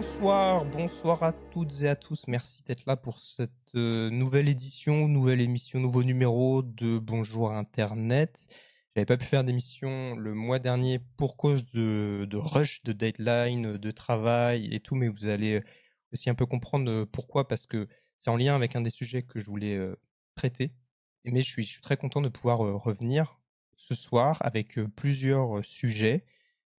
Bonsoir à toutes et à tous. Merci d'être là pour cette nouvelle édition, nouvelle émission, nouveau numéro de Bonjour Internet. J'avais pas pu faire d'émission le mois dernier pour cause de rush, de deadline, de travail et tout, mais vous allez aussi un peu comprendre pourquoi, parce que c'est en lien avec un des sujets que je voulais traiter. Mais je suis très content de pouvoir revenir ce soir avec plusieurs sujets.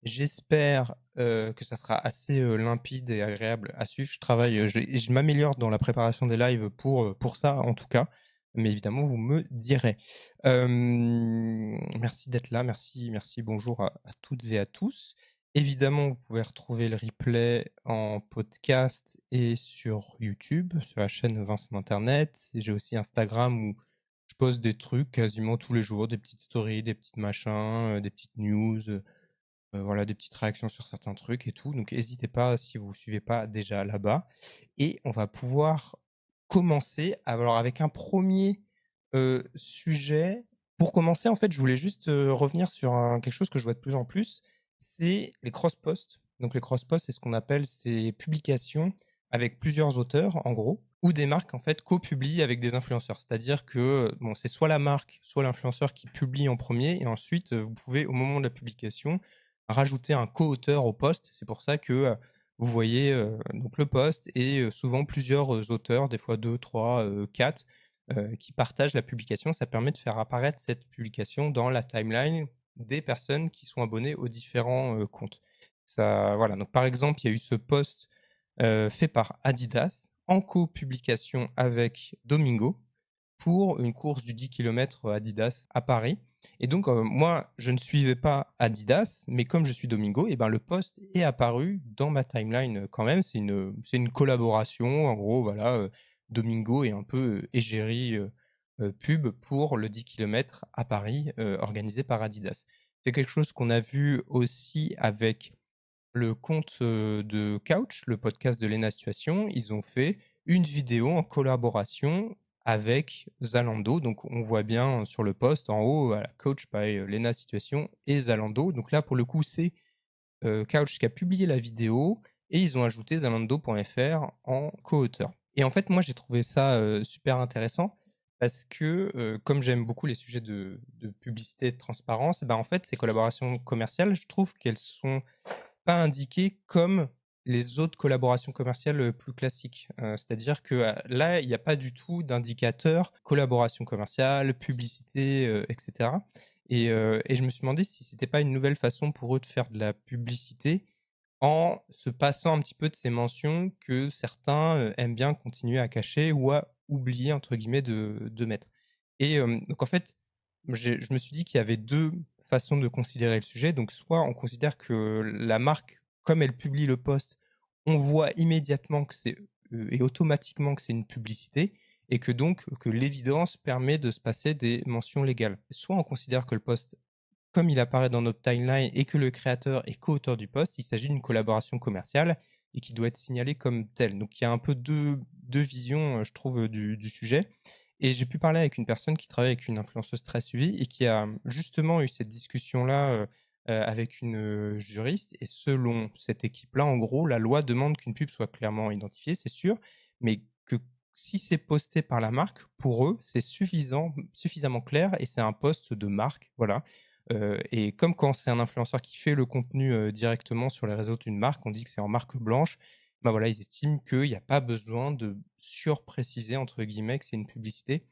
J'espère que ça sera assez limpide et agréable à suivre. Je m'améliore dans la préparation des lives pour ça en tout cas, mais évidemment vous me direz. Merci d'être là, merci, bonjour à toutes et à tous. Évidemment, vous pouvez retrouver le replay en podcast et sur YouTube, sur la chaîne Vincent Internet. Et j'ai aussi Instagram où je poste des trucs quasiment tous les jours, des petites stories, des petites machins, des petites news, voilà, des petites réactions sur certains trucs et tout. Donc n'hésitez pas si vous ne suivez pas déjà là-bas. Et on va pouvoir commencer alors avec un premier sujet. Pour commencer, en fait, je voulais juste revenir sur quelque chose que je vois de plus en plus, c'est les cross-posts. Donc les cross-posts, c'est ce qu'on appelle ces publications avec plusieurs auteurs, en gros, ou des marques en fait co-publient avec des influenceurs. C'est-à-dire que bon, c'est soit la marque, soit l'influenceur qui publie en premier, et ensuite vous pouvez, au moment de la publication, rajouter un co-auteur au post. C'est pour ça que vous voyez donc le post et souvent plusieurs auteurs, des fois 2, 3, 4, qui partagent la publication. Ça permet de faire apparaître cette publication dans la timeline des personnes qui sont abonnées aux différents comptes. Ça, voilà. Donc par exemple, il y a eu ce post fait par Adidas en co-publication avec Domingo pour une course du 10 km Adidas à Paris. Et donc, moi, je ne suivais pas Adidas, mais comme je suis Domingo, et ben, le post est apparu dans ma timeline quand même. C'est une collaboration, en gros, voilà, Domingo et un peu égérie pub pour le 10 km à Paris, organisé par Adidas. C'est quelque chose qu'on a vu aussi avec le compte de Couch, le podcast de Lena Situation. Ils ont fait une vidéo en collaboration avec Zalando. Donc, on voit bien sur le post en haut, voilà, Coach by Lena Situation et Zalando. Donc là, pour le coup, c'est Couch qui a publié la vidéo et ils ont ajouté Zalando.fr en co-auteur. Et en fait, moi, j'ai trouvé ça super intéressant parce que, comme j'aime beaucoup les sujets de publicité et de transparence, ben, en fait, ces collaborations commerciales, je trouve qu'elles sont pas indiquées comme les autres collaborations commerciales plus classiques. C'est-à-dire que là, il n'y a pas du tout d'indicateur collaboration commerciale, publicité, etc. Et je me suis demandé si c'était pas une nouvelle façon pour eux de faire de la publicité en se passant un petit peu de ces mentions que certains aiment bien continuer à cacher ou à oublier, entre guillemets, de mettre. Et donc en fait, je me suis dit qu'il y avait deux façons de considérer le sujet. Donc soit on considère que la marque, comme elle publie le post, on voit immédiatement que c'est et automatiquement que c'est une publicité, et que donc que l'évidence permet de se passer des mentions légales. Soit on considère que le post, comme il apparaît dans notre timeline et que le créateur est co-auteur du post, il s'agit d'une collaboration commerciale et qui doit être signalée comme telle. Donc il y a un peu deux visions, je trouve, du sujet. Et j'ai pu parler avec une personne qui travaille avec une influenceuse très suivie et qui a justement eu cette discussion-là avec une juriste. Et selon cette équipe-là, en gros, la loi demande qu'une pub soit clairement identifiée, c'est sûr, mais que si c'est posté par la marque, pour eux, c'est suffisamment clair et c'est un post de marque, voilà. Et comme quand c'est un influenceur qui fait le contenu directement sur les réseaux d'une marque, on dit que c'est en marque blanche. Ben voilà, ils estiment qu'il n'y a pas besoin de surpréciser entre guillemets que c'est une publicité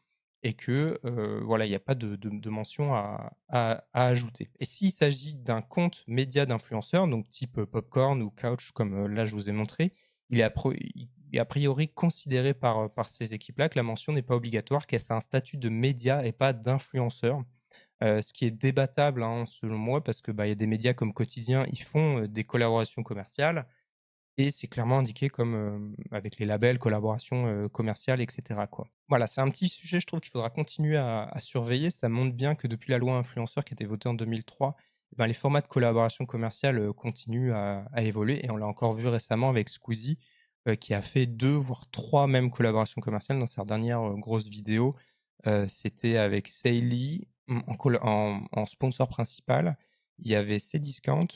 et que voilà, il n'y a pas de mention à ajouter. Et s'il s'agit d'un compte média d'influenceurs, donc type Popcorn ou Couch, comme là je vous ai montré, il est a priori considéré par ces équipes-là que la mention n'est pas obligatoire, qu'elle a un statut de média et pas d'influenceur. Ce qui est débattable, hein, selon moi, parce que, bah, il y a des médias comme Quotidien, ils font, des collaborations commerciales et c'est clairement indiqué comme, avec les labels collaboration, commerciale et cetera, quoi. Voilà, c'est un petit sujet, je trouve qu'il faudra continuer à surveiller. Ça montre bien que depuis la loi influenceur qui a été votée en 2003, eh ben, les formats de collaboration commerciale, continuent à évoluer, et on l'a encore vu récemment avec Squeezie, qui a fait 2 voire 3 même collaborations commerciales dans sa dernière, grosse vidéo. C'était avec Sailly, en sponsor principal, il y avait Cdiscount,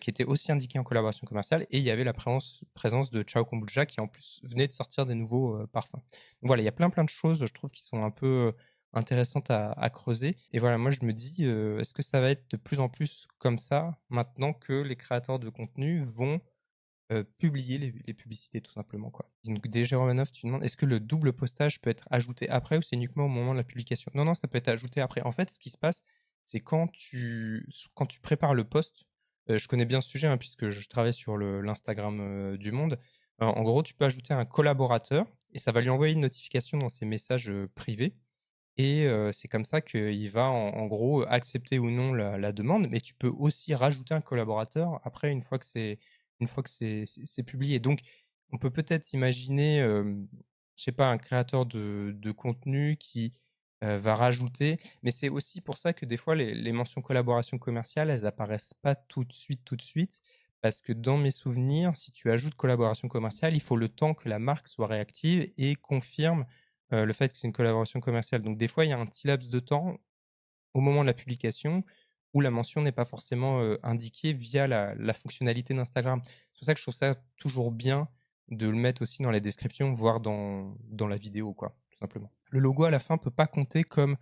qui était aussi indiqué en collaboration commerciale et il y avait la présence de Ciao Kombucha qui, en plus, venait de sortir des nouveaux, parfums. Donc voilà, il y a plein de choses, je trouve, qui sont un peu, intéressantes à creuser et voilà, moi, je me dis, est-ce que ça va être de plus en plus comme ça, maintenant que les créateurs de contenu vont publier les publicités tout simplement, quoi. Donc DG Romanov, tu demandes: «Est-ce que le double postage peut être ajouté après ou c'est uniquement au moment de la publication?» Non, non, ça peut être ajouté après. En fait, ce qui se passe, c'est quand tu prépares le post, je connais bien ce sujet, hein, puisque je travaille sur l'Instagram, du Monde. En gros, tu peux ajouter un collaborateur et ça va lui envoyer une notification dans ses messages, privés et c'est comme ça qu'il va en gros accepter ou non la demande, mais tu peux aussi rajouter un collaborateur après une fois que c'est publié. Donc on peut peut-être imaginer, je sais pas, un créateur de contenu qui, va rajouter mais c'est aussi pour ça que des fois les mentions collaboration commerciale, elles apparaissent pas tout de suite, parce que dans mes souvenirs, si tu ajoutes collaboration commerciale, il faut le temps que la marque soit réactive et confirme le fait que c'est une collaboration commerciale. Donc des fois, il y a un petit laps de temps au moment de la publication où la mention n'est pas forcément, indiquée via la fonctionnalité d'Instagram. C'est pour ça que je trouve ça toujours bien de le mettre aussi dans les descriptions, voire dans la vidéo quoi, tout simplement. Le logo à la fin peut pas compter comme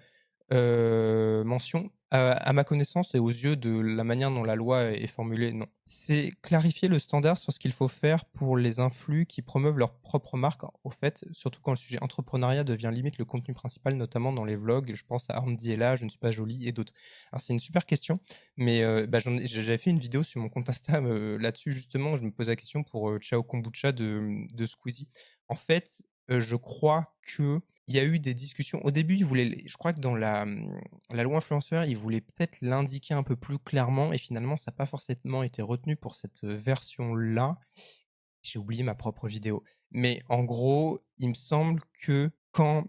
mention, à ma connaissance et aux yeux de la manière dont la loi est formulée, non. C'est clarifier le standard sur ce qu'il faut faire pour les influx qui promeuvent leur propre marque, au fait, surtout quand le sujet entrepreneuriat devient limite le contenu principal, notamment dans les vlogs. Je pense à Andy et là, Je ne suis pas jolie et d'autres. Alors c'est une super question, mais bah, j'avais fait une vidéo sur mon compte Insta, là-dessus justement. Je me posais la question pour, Ciao Kombucha de Squeezie. En fait, je crois que il y a eu des discussions. Au début, ils voulaient je crois que dans la loi influenceur, ils voulaient peut-être l'indiquer un peu plus clairement et finalement ça n'a pas forcément été retenu pour cette, version-là. J'ai oublié ma propre vidéo. Mais en gros, il me semble que quand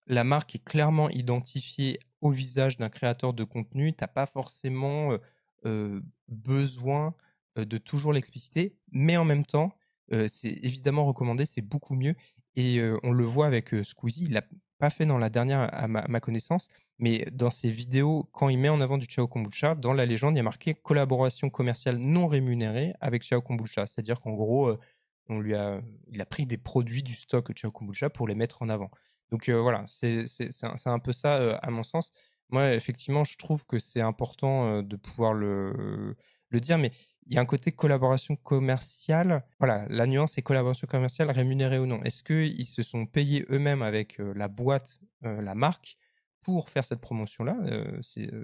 la marque est clairement identifiée au visage d'un créateur de contenu, tu as pas forcément, besoin, de toujours l'expliciter, mais en même temps, c'est évidemment recommandé, c'est beaucoup mieux et on le voit avec, Squeezie, il l'a pas fait dans la dernière à ma connaissance, mais dans ses vidéos, quand il met en avant du Ciao Kombucha, dans la légende, il y a marqué: «Collaboration commerciale non rémunérée avec Ciao Kombucha». C'est-à-dire qu'en gros, il a pris des produits du stock Ciao Kombucha pour les mettre en avant. Donc voilà, c'est un peu ça, à mon sens. Moi, effectivement, je trouve que c'est important, de pouvoir le dire, mais il y a un côté collaboration commerciale. Voilà, la nuance est collaboration commerciale rémunérée ou non. Est-ce qu'ils se sont payés eux-mêmes avec, la boîte, la marque pour faire cette promotion-là?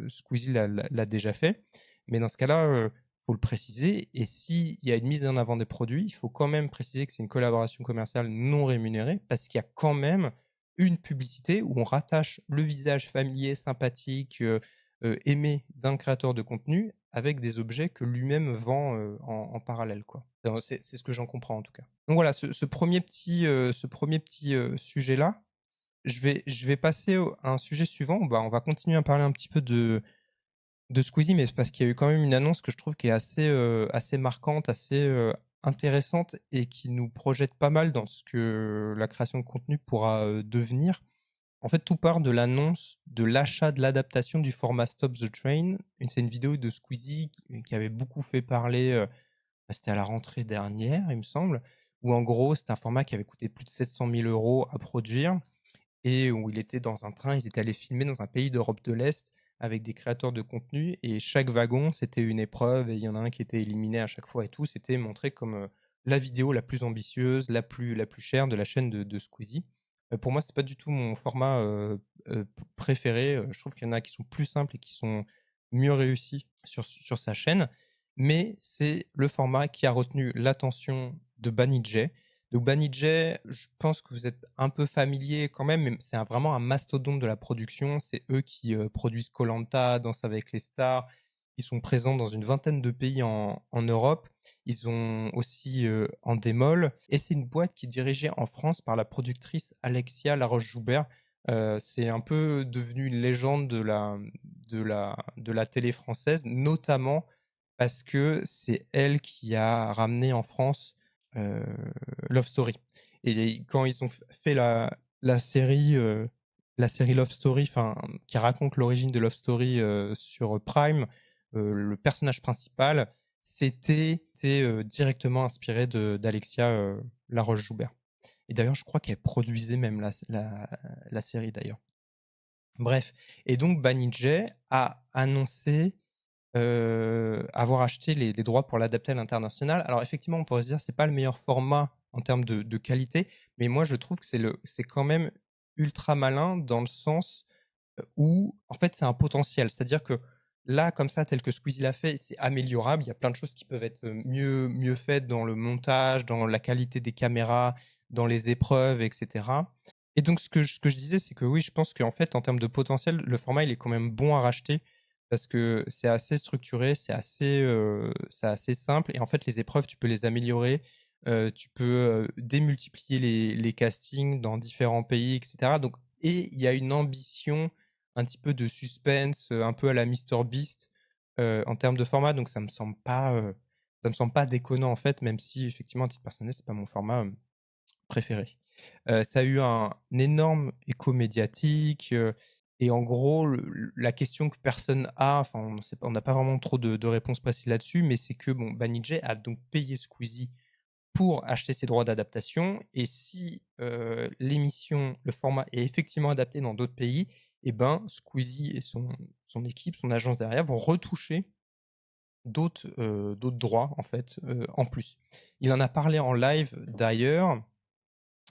Squeezie l'a déjà fait, mais dans ce cas-là, faut le préciser et s'il y a une mise en avant des produits, il faut quand même préciser que c'est une collaboration commerciale non rémunérée parce qu'il y a quand même une publicité où on rattache le visage familier, sympathique, aimé d'un créateur de contenu avec des objets que lui-même vend, en parallèle, quoi. C'est ce que j'en comprends, en tout cas. Donc voilà, ce premier petit sujet-là. Je vais passer à un sujet suivant. Bah, on va continuer à parler un petit peu de Squeezie, mais c'est parce qu'il y a eu quand même une annonce que je trouve qui est assez marquante, assez, intéressante et qui nous projette pas mal dans ce que la création de contenu pourra, devenir. En fait, tout part de l'annonce de l'achat de l'adaptation du format Stop the Train. C'est une vidéo de Squeezie qui avait beaucoup fait parler, c'était à la rentrée dernière, il me semble, où en gros, c'était un format qui avait coûté plus de 700 000 € à produire et où il était dans un train, ils étaient allés filmer dans un pays d'Europe de l'Est avec des créateurs de contenu et chaque wagon, c'était une épreuve et il y en a un qui était éliminé à chaque fois et tout. C'était montré comme, la vidéo la plus ambitieuse, la plus chère de la chaîne de Squeezie. Pour moi, c'est pas du tout mon format, préféré, je trouve qu'il y en a qui sont plus simples et qui sont mieux réussis sur sa chaîne, mais c'est le format qui a retenu l'attention de Banijay. Donc Banijay, je pense que vous êtes un peu familier quand même, mais c'est vraiment un mastodonte de la production. C'est eux qui produisent koh Danse avec les stars. Ils sont présents dans une vingtaine de pays en Europe. Ils ont aussi Endemol. Et c'est une boîte qui est dirigée en France par la productrice Alexia Laroche-Joubert. C'est un peu devenu une légende de la télé française, notamment parce que c'est elle qui a ramené en France heu, Love Story et quand ils ont fait la série Love Story, enfin, qui raconte l'origine de Love Story, sur Prime, le personnage principal, c'était directement inspiré d'Alexia Laroche-Joubert. Et d'ailleurs, je crois qu'elle produisait même la série d'ailleurs. Bref, et donc Banijay a annoncé avoir acheté les droits pour l'adapter à l'international. Alors effectivement, on pourrait se dire c'est pas le meilleur format en termes de qualité, mais moi je trouve que c'est quand même ultra malin dans le sens où en fait c'est un potentiel. C'est-à-dire que là, comme ça, tel que Squeezie l'a fait, c'est améliorable. Il y a plein de choses qui peuvent être mieux faites dans le montage, dans la qualité des caméras, dans les épreuves, etc. Et donc ce que je disais, c'est que oui, je pense qu'en fait, en termes de potentiel, le format, il est quand même bon à racheter parce que c'est assez structuré, c'est assez simple. Et en fait, les épreuves, tu peux les améliorer. Tu peux démultiplier les castings dans différents pays, etc. Donc, et il y a une ambition un petit peu de suspense, un peu à la Mister Beast en termes de format. Donc, ça me semble pas déconnant en fait, même si effectivement, à titre personnel, c'est pas mon format préféré. Ça a eu un énorme écho médiatique. Et en gros, la question que personne a, enfin, on n'a pas vraiment trop de réponses précises là-dessus, mais c'est que bon, Banijay a donc payé Squeezie pour acheter ses droits d'adaptation. Et si l'émission, le format est effectivement adapté dans d'autres pays, eh ben, Squeezie et son équipe, son agence derrière, vont retoucher d'autres droits, en fait, en plus. Il en a parlé en live d'ailleurs,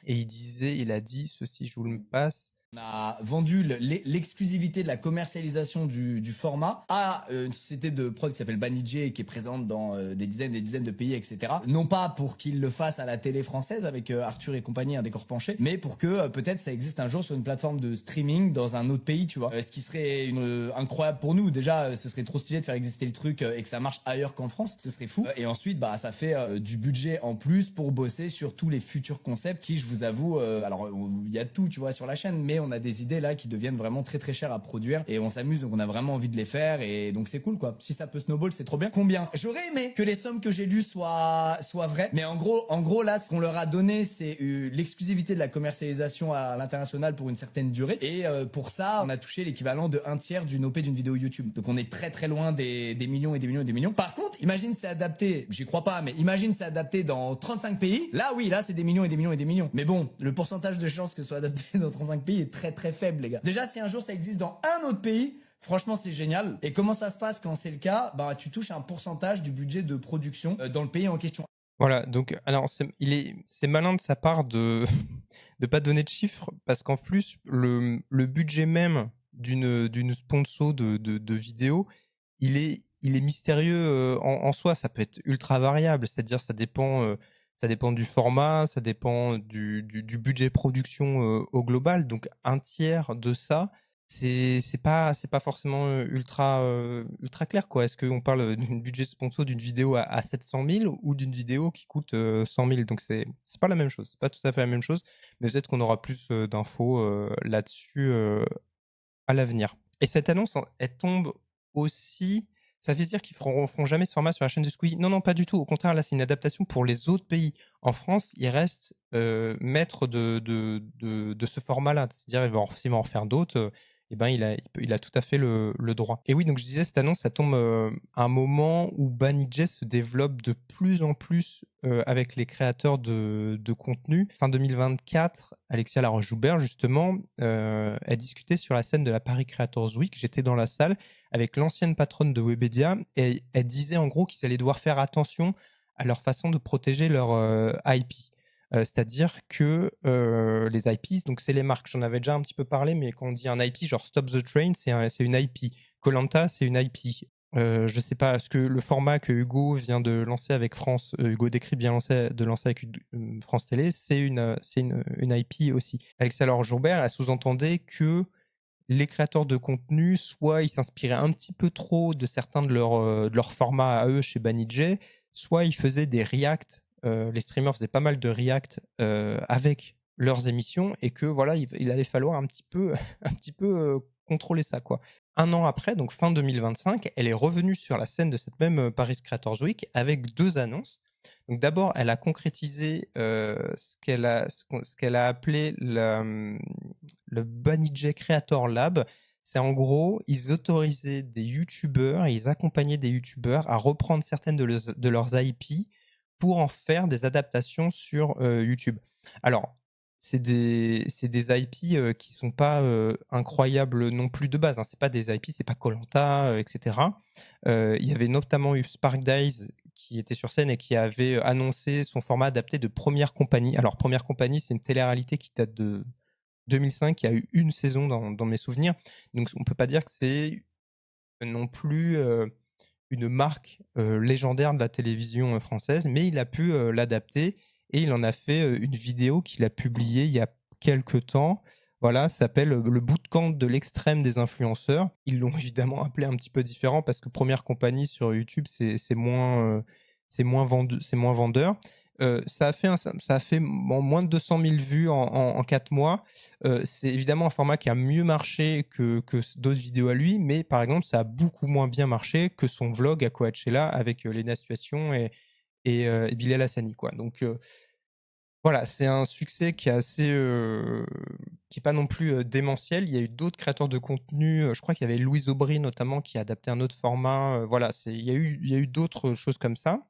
et il a dit ceci, je vous le passe. On a vendu l'exclusivité de la commercialisation du format à une société de prod qui s'appelle Banijay et qui est présente dans des dizaines et des dizaines de pays, etc. Non pas pour qu'ils le fassent à la télé française avec Arthur et compagnie, un décor penché, mais pour que peut-être ça existe un jour sur une plateforme de streaming dans un autre pays, tu vois. Ce qui serait incroyable pour nous. Déjà, ce serait trop stylé de faire exister le truc et que ça marche ailleurs qu'en France. Ce serait fou. Et ensuite, bah, ça fait du budget en plus pour bosser sur tous les futurs concepts qui, je vous avoue, alors il y a tout, tu vois, sur la chaîne, mais on a des idées là qui deviennent vraiment très très chères à produire et on s'amuse, donc on a vraiment envie de les faire et donc c'est cool quoi. Si ça peut snowball, c'est trop bien. Combien? J'aurais aimé que les sommes que j'ai lues soient vraies, mais en gros là, ce qu'on leur a donné, c'est l'exclusivité de la commercialisation à l'international pour une certaine durée et pour ça, on a touché l'équivalent de 1/3 d'une OP d'une vidéo YouTube. Donc on est très très loin des millions et des millions et des millions. Par contre, imagine c'est adapté, j'y crois pas, mais imagine c'est adapté dans 35 pays. Là oui, là c'est des millions et des millions et des millions. Mais bon, le pourcentage de chances que ce soit adapté dans 35 pays est très très faible, les gars. Déjà, si un jour ça existe dans un autre pays, franchement, c'est génial. Et comment ça se passe quand c'est le cas? Bah, tu touches un pourcentage du budget de production dans le pays en question. Voilà, donc alors c'est malin de sa part de de pas donner de chiffres parce qu'en plus le budget même d'une sponsor de vidéo, il est mystérieux en soi. Ça peut être ultra variable, c'est-à-dire ça dépend du format, ça dépend du budget production au global. Donc un tiers de ça, c'est pas forcément ultra clair quoi. Est-ce qu'on parle d'un budget sponsor d'une vidéo à 700 000 ou d'une vidéo qui coûte 100 000? Donc c'est pas la même chose, c'est pas tout à fait la même chose, mais peut-être qu'on aura plus d'infos là-dessus à l'avenir. Et cette annonce, elle tombe aussi. Ça veut dire qu'ils feront jamais ce format sur la chaîne de Squeezie? Non, non, pas du tout. Au contraire, là, c'est une adaptation pour les autres pays. En France, il reste maître de ce format-là. C'est-à-dire, s'il va en faire d'autres, eh ben, il a tout à fait le droit. Et oui, donc je disais, cette annonce, ça tombe à un moment où Banijay se développe de plus en plus avec les créateurs de contenu. Fin 2024, Alexia Laroche-Joubert, justement, elle discutait sur la scène de la Paris Creators Week. J'étais dans la salle avec l'ancienne patronne de Webedia et elle disait en gros qu'ils allaient devoir faire attention à leur façon de protéger leur IP. C'est-à-dire que les IPs, donc c'est les marques, j'en avais déjà un petit peu parlé, mais quand on dit un IP, genre Stop the Train, c'est une IP. Koh-Lanta, c'est une IP. Je sais pas, est-ce que le format que Hugo vient de lancer avec France, Hugo Décrypte vient de lancer avec France Télé, c'est une IP aussi. Alexia Laure-Jourbert, elle sous-entendait que les créateurs de contenu, soit ils s'inspiraient un petit peu trop de certains de leurs formats à eux chez Banijay, soit ils faisaient des reacts. Les streamers faisaient pas mal de reacts avec leurs émissions et que voilà, il allait falloir un petit peu, un petit peu contrôler ça quoi. Un an après, donc fin 2025, elle est revenue sur la scène de cette même Paris Creators Week avec deux annonces. Donc d'abord, elle a concrétisé ce qu'elle a appelé le Banijay Creator Lab. C'est en gros, ils autorisaient des youtubeurs et ils accompagnaient des youtubeurs à reprendre certaines de leurs IP pour en faire des adaptations sur YouTube. Alors, c'est des IP qui sont pas incroyables non plus de base, hein. C'est pas des IP, c'est pas koh etc. Il y avait notamment eu Spark Days qui était sur scène et qui avait annoncé son format adapté de Première Compagnie. Alors, Première Compagnie, c'est une télé-réalité qui date de 2005, qui a eu une saison dans mes souvenirs. Donc, on peut pas dire que c'est non plus une marque légendaire de la télévision française, mais il a pu l'adapter et il en a fait une vidéo qu'il a publiée il y a quelques temps. Voilà, ça s'appelle le bootcamp de l'extrême des influenceurs. Ils l'ont évidemment appelé un petit peu différent parce que Première Compagnie sur YouTube, c'est moins vendu, c'est moins vendeur. Ça a fait moins de 200 000 vues en 4 mois. C'est évidemment un format qui a mieux marché que d'autres vidéos à lui, mais par exemple, ça a beaucoup moins bien marché que son vlog à Coachella avec Lena Situation et Bilal Hassani, quoi. Donc voilà, c'est un succès qui est assez, qui est pas non plus démentiel. Il y a eu d'autres créateurs de contenu. Je crois qu'il y avait Louise Aubry notamment qui a adapté un autre format. Voilà, il y a eu d'autres choses comme ça.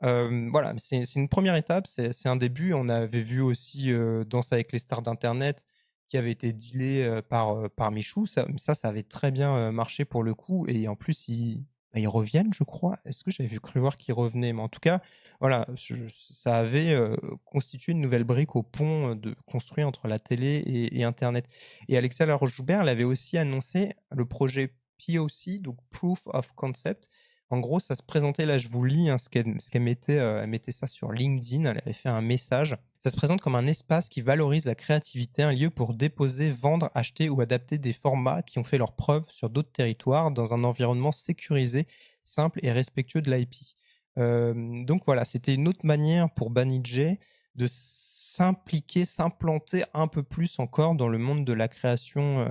Voilà, c'est une première étape, c'est un début. On avait vu aussi Danse avec les stars d'internet qui avait été dealé par Michou. Ça avait très bien marché pour le coup. Et en plus, ils reviennent, je crois. Est-ce que j'avais cru voir qu'ils revenaient? Mais en tout cas, voilà, ça avait constitué une nouvelle brique au pont de construit entre la télé et Internet. Et Alexia Laroche-Joubert, elle avait aussi annoncé le projet POC, donc Proof of Concept. En gros, ça se présentait, là je vous lis hein, ce qu'elle mettait, elle mettait ça sur LinkedIn, elle avait fait un message. Ça se présente comme un espace qui valorise la créativité, un lieu pour déposer, vendre, acheter ou adapter des formats qui ont fait leurs preuves sur d'autres territoires dans un environnement sécurisé, simple et respectueux de l'IP. Donc voilà, c'était une autre manière pour Banijay de s'impliquer, s'implanter un peu plus encore dans le monde de la création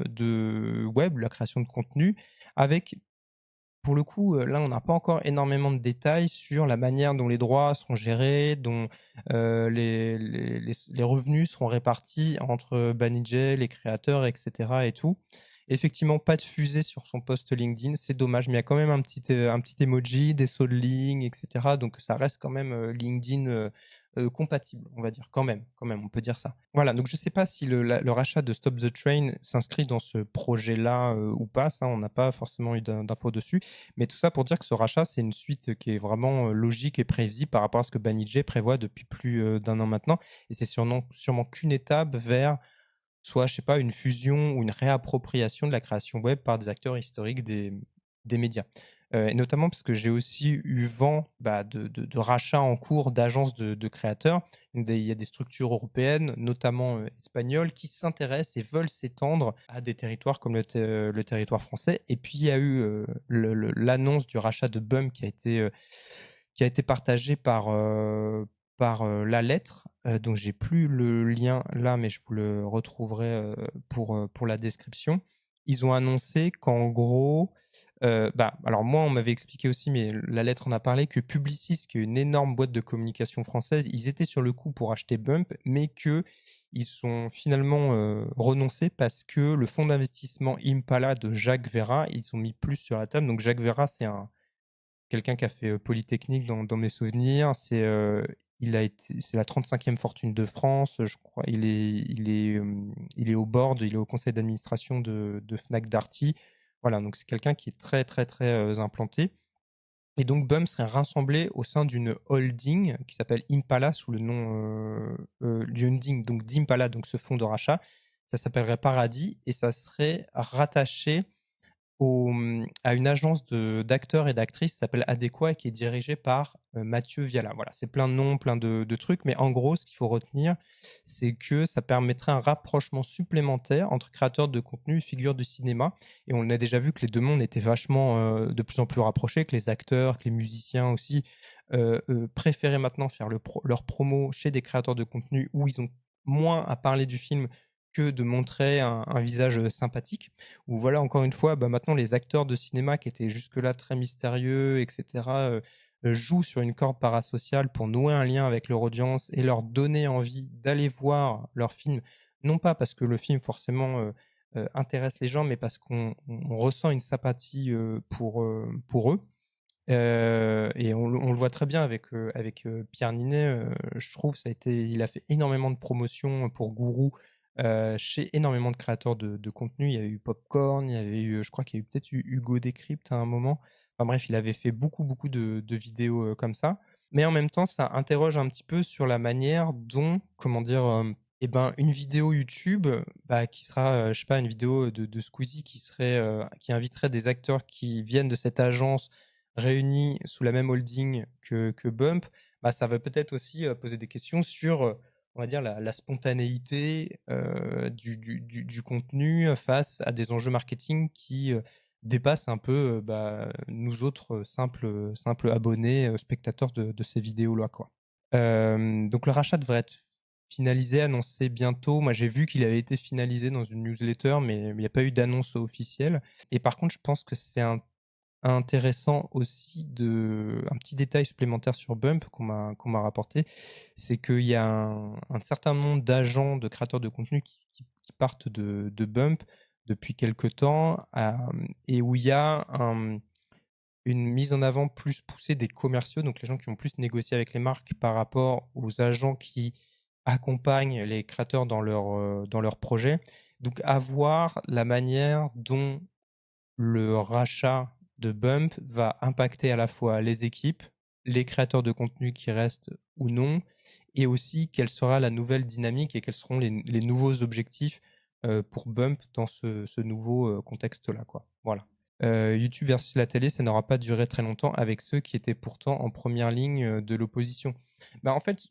de web, la création de contenu, avec pour le coup, là, on n'a pas encore énormément de détails sur la manière dont les droits seront gérés, dont les revenus seront répartis entre Banijay, les créateurs, et cetera et tout. Effectivement, pas de fusée sur son post LinkedIn, c'est dommage, mais il y a quand même un petit emoji, des sauts de ligne, et cetera. Donc ça reste quand même LinkedIn compatible, on va dire, quand même, on peut dire ça. Voilà, donc je ne sais pas si le rachat de Stop the Train s'inscrit dans ce projet-là ou pas, ça, on n'a pas forcément eu d'infos dessus. Mais tout ça pour dire que ce rachat, c'est une suite qui est vraiment logique et prévisible par rapport à ce que Banijay prévoit depuis plus d'un an maintenant. Et c'est sûrement qu'une étape vers soit, je sais pas, une fusion ou une réappropriation de la création web par des acteurs historiques des médias. Et notamment parce que j'ai aussi eu vent de rachats en cours d'agences de créateurs. Il y a des structures européennes, notamment espagnoles, qui s'intéressent et veulent s'étendre à des territoires comme le territoire français. Et puis il y a eu l'annonce du rachat de Bump qui a été partagée par La Lettre. Donc j'ai plus le lien là, mais je vous le retrouverai pour la description. Ils ont annoncé qu'en gros, alors moi on m'avait expliqué aussi, mais La Lettre en a parlé, que Publicis, qui est une énorme boîte de communication française, ils étaient sur le coup pour acheter Bump, mais que ils sont finalement renoncés parce que le fonds d'investissement Impala de Jacques Verrat, ils ont mis plus sur la table. Donc Jacques Verrat, c'est quelqu'un qui a fait Polytechnique dans mes souvenirs. C'est la 35e fortune de France, je crois. Il est au board, il est au conseil d'administration de Fnac Darty. Voilà, donc c'est quelqu'un qui est très, très, très implanté. Et donc, BUM serait rassemblé au sein d'une holding qui s'appelle Impala sous le nom du holding, donc d'Impala, donc ce fonds de rachat. Ça s'appellerait Paradis et ça serait rattaché à une agence d'acteurs et d'actrices qui s'appelle Adéquat et qui est dirigée par Mathieu Viala. Voilà, c'est plein de noms, plein de trucs, mais en gros, ce qu'il faut retenir, c'est que ça permettrait un rapprochement supplémentaire entre créateurs de contenu et figures du cinéma. Et on a déjà vu que les deux mondes étaient vachement de plus en plus rapprochés, que les acteurs, que les musiciens aussi préféraient maintenant faire leur promo chez des créateurs de contenu où ils ont moins à parler du film que de montrer un visage sympathique. Ou voilà, encore une fois, maintenant les acteurs de cinéma qui étaient jusque-là très mystérieux, etc., jouent sur une corde parasociale pour nouer un lien avec leur audience et leur donner envie d'aller voir leur film, non pas parce que le film forcément intéresse les gens, mais parce qu'on ressent une sympathie pour eux. Et on le voit très bien avec Pierre Ninet. Je trouve il a fait énormément de promotions pour Gourou chez énormément de créateurs de contenu. Il y a eu Popcorn, il y avait eu, je crois qu'il y a eu peut-être eu Hugo Décrypte à un moment. Enfin bref, il avait fait beaucoup de vidéos comme ça. Mais en même temps, ça interroge un petit peu sur la manière dont, comment dire, eh ben, une vidéo YouTube, qui sera, je sais pas, une vidéo de Squeezie qui inviterait des acteurs qui viennent de cette agence réunis sous la même holding que Bump, ça va peut-être aussi poser des questions sur, on va dire, la spontanéité du contenu face à des enjeux marketing qui dépassent un peu nous autres simples abonnés, spectateurs de ces vidéos-là, quoi. Donc le rachat devrait être finalisé, annoncé bientôt. Moi, j'ai vu qu'il avait été finalisé dans une newsletter, mais il n'y a pas eu d'annonce officielle. Et par contre, je pense que c'est intéressant aussi un petit détail supplémentaire sur Bump qu'on m'a rapporté, c'est qu'il y a un certain nombre d'agents, de créateurs de contenu qui partent de Bump depuis quelque temps, et où il y a une mise en avant plus poussée des commerciaux, donc les gens qui ont plus négocié avec les marques par rapport aux agents qui accompagnent les créateurs dans leur projet. Donc à voir la manière dont le rachat de Bump va impacter à la fois les équipes, les créateurs de contenu qui restent ou non, et aussi quelle sera la nouvelle dynamique et quels seront les nouveaux objectifs pour Bump dans ce nouveau contexte-là, quoi. Voilà. YouTube versus la télé, ça n'aura pas duré très longtemps avec ceux qui étaient pourtant en première ligne de l'opposition. En fait,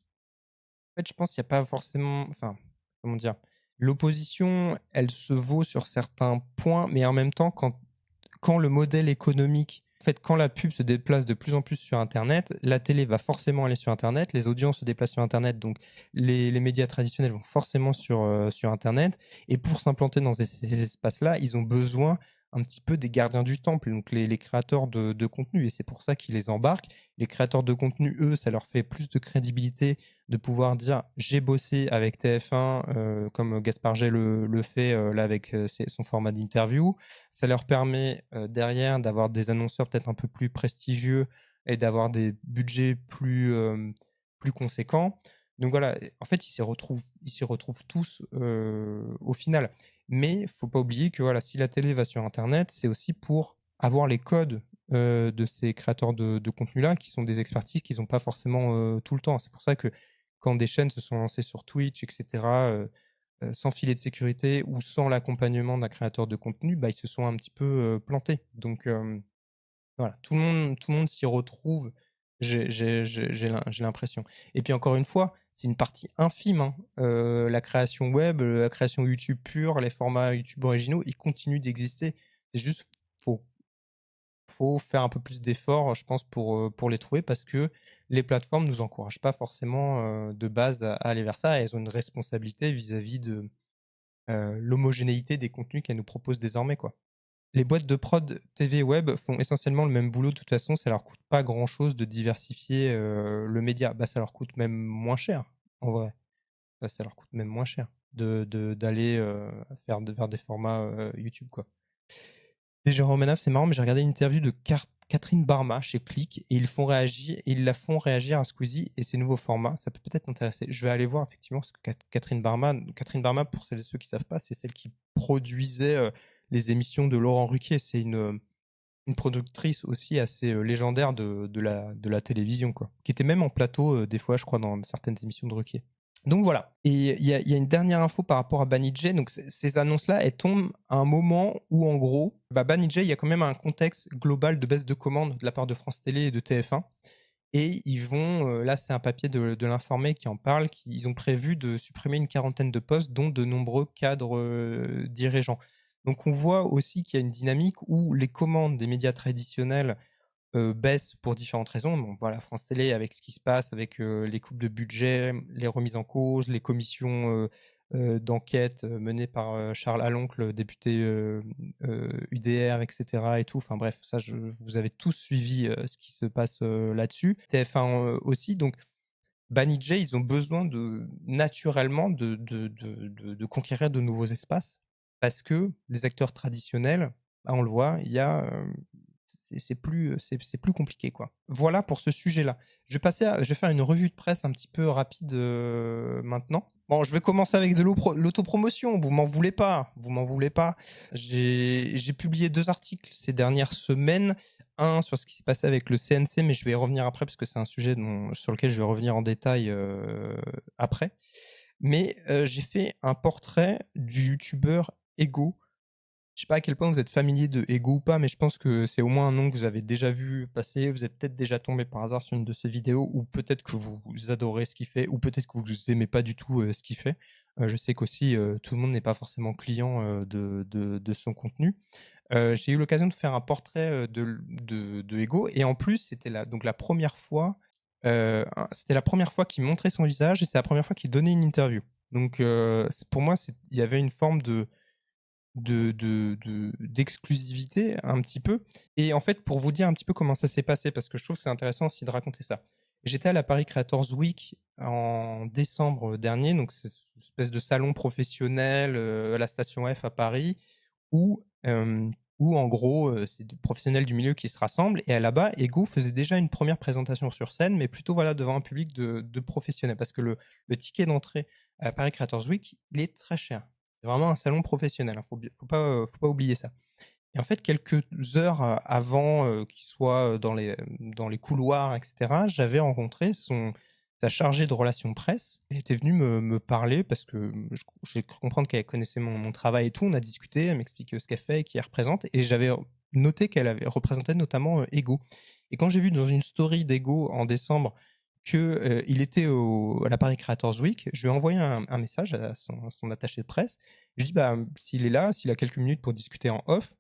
je pense qu'il n'y a pas forcément. Enfin, comment dire? L'opposition, elle se vaut sur certains points, mais en même temps, quand le modèle économique, en fait, quand la pub se déplace de plus en plus sur Internet, la télé va forcément aller sur Internet, les audiences se déplacent sur Internet, donc les médias traditionnels vont forcément sur Internet. Et pour s'implanter dans ces espaces-là, ils ont besoin un petit peu des gardiens du temple, donc les créateurs de contenu. Et c'est pour ça qu'ils les embarquent. Les créateurs de contenu, eux, ça leur fait plus de crédibilité de pouvoir dire j'ai bossé avec TF1 comme Gaspard G le fait là avec son format d'interview. Ça leur permet derrière d'avoir des annonceurs peut-être un peu plus prestigieux et d'avoir des budgets plus conséquents. Donc voilà, en fait, ils s'y retrouvent tous au final. Mais faut pas oublier que voilà, si la télé va sur Internet, c'est aussi pour avoir les codes de ces créateurs de contenu-là, qui sont des expertises qu'ils n'ont pas forcément tout le temps. C'est pour ça que quand des chaînes se sont lancées sur Twitch, etc., sans filet de sécurité ou sans l'accompagnement d'un créateur de contenu, ils se sont un petit peu plantés. Donc voilà, tout le monde s'y retrouve, j'ai l'impression. Et puis encore une fois, c'est une partie infime, hein. La création web, la création YouTube pure, les formats YouTube originaux, ils continuent d'exister. C'est juste, faut faut faire un peu plus d'efforts, je pense, pour les trouver, parce que les plateformes nous encouragent pas forcément de base à aller vers ça. Et elles ont une responsabilité vis-à-vis de l'homogénéité des contenus qu'elles nous proposent désormais, quoi. Les boîtes de prod TV web font essentiellement le même boulot. De toute façon, ça leur coûte pas grand-chose de diversifier le média. Ça leur coûte même moins cher, en vrai. Ça leur coûte même moins cher d'aller vers des formats YouTube, quoi. Et Jérôme Manaf, c'est marrant, mais j'ai regardé une interview de Catherine Barma chez Click, et ils la font réagir à Squeezie et ses nouveaux formats. Ça peut peut-être t'intéresser. Je vais aller voir effectivement ce que Catherine Barma, pour celles et ceux qui savent pas, c'est celle qui produisait les émissions de Laurent Ruquier. C'est une productrice aussi assez légendaire de la télévision, quoi. Qui était même en plateau des fois, je crois, dans certaines émissions de Ruquier. Donc voilà. Et il y a une dernière info par rapport à Banijay. Donc ces annonces-là, elles tombent à un moment où, en gros, Banijay, il y a quand même un contexte global de baisse de commandes de la part de France Télé et de TF1. Et ils vont, là c'est un papier de l'Informé qui en parle, ils ont prévu de supprimer une quarantaine de postes, dont de nombreux cadres dirigeants. Donc on voit aussi qu'il y a une dynamique où les commandes des médias traditionnels baisse pour différentes raisons. Bon, voilà, France Télé, avec ce qui se passe, avec les coupes de budget, les remises en cause, les commissions d'enquête menées par Charles Aloncle, député UDR, etc. Et tout. Enfin bref, ça, vous avez tous suivi ce qui se passe là-dessus. TF1 aussi. Donc, Banijay, ils ont besoin naturellement de conquérir de nouveaux espaces. parce que les acteurs traditionnels, bah, on le voit, il y a, c'est plus compliqué, quoi. Voilà pour ce sujet-là. Je vais faire une revue de presse un petit peu rapide, maintenant. Bon, je vais commencer avec de l'autopromotion, vous m'en voulez pas. J'ai publié 2 articles ces dernières semaines, un sur ce qui s'est passé avec le CNC, mais je vais y revenir après parce que c'est un sujet sur lequel je vais revenir en détail, après. Mais, j'ai fait un portrait du youtubeur Ego. Je sais pas à quel point vous êtes familier de Ego ou pas, mais je pense que c'est au moins un nom que vous avez déjà vu passer. Vous êtes peut-être déjà tombé par hasard sur une de ses vidéos, ou peut-être que vous adorez ce qu'il fait, ou peut-être que vous aimez pas du tout ce qu'il fait. Je sais qu'aussi tout le monde n'est pas forcément client de son contenu. J'ai eu l'occasion de faire un portrait de Ego, et en plus c'était donc la première fois, c'était la première fois qu'il montrait son visage, et c'est la première fois qu'il donnait une interview. Donc pour moi, il y avait une forme d'exclusivité un petit peu. Et en fait, pour vous dire un petit peu comment ça s'est passé, parce que je trouve que c'est intéressant aussi de raconter ça. J'étais à la Paris Creators Week en décembre dernier, donc c'est une espèce de salon professionnel à la station F à Paris, où, où en gros, c'est des professionnels du milieu qui se rassemblent. Et là-bas, Ego faisait déjà une première présentation sur scène, mais plutôt voilà, devant un public de professionnels, parce que le ticket d'entrée à la Paris Creators Week, il est très cher. C'est vraiment un salon professionnel, hein, faut pas oublier ça. Et en fait, quelques heures avant qu'il soit dans les couloirs, etc., j'avais rencontré sa chargée de relations presse. Elle était venue me parler parce que j'ai cru comprendre qu'elle connaissait mon travail et tout. On a discuté, elle m'explique ce qu'elle fait et qui elle représente. Et j'avais noté qu'elle avait représenté notamment Ego. Et quand j'ai vu dans une story d'Ego en décembre que il était à la Paris Creators Week, je lui ai envoyé un message à son attaché de presse. Je lui ai dit, bah, s'il est là, s'il a quelques minutes pour discuter en off,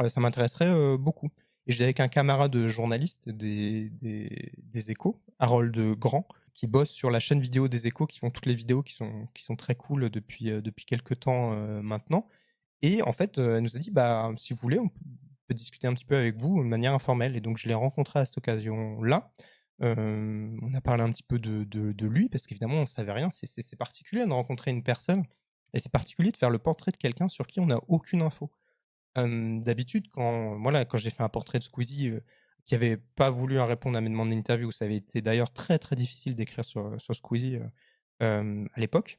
ça m'intéresserait beaucoup. Et j'étais avec un camarade journaliste des Échos, Harold Grand, qui bosse sur la chaîne vidéo des Échos, qui font toutes les vidéos qui sont très cool depuis quelques temps maintenant. Et en fait, elle nous a dit, bah, si vous voulez, on peut discuter un petit peu avec vous de manière informelle. Et donc, je l'ai rencontré à cette occasion-là. On a parlé un petit peu de lui, parce qu'évidemment, on ne savait rien. C'est particulier de rencontrer une personne, et c'est particulier de faire le portrait de quelqu'un sur qui on n'a aucune info. D'habitude, quand j'ai fait un portrait de Squeezie, qui avait pas voulu répondre à mes demandes d'interview, ça avait été d'ailleurs très, très difficile d'écrire sur Squeezie, à l'époque.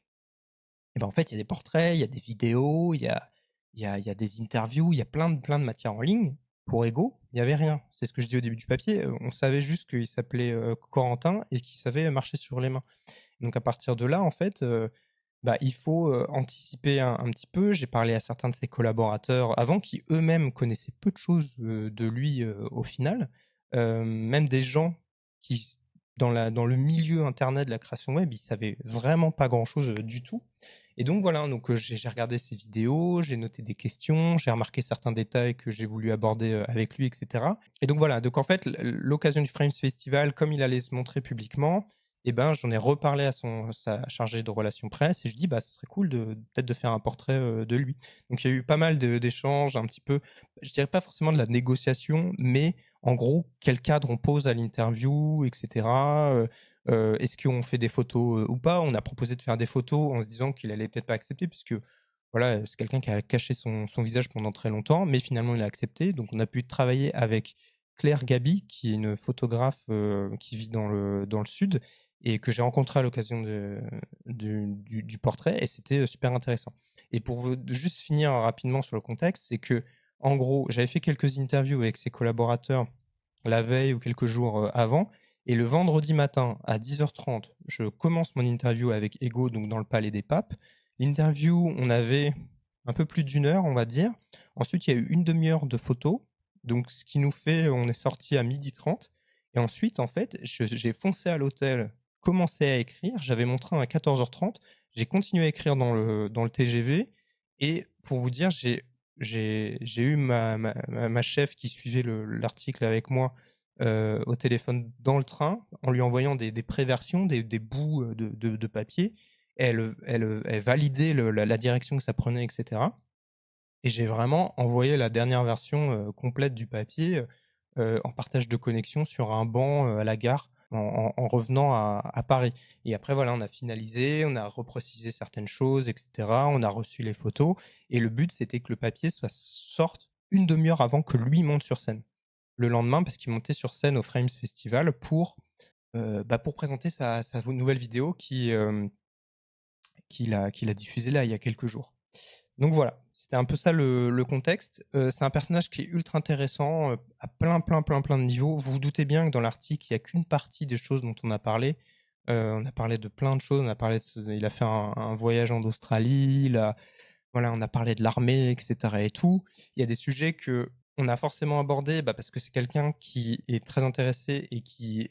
Et ben, en fait, il y a des portraits, il y a des vidéos, il y a des interviews, il y a plein de matières en ligne. Pour Ego, il y avait rien. C'est ce que je dis au début du papier, on savait juste qu'il s'appelait, Corentin, et qu'il savait marcher sur les mains. Donc à partir de là, en fait, bah, il faut anticiper un petit peu. J'ai parlé à certains de ses collaborateurs avant, qui eux-mêmes connaissaient peu de choses de lui au final. Même des gens qui, dans le milieu internet de la création web, ils savaient vraiment pas grand-chose du tout. Et donc voilà, donc j'ai regardé ses vidéos, j'ai noté des questions, j'ai remarqué certains détails que j'ai voulu aborder avec lui, etc. Et donc voilà, donc en fait, l'occasion du Frames Festival, comme il allait se montrer publiquement, et ben, j'en ai reparlé à sa chargée de relations presse, et je dis, bah, ça serait cool peut-être de faire un portrait de lui. Donc il y a eu pas mal d'échanges, un petit peu, je dirais pas forcément de la négociation, mais en gros, quel cadre on pose à l'interview, etc. Est-ce qu'on fait des photos ou pas? On a proposé de faire des photos en se disant qu'il allait peut-être pas accepter, puisque voilà, c'est quelqu'un qui a caché son visage pendant très longtemps, mais finalement il a accepté. Donc on a pu travailler avec Claire Gabi, qui est une photographe qui vit dans le sud, et que j'ai rencontré à l'occasion du portrait, et c'était super intéressant. Et pour juste finir rapidement sur le contexte, c'est que en gros, j'avais fait quelques interviews avec ses collaborateurs la veille ou quelques jours avant, et le vendredi matin à 10h30, je commence mon interview avec Ego, donc dans le Palais des Papes. L'interview, on avait un peu plus d'une heure, on va dire. Ensuite, il y a eu une demi-heure de photos, donc ce qui nous fait, on est sorti à 12h30. Et ensuite, en fait, j'ai foncé à l'hôtel, commencé à écrire. J'avais mon train à 14h30. J'ai continué à écrire dans le TGV. Et pour vous dire, j'ai eu ma chef qui suivait l'article avec moi au téléphone dans le train, en lui envoyant des préversions, des bouts de papier. Elle validait la direction que ça prenait, etc. Et j'ai vraiment envoyé la dernière version complète du papier en partage de connexion sur un banc à la gare en revenant à Paris. Et après, voilà, on a finalisé, on a reprécisé certaines choses, etc. On a reçu les photos. Et le but, c'était que le papier sorte une demi-heure avant que lui monte sur scène. Le lendemain, parce qu'il montait sur scène au Frames Festival pour présenter sa nouvelle vidéo qu'il a diffusée là il y a quelques jours. Donc voilà, c'était un peu ça le contexte. C'est un personnage qui est ultra intéressant à plein de niveaux. Vous vous doutez bien que dans l'article, il n'y a qu'une partie des choses dont on a parlé. On a parlé de plein de choses. Il a fait un voyage en Australie. Voilà, on a parlé de l'armée, etc. et tout. Il y a des sujets que on a forcément abordés parce que c'est quelqu'un qui est très intéressé et qui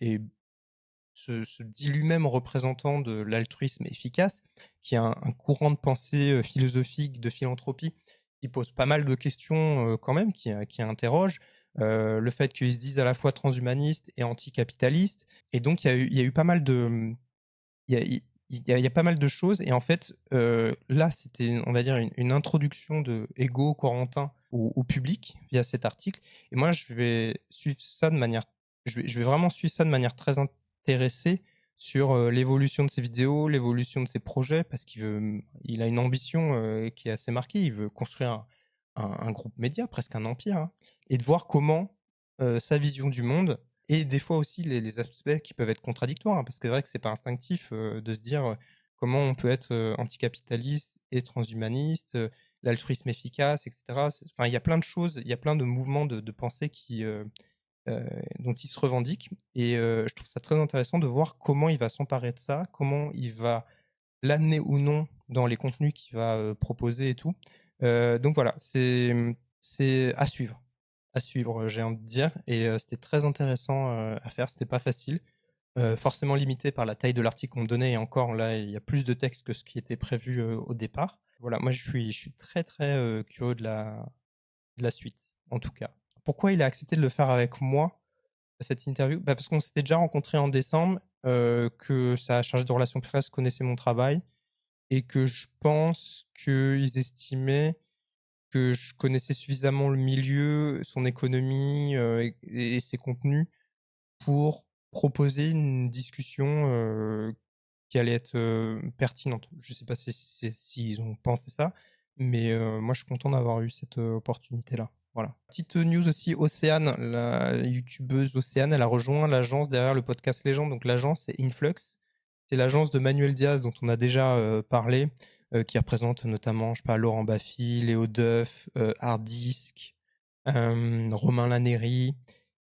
se dit lui-même représentant de l'altruisme efficace, qui a un courant de pensée philosophique de philanthropie qui pose pas mal de questions quand même, qui interroge. Le fait qu'ils se disent à la fois transhumanistes et anticapitalistes. Et donc, il y a eu pas mal de... Il y a pas mal de choses. Et en fait, là, c'était, on va dire, une introduction de Ego Corentin au public via cet article. Et moi, je vais suivre ça de manière... je vais vraiment suivre ça de manière très intéressé sur l'évolution de ses vidéos, l'évolution de ses projets, parce il a une ambition qui est assez marquée. Il veut construire un groupe média, presque un empire, hein, et de voir comment sa vision du monde et des fois aussi les aspects qui peuvent être contradictoires, hein, parce que c'est vrai que c'est pas instinctif de se dire comment on peut être anticapitaliste et transhumaniste, l'altruisme efficace, etc. Enfin, il y a plein de choses, il y a plein de mouvements de pensée dont il se revendique. Et je trouve ça très intéressant de voir comment il va s'emparer de ça, comment il va l'amener ou non dans les contenus qu'il va proposer et tout. Donc voilà, c'est à suivre, j'ai envie de dire. Et c'était très intéressant à faire, c'était pas facile. Forcément limité par la taille de l'article qu'on me donnait, et encore là, il y a plus de texte que ce qui était prévu au départ. Voilà, moi je suis très très curieux de la suite, en tout cas. Pourquoi il a accepté de le faire avec moi, cette interview? Parce qu'on s'était déjà rencontrés en décembre, que sa chargée de relations presse connaissait mon travail, et que je pense qu'ils estimaient que je connaissais suffisamment le milieu, son économie et ses contenus pour proposer une discussion qui allait être pertinente. Je ne sais pas s'ils ont pensé ça, mais moi je suis content d'avoir eu cette opportunité-là. Voilà. Petite news aussi, Océane, la youtubeuse Océane, elle a rejoint l'agence derrière le podcast Légende. Donc l'agence, c'est Influx. C'est l'agence de Manuel Diaz dont on a déjà parlé, qui représente notamment, je sais pas, Laurent Baffy, Léo Duff, Hardisk, Romain Laneri,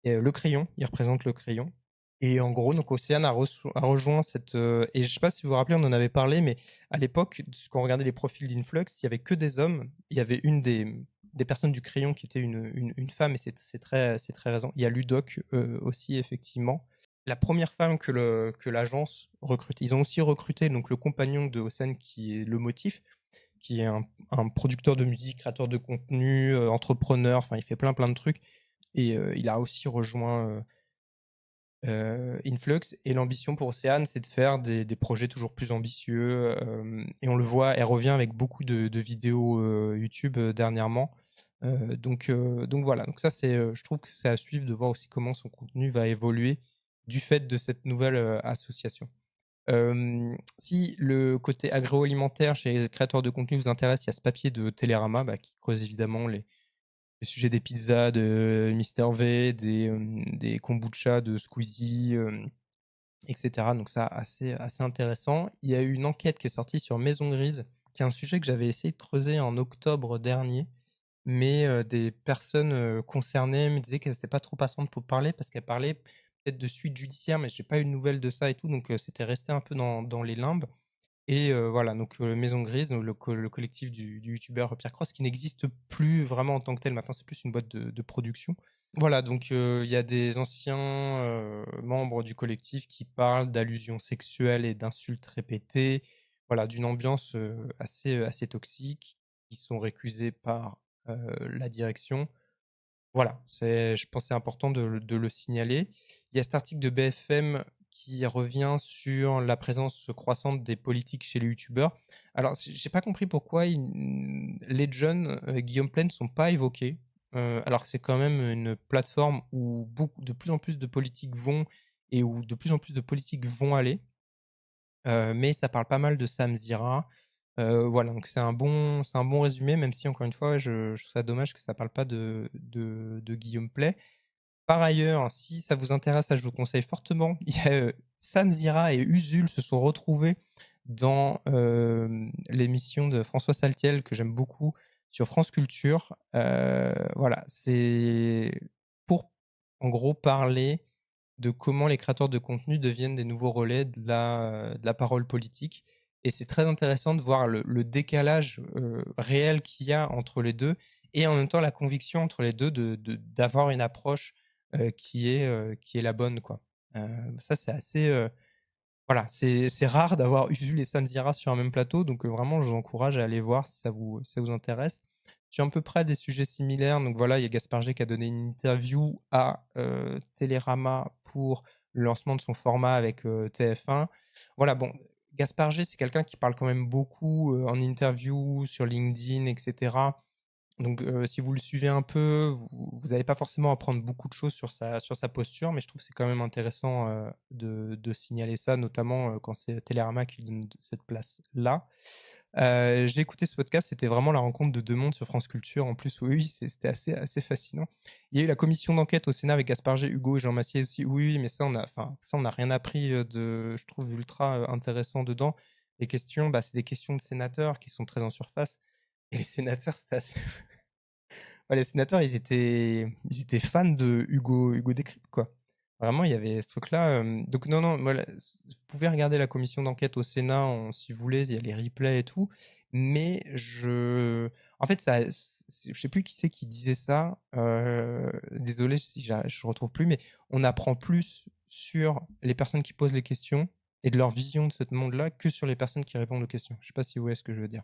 et, Le Crayon. Il représente Le Crayon. Et en gros, donc Océane a rejoint cette. Et je sais pas si vous vous rappelez, on en avait parlé, mais à l'époque, quand on regardait les profils d'Influx, il y avait que des hommes. Il y avait une des personnes du Crayon qui était une femme, et c'est très raison. Il y a Ludoc aussi, effectivement. La première femme que l'agence recrute. Ils ont aussi recruté donc le compagnon de Océane qui est le motif, qui est un producteur de musique, créateur de contenu, entrepreneur. Enfin, il fait plein de trucs. Et il a aussi rejoint Influx. Et l'ambition pour Océane, c'est de faire des projets toujours plus ambitieux. Et on le voit, elle revient avec beaucoup de vidéos YouTube dernièrement. Donc voilà, donc ça je trouve que c'est à suivre de voir aussi comment son contenu va évoluer du fait de cette nouvelle association. Si le côté agroalimentaire chez les créateurs de contenu vous intéresse, il y a ce papier de Télérama qui creuse évidemment les sujets des pizzas de Mister V, des kombucha de Squeezie, etc. Donc ça, assez intéressant. Il y a eu une enquête qui est sortie sur Maison Grise, qui est un sujet que j'avais essayé de creuser en octobre dernier, mais des personnes concernées me disaient qu'elles n'étaient pas trop passantes pour parler, parce qu'elles parlaient peut-être de suite judiciaire, mais j'ai pas eu de nouvelles de ça et tout, donc c'était resté un peu dans les limbes. Et voilà, donc Maison Grise, donc le collectif du youtubeur Pierre Cross, qui n'existe plus vraiment en tant que tel. Maintenant, c'est plus une boîte de production. Voilà, donc il y a des anciens membres du collectif qui parlent d'allusions sexuelles et d'insultes répétées. Voilà, d'une ambiance assez toxique, qui sont récusés par la direction. Voilà, je pense que c'est important de le signaler. Il y a cet article de BFM qui revient sur la présence croissante des politiques chez les youtubeurs. Alors, j'ai pas compris pourquoi les jeunes Guillaume Play ne sont pas évoqués. alors que c'est quand même une plateforme où beaucoup de plus en plus de politiques vont et où de plus en plus de politiques vont aller. Mais ça parle pas mal de Samzira. Voilà, donc c'est un bon résumé, même si encore une fois, je trouve ça dommage que ça parle pas de Guillaume Pley. Par ailleurs, si ça vous intéresse, là, je vous conseille fortement, il y a, Samzira et Usul se sont retrouvés dans, l'émission de François Saltiel que j'aime beaucoup sur France Culture. Voilà, c'est pour, en gros, parler de comment les créateurs de contenu deviennent des nouveaux relais de la parole politique et c'est très intéressant de voir le décalage, réel qu'il y a entre les 2 et en même temps la conviction entre les 2 d'avoir une approche, qui est la bonne, quoi. Ça, c'est assez, voilà, c'est rare d'avoir Usul et Samzira sur un même plateau, donc vraiment, je vous encourage à aller voir si ça vous intéresse. Sur à peu près des sujets similaires, donc voilà, il y a Gaspard G qui a donné une interview à, Télérama pour le lancement de son format avec, TF1. Voilà, bon, Gaspard G, c'est quelqu'un qui parle quand même beaucoup, en interview, sur LinkedIn et cetera. Donc, si vous le suivez un peu, vous n'allez pas forcément apprendre beaucoup de choses sur sa posture, mais je trouve que c'est quand même intéressant, de signaler ça, notamment, quand c'est Télérama qui lui donne cette place-là. J'ai écouté ce podcast, c'était vraiment la rencontre de 2 mondes sur France Culture. En plus, oui, oui, c'était assez fascinant. Il y a eu la commission d'enquête au Sénat avec Gaspard G, Hugo et Jean Massier aussi. Oui, oui, mais ça on n'a rien appris, de je trouve ultra, intéressant dedans. Les questions, bah, c'est des questions de sénateurs qui sont très en surface et les sénateurs, c'était assez ouais, les sénateurs, ils étaient fans de Hugo Décrypte, quoi. Vraiment, il y avait ce truc-là. Donc, non, non, voilà, vous pouvez regarder la commission d'enquête au Sénat si vous voulez, il y a les replays et tout. Mais en fait, je sais plus qui c'est qui disait ça. Désolé si je retrouve plus, mais on apprend plus sur les personnes qui posent les questions et de leur vision de ce monde-là que sur les personnes qui répondent aux questions. Je sais pas si vous voyez ce que je veux dire.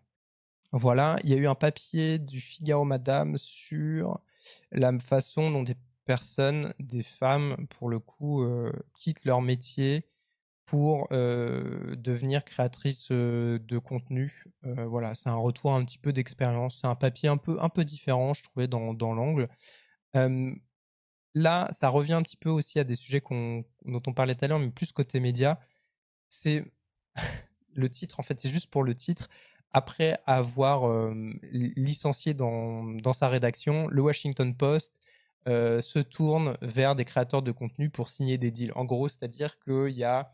Voilà, il y a eu un papier du Figaro Madame sur la façon dont des personnes, des femmes pour le coup, quittent leur métier pour, devenir créatrices, de contenu. Voilà, c'est un retour un petit peu d'expérience. C'est un papier un peu différent, je trouvais dans l'angle. Hem, Là, ça revient un petit peu aussi à des sujets dont on parlait tout à l'heure, mais plus côté média. C'est le titre, en fait, c'est juste pour le titre. Après avoir licencié dans sa rédaction, le Washington Post se tourne vers des créateurs de contenu pour signer des deals. En gros, c'est-à-dire qu'il y a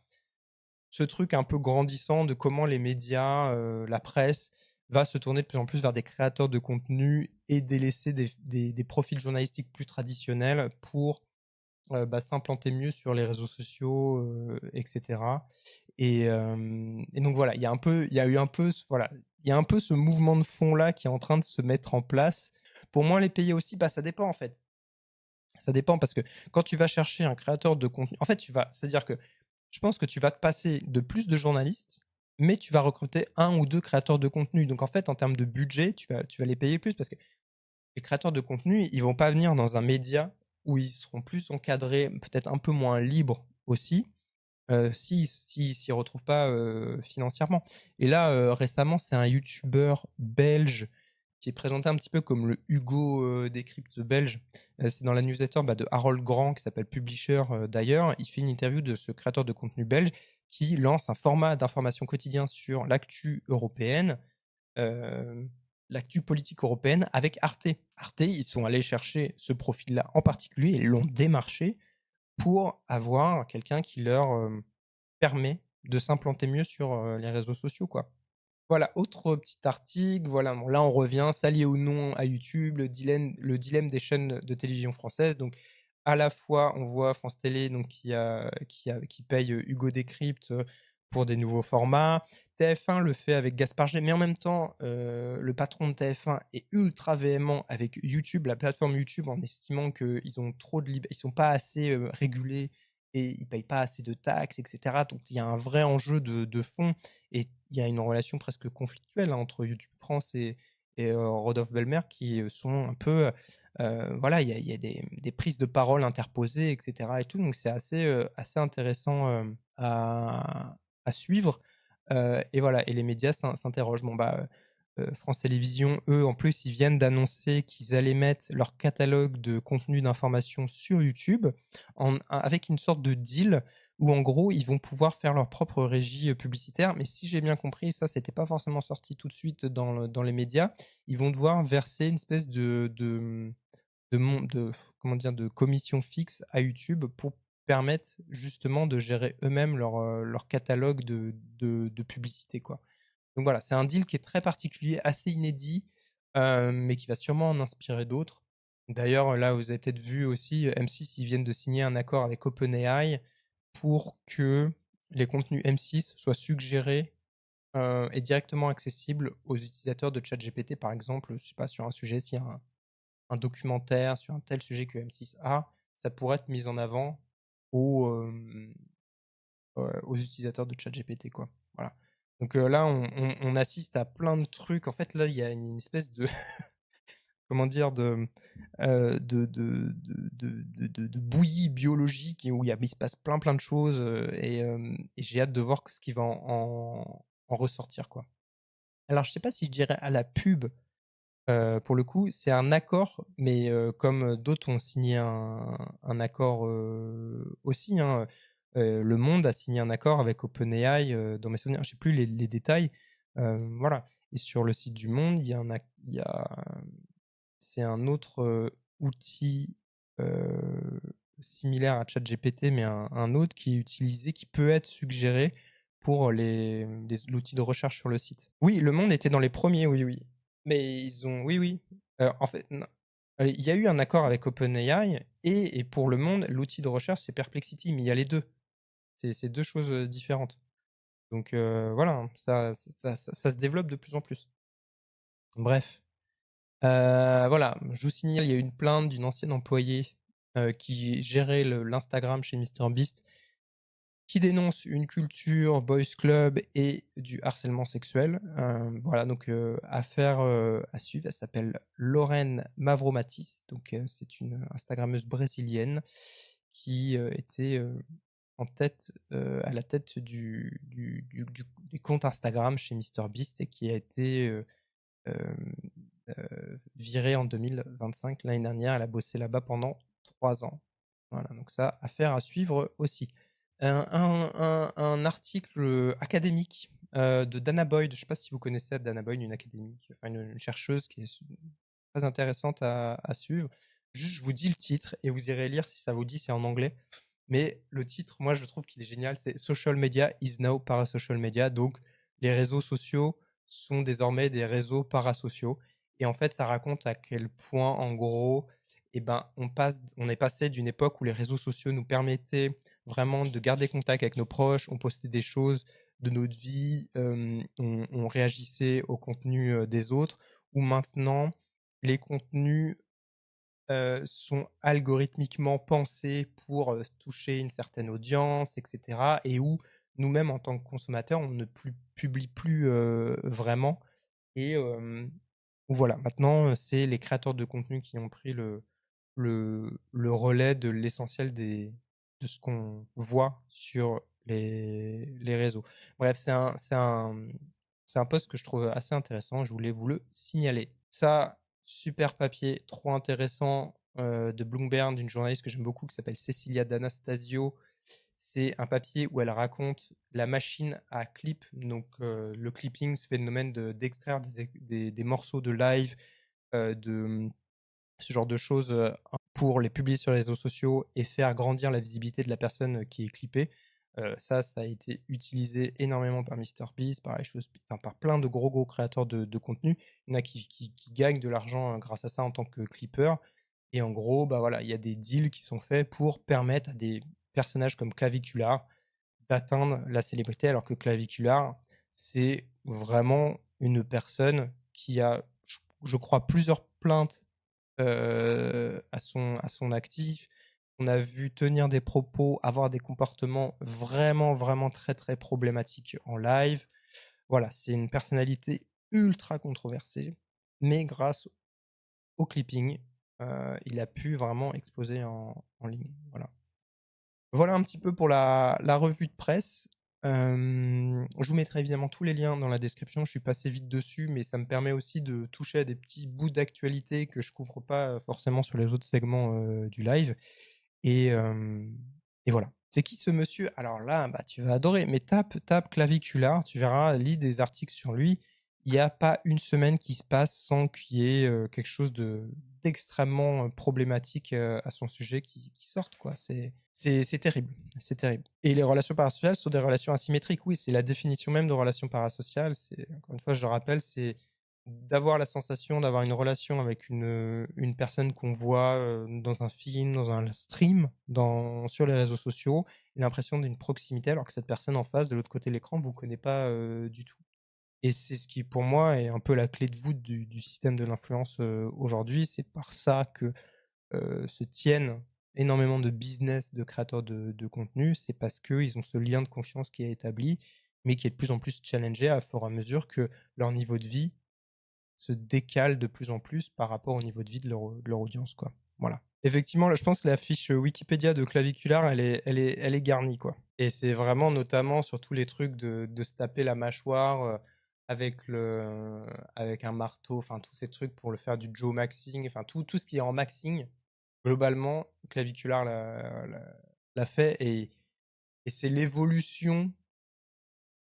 ce truc un peu grandissant de comment les médias, la presse, va se tourner de plus en plus vers des créateurs de contenu et délaisser des profils journalistiques plus traditionnels pour bah, s'implanter mieux sur les réseaux sociaux, et cetera et donc voilà, il y a eu un peu ce voilà, il y a un peu ce mouvement de fond-là qui est en train de se mettre en place. Pour moi, les payer aussi, bah, ça dépend, en fait. Ça dépend parce que quand tu vas chercher un créateur de contenu en fait, c'est-à-dire que je pense que tu vas te passer de plus de journalistes, mais tu vas recruter un ou 2 créateurs de contenu. Donc en fait, en termes de budget, tu vas les payer plus parce que les créateurs de contenu, ils vont pas venir dans un média où ils seront plus encadrés, peut-être un peu moins libres aussi, s'ils s'y retrouvent pas, financièrement. Et là, récemment, c'est un youtubeur belge qui est présenté un petit peu comme le Hugo, Décrypte belge. C'est dans la newsletter, bah, de Harold Grand qui s'appelle Publisher, d'ailleurs. Il fait une interview de ce créateur de contenu belge qui lance un format d'information quotidien sur l'actu européenne, l'actu politique européenne avec Arte. Arte, ils sont allés chercher ce profil-là en particulier et l'ont démarché pour avoir quelqu'un qui leur, permet de s'implanter mieux sur, les réseaux sociaux, quoi. Voilà, autre petit article, voilà, bon là on revient, s'allier ou non à YouTube, le dilemme des chaînes de télévision françaises. Donc à la fois, on voit France Télé donc qui paye, Hugo Décrypte, pour des nouveaux formats. TF1 le fait avec Gaspard G, mais en même temps, le patron de TF1 est ultra véhément avec YouTube, la plateforme YouTube, en estimant qu'ils ont trop de ils sont pas assez, régulés et ils payent pas assez de taxes et cetera. Donc il y a un vrai enjeu de fond et il y a une relation presque conflictuelle, hein, entre YouTube France et Rodolphe Belmer qui, sont un peu, voilà, il y a des prises de parole interposées et cetera et tout, donc c'est assez intéressant, à suivre, et voilà et les médias s'interrogent. Bon, bah, France Télévisions, eux, en plus, ils viennent d'annoncer qu'ils allaient mettre leur catalogue de contenus d'information sur YouTube avec une sorte de deal où, en gros, ils vont pouvoir faire leur propre régie publicitaire. Mais si j'ai bien compris, ça, c'était pas forcément sorti tout de suite dans les médias. Ils vont devoir verser une espèce de comment dire, de commission fixe à YouTube pour permettre justement de gérer eux-mêmes leur catalogue de publicité, quoi. Donc voilà, c'est un deal qui est très particulier, assez inédit, mais qui va sûrement en inspirer d'autres. D'ailleurs, là, vous avez peut-être vu aussi, M6, ils viennent de signer un accord avec OpenAI pour que les contenus M6 soient suggérés, et directement accessibles aux utilisateurs de ChatGPT. Par exemple, je sais pas, sur un sujet, s'il y a un documentaire sur un tel sujet que M6 a, ça pourrait être mis en avant aux, aux utilisateurs de ChatGPT, quoi. Voilà. Donc là, on assiste à plein de trucs. En fait, là, il y a une espèce de comment dire de bouillie biologique et où il se passe plein de choses et j'ai hâte de voir ce qui va en ressortir, quoi. Alors, je sais pas si je dirais à la pub, pour le coup, c'est un accord, mais comme d'autres ont signé un accord, aussi, hein, Le Monde a signé un accord avec OpenAI, dans mes souvenirs, je sais plus les détails, voilà. Et sur le site du Monde, il y a c'est un autre, outil, similaire à ChatGPT, mais un autre qui est utilisé, qui peut être suggéré pour l'outil de recherche sur le site. Oui, Le Monde était dans les premiers, oui, oui. Mais ils ont oui, oui. En fait, non. Il y a eu un accord avec OpenAI et pour Le Monde, l'outil de recherche, c'est Perplexity, mais il y a les 2. C'est 2 choses, différentes. Donc voilà, hein, ça se développe de plus en plus. Bref. Voilà, je vous signale, il y a eu une plainte d'une ancienne employée, qui gérait l'Instagram chez MrBeast, qui dénonce une culture boys club et du harcèlement sexuel. Voilà, donc affaire, à suivre. Elle s'appelle Lorraine Mavromatis, donc c'est une Instagrammeuse brésilienne qui, était, à la tête des comptes Instagram chez MrBeast et qui a été, hem, virée en 2025, l'année dernière. Elle a bossé là-bas pendant 3 ans. Voilà, donc ça, affaire à suivre aussi. Un article, académique, de Dana Boyd. Je ne sais pas si vous connaissez Dana Boyd, une académique, enfin une chercheuse qui est très intéressante à suivre. Juste, je vous dis le titre et vous irez lire si ça vous dit, c'est en anglais. Mais le titre, moi, je trouve qu'il est génial, c'est Social Media is now parasocial media. Donc, les réseaux sociaux sont désormais des réseaux parasociaux. Et en fait, ça raconte à quel point, en gros, eh ben, on est passé d'une époque où les réseaux sociaux nous permettaient vraiment de garder contact avec nos proches, on postait des choses de notre vie, on réagissait au contenu des autres, où maintenant, les contenus sont algorithmiquement pensés pour toucher une certaine audience, etc. Et où nous-mêmes, en tant que consommateurs, on ne publie plus vraiment. Et voilà, maintenant, c'est les créateurs de contenu qui ont pris le relais de l'essentiel de ce qu'on voit sur les réseaux. Bref, c'est un post que je trouve assez intéressant. Je voulais vous le signaler. Ça, super papier, trop intéressant, de Bloomberg, d'une journaliste que j'aime beaucoup qui s'appelle Cecilia D'Anastasio. C'est un papier où elle raconte la machine à clip, donc le clipping, ce phénomène d'extraire des morceaux de live, de ce genre de choses pour les publier sur les réseaux sociaux et faire grandir la visibilité de la personne qui est clippée. Ça a été utilisé énormément par MrBeast, par plein de gros créateurs de contenu. Il y en a qui gagnent de l'argent grâce à ça en tant que clippers. Et en gros, bah voilà, il y a des deals qui sont faits pour permettre à des personnages comme Clavicular d'atteindre la célébrité, alors que Clavicular, c'est vraiment une personne qui a, je crois, plusieurs plaintes à son actif. On a vu tenir des propos, avoir des comportements vraiment très problématiques en live. Voilà, c'est une personnalité ultra controversée, mais grâce au clipping, il a pu vraiment exploser en ligne. Voilà. Voilà un petit peu pour la revue de presse. Je vous mettrai évidemment tous les liens dans la description. Je suis passé vite dessus, mais ça me permet aussi de toucher à des petits bouts d'actualité que je couvre pas forcément sur les autres segments du live. Et, et voilà. C'est qui ce monsieur? Alors là, bah, tu vas adorer. Mais tape Claviculaire, tu verras, lis des articles sur lui. Il n'y a pas une semaine qui se passe sans qu'il y ait quelque chose d'extrêmement problématique à son sujet qui sorte, quoi. C'est terrible. C'est terrible. Et les relations parasociales sont des relations asymétriques. Oui, c'est la définition même de relations parasociales. C'est, encore une fois, je le rappelle, c'est d'avoir la sensation d'avoir une relation avec une personne qu'on voit dans un film, dans un stream, sur les réseaux sociaux, et l'impression d'une proximité, alors que cette personne en face, de l'autre côté de l'écran, vous connaît pas du tout. Et c'est ce qui, pour moi, est un peu la clé de voûte du système de l'influence aujourd'hui. C'est par ça que se tiennent énormément de business de créateurs de contenu. C'est parce qu'ils ont ce lien de confiance qui est établi, mais qui est de plus en plus challengé à fur et à mesure que leur niveau de vie se décale de plus en plus par rapport au niveau de vie de leur audience, quoi. Voilà. Effectivement, là, je pense que la fiche Wikipédia de Claviculaire, elle est garnie, quoi. Et c'est vraiment notamment sur tous les trucs de se taper la mâchoire avec un marteau, enfin tous ces trucs pour le faire du Joe Maxing, enfin tout ce qui est en maxing, globalement, Claviculaire l'a fait et c'est l'évolution,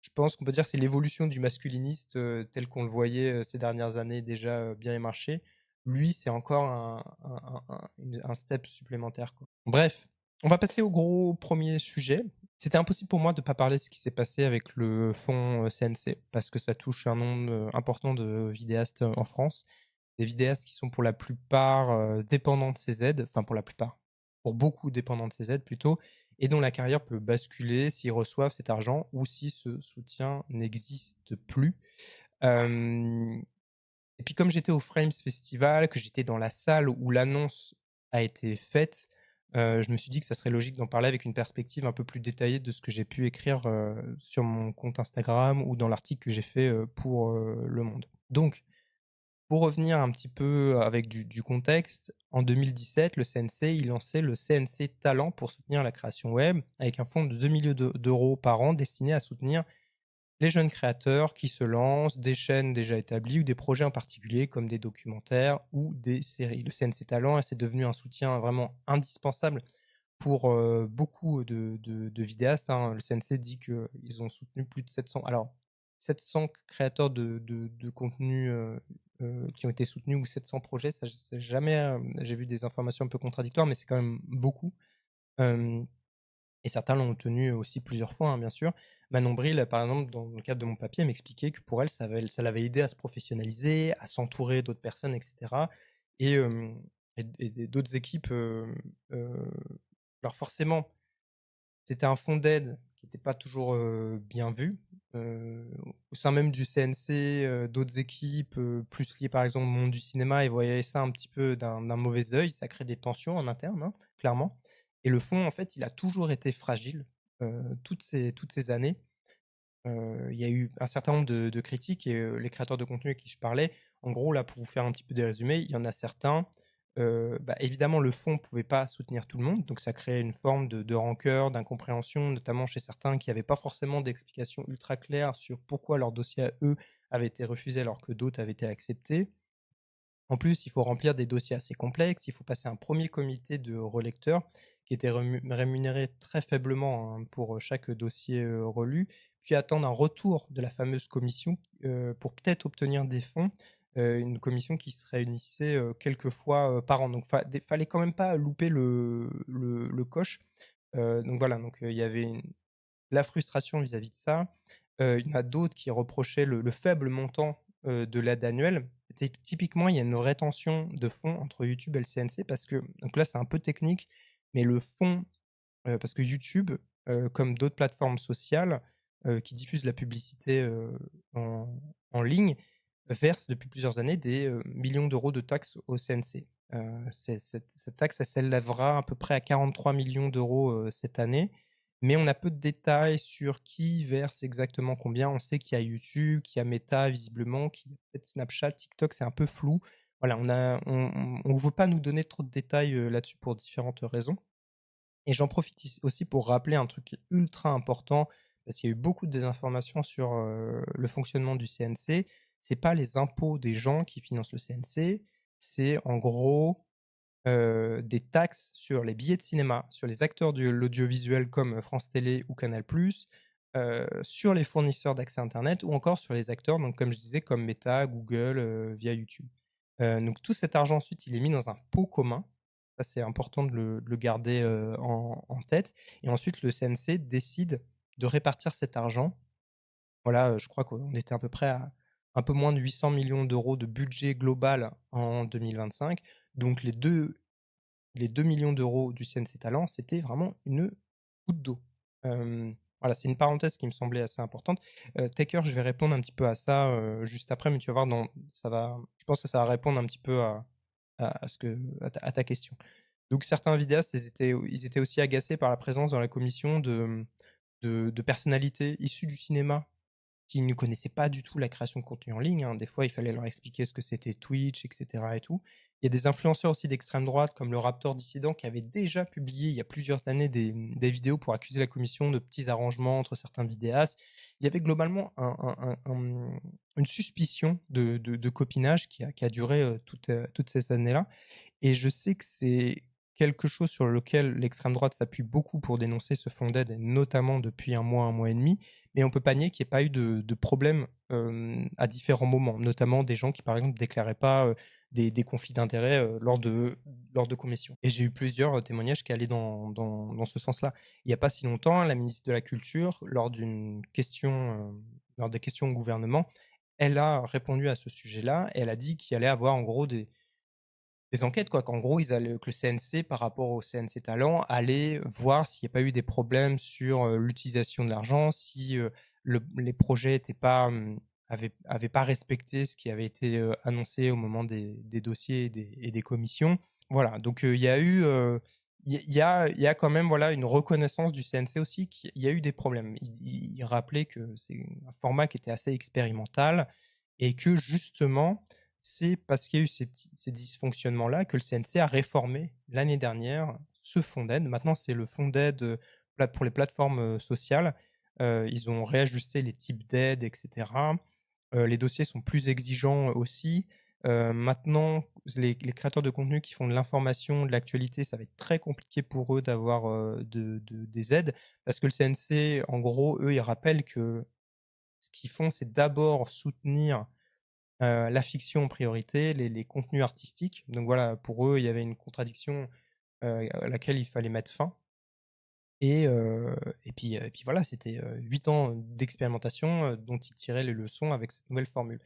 je pense qu'on peut dire que c'est l'évolution du masculiniste tel qu'on le voyait ces dernières années déjà bien marcher. Lui, c'est encore un step supplémentaire, quoi. Bref, on va passer au gros premier sujet. C'était impossible pour moi de ne pas parler de ce qui s'est passé avec le fonds CNC, parce que ça touche un nombre important de vidéastes en France. Des vidéastes qui sont pour la plupart dépendants de ces aides, enfin pour la plupart, pour beaucoup dépendants de ces aides plutôt, et dont la carrière peut basculer s'ils reçoivent cet argent ou si ce soutien n'existe plus. Euh, et puis comme j'étais au Frames Festival, que j'étais dans la salle où l'annonce a été faite, je me suis dit que ça serait logique d'en parler avec une perspective un peu plus détaillée de ce que j'ai pu écrire sur mon compte Instagram ou dans l'article que j'ai fait pour Le Monde. Donc, pour revenir un petit peu avec du contexte, en 2017, le CNC, il lançait le CNC Talent pour soutenir la création web, avec un fonds de 2 millions d'euros par an destiné à soutenir les jeunes créateurs qui se lancent, des chaînes déjà établies ou des projets en particulier comme des documentaires ou des séries. Le CNC Talent, c'est devenu un soutien vraiment indispensable pour beaucoup de vidéastes, hein. Le CNC dit qu'ils ont soutenu plus de 700, alors 700 créateurs de contenu qui ont été soutenus ou 700 projets, ça, jamais, j'ai vu des informations un peu contradictoires, mais c'est quand même beaucoup. Euh, et certains l'ont obtenu aussi plusieurs fois, hein, bien sûr. Manon Bril, par exemple, dans le cadre de mon papier, m'expliquait que pour elle, ça l'avait aidé à se professionnaliser, à s'entourer d'autres personnes, etc. Et, d'autres équipes. Alors forcément, c'était un fonds d'aide qui n'était pas toujours bien vu. Au sein même du CNC, d'autres équipes, plus liées par exemple au monde du cinéma, ils voyaient ça un petit peu d'un mauvais œil. Ça crée des tensions en interne, hein, clairement. Et le fonds, en fait, il a toujours été fragile toutes ces années. Il y a eu un certain nombre de critiques et les créateurs de contenu à qui je parlais, en gros, là, pour vous faire un petit peu des résumés, il y en a certains. Bah, évidemment, le fonds ne pouvait pas soutenir tout le monde, donc ça créait une forme de rancœur, d'incompréhension, notamment chez certains qui n'avaient pas forcément d'explication ultra claire sur pourquoi leur dossier à eux avait été refusé alors que d'autres avaient été acceptés. En plus, il faut remplir des dossiers assez complexes, il faut passer un premier comité de relecteurs qui était rémunéré très faiblement hein, pour chaque dossier relu, puis attendre un retour de la fameuse commission pour peut-être obtenir des fonds, une commission qui se réunissait quelques fois par an. Donc, fallait quand même pas louper le coche. Donc voilà, donc il y avait la frustration vis-à-vis de ça. Il y en a d'autres qui reprochaient le faible montant de l'aide annuelle. Typiquement, il y a une rétention de fonds entre YouTube et le CNC parce que, donc là c'est un peu technique, mais le fonds, parce que YouTube, comme d'autres plateformes sociales qui diffusent la publicité en, en ligne, verse depuis plusieurs années des millions d'euros de taxes au CNC. Cette taxe, elle s'élèvera à peu près à 43 millions d'euros cette année, mais on a peu de détails sur qui verse exactement combien. On sait qu'il y a YouTube, qu'il y a Meta visiblement, qu'il y a peut-être Snapchat, TikTok, c'est un peu flou. Voilà, on veut pas nous donner trop de détails là-dessus pour différentes raisons. Et j'en profite aussi pour rappeler un truc qui est ultra important, parce qu'il y a eu beaucoup de désinformation sur le fonctionnement du CNC. C'est pas les impôts des gens qui financent le CNC, c'est en gros des taxes sur les billets de cinéma, sur les acteurs de l'audiovisuel comme France Télé ou Canal+, sur les fournisseurs d'accès internet ou encore sur les acteurs, donc comme je disais, comme Meta, Google, via YouTube. Donc tout cet argent ensuite, il est mis dans un pot commun. Ça, c'est important de le garder en tête. Et ensuite, le CNC décide de répartir cet argent. Voilà, je crois qu'on était à peu près à un peu moins de 800 millions d'euros de budget global en 2025. Donc les 2 millions d'euros du CNC Talent, c'était vraiment une goutte d'eau. Voilà, c'est une parenthèse qui me semblait assez importante. Taker, je vais répondre un petit peu à ça juste après, mais tu vas voir, je pense que ça va répondre un petit peu à ta question. Donc certains vidéastes, ils étaient aussi agacés par la présence dans la commission de personnalités issues du cinéma qui ne connaissaient pas du tout la création de contenu en ligne, hein. Des fois, il fallait leur expliquer ce que c'était Twitch, et cetera et tout. Il y a des influenceurs aussi d'extrême droite, comme le Raptor Dissident, qui avait déjà publié il y a plusieurs années des vidéos pour accuser la commission de petits arrangements entre certains vidéastes. Il y avait globalement une suspicion de copinage qui a duré toutes ces années-là. Et je sais que c'est quelque chose sur lequel l'extrême droite s'appuie beaucoup pour dénoncer ce fonds d'aide, et notamment depuis un mois et demi. Mais on peut pas nier qu'il n'y ait pas eu de problème à différents moments, notamment des gens qui, par exemple, déclaraient pas des conflits d'intérêts lors de commissions. Et j'ai eu plusieurs témoignages qui allaient dans ce sens-là. Il n'y a pas si longtemps, la ministre de la Culture, lors des questions au gouvernement, elle a répondu à ce sujet-là et elle a dit qu'il allait avoir en gros des enquêtes, quoi, qu'en gros, que le CNC, par rapport au CNC Talent, allait voir s'il n'y a pas eu des problèmes sur l'utilisation de l'argent, si les projets avaient pas respecté ce qui avait été annoncé au moment des dossiers et des commissions. Voilà, donc il y a eu, il y a quand même voilà, une reconnaissance du CNC aussi qu'il y a eu des problèmes. Il rappelait que c'est un format qui était assez expérimental et que justement, c'est parce qu'il y a eu ces dysfonctionnements-là que le CNC a réformé l'année dernière ce fonds d'aide. Maintenant, c'est le fonds d'aide pour les plateformes sociales. Ils ont réajusté les types d'aide, etc. Les dossiers sont plus exigeants aussi. Maintenant, les créateurs de contenu qui font de l'information, de l'actualité, ça va être très compliqué pour eux d'avoir des aides parce que le CNC, en gros, eux, ils rappellent que ce qu'ils font, c'est d'abord soutenir la fiction en priorité, les contenus artistiques. Donc voilà, pour eux, il y avait une contradiction à laquelle il fallait mettre fin. Et puis voilà, c'était 8 ans d'expérimentation dont ils tiraient les leçons avec cette nouvelle formule.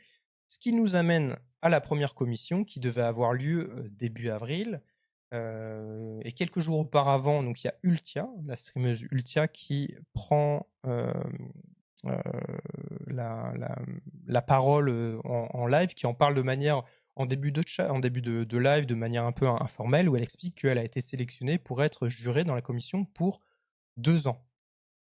Ce qui nous amène à la première commission qui devait avoir lieu début avril. Et quelques jours auparavant, donc il y a Ultia, la streameuse Ultia, qui prend euh, la parole en live, qui en parle de manière en début de chat, en début de live, de manière un peu informelle, où elle explique qu'elle a été sélectionnée pour être jurée dans la commission pour 2 ans.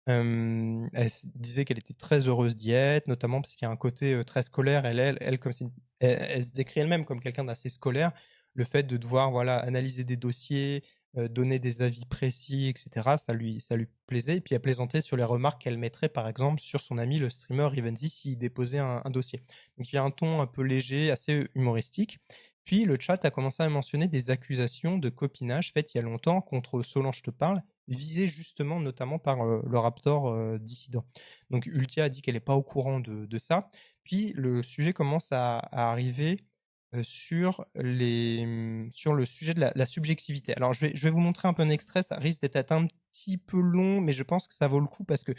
Disait qu'elle était très heureuse d'y être, notamment parce qu'il y a un côté très scolaire. Elle comme elle se décrit elle-même comme quelqu'un d'assez scolaire. Le fait de devoir voilà analyser des dossiers, donner des avis précis, etc. Ça lui plaisait. Et puis elle plaisantait sur les remarques qu'elle mettrait, par exemple, sur son ami le streamer Rivenzi s'il déposait un dossier. Donc il y a un ton un peu léger, assez humoristique. Puis le chat a commencé à mentionner des accusations de copinage faites il y a longtemps contre Solange Te Parle, visée justement notamment par le Raptor dissident. Donc Ultia a dit qu'elle n'est pas au courant de ça. Puis le sujet commence à arriver sur le sujet de la subjectivité. Alors je vais vous montrer un peu un extrait, ça risque d'être un petit peu long, mais je pense que ça vaut le coup parce que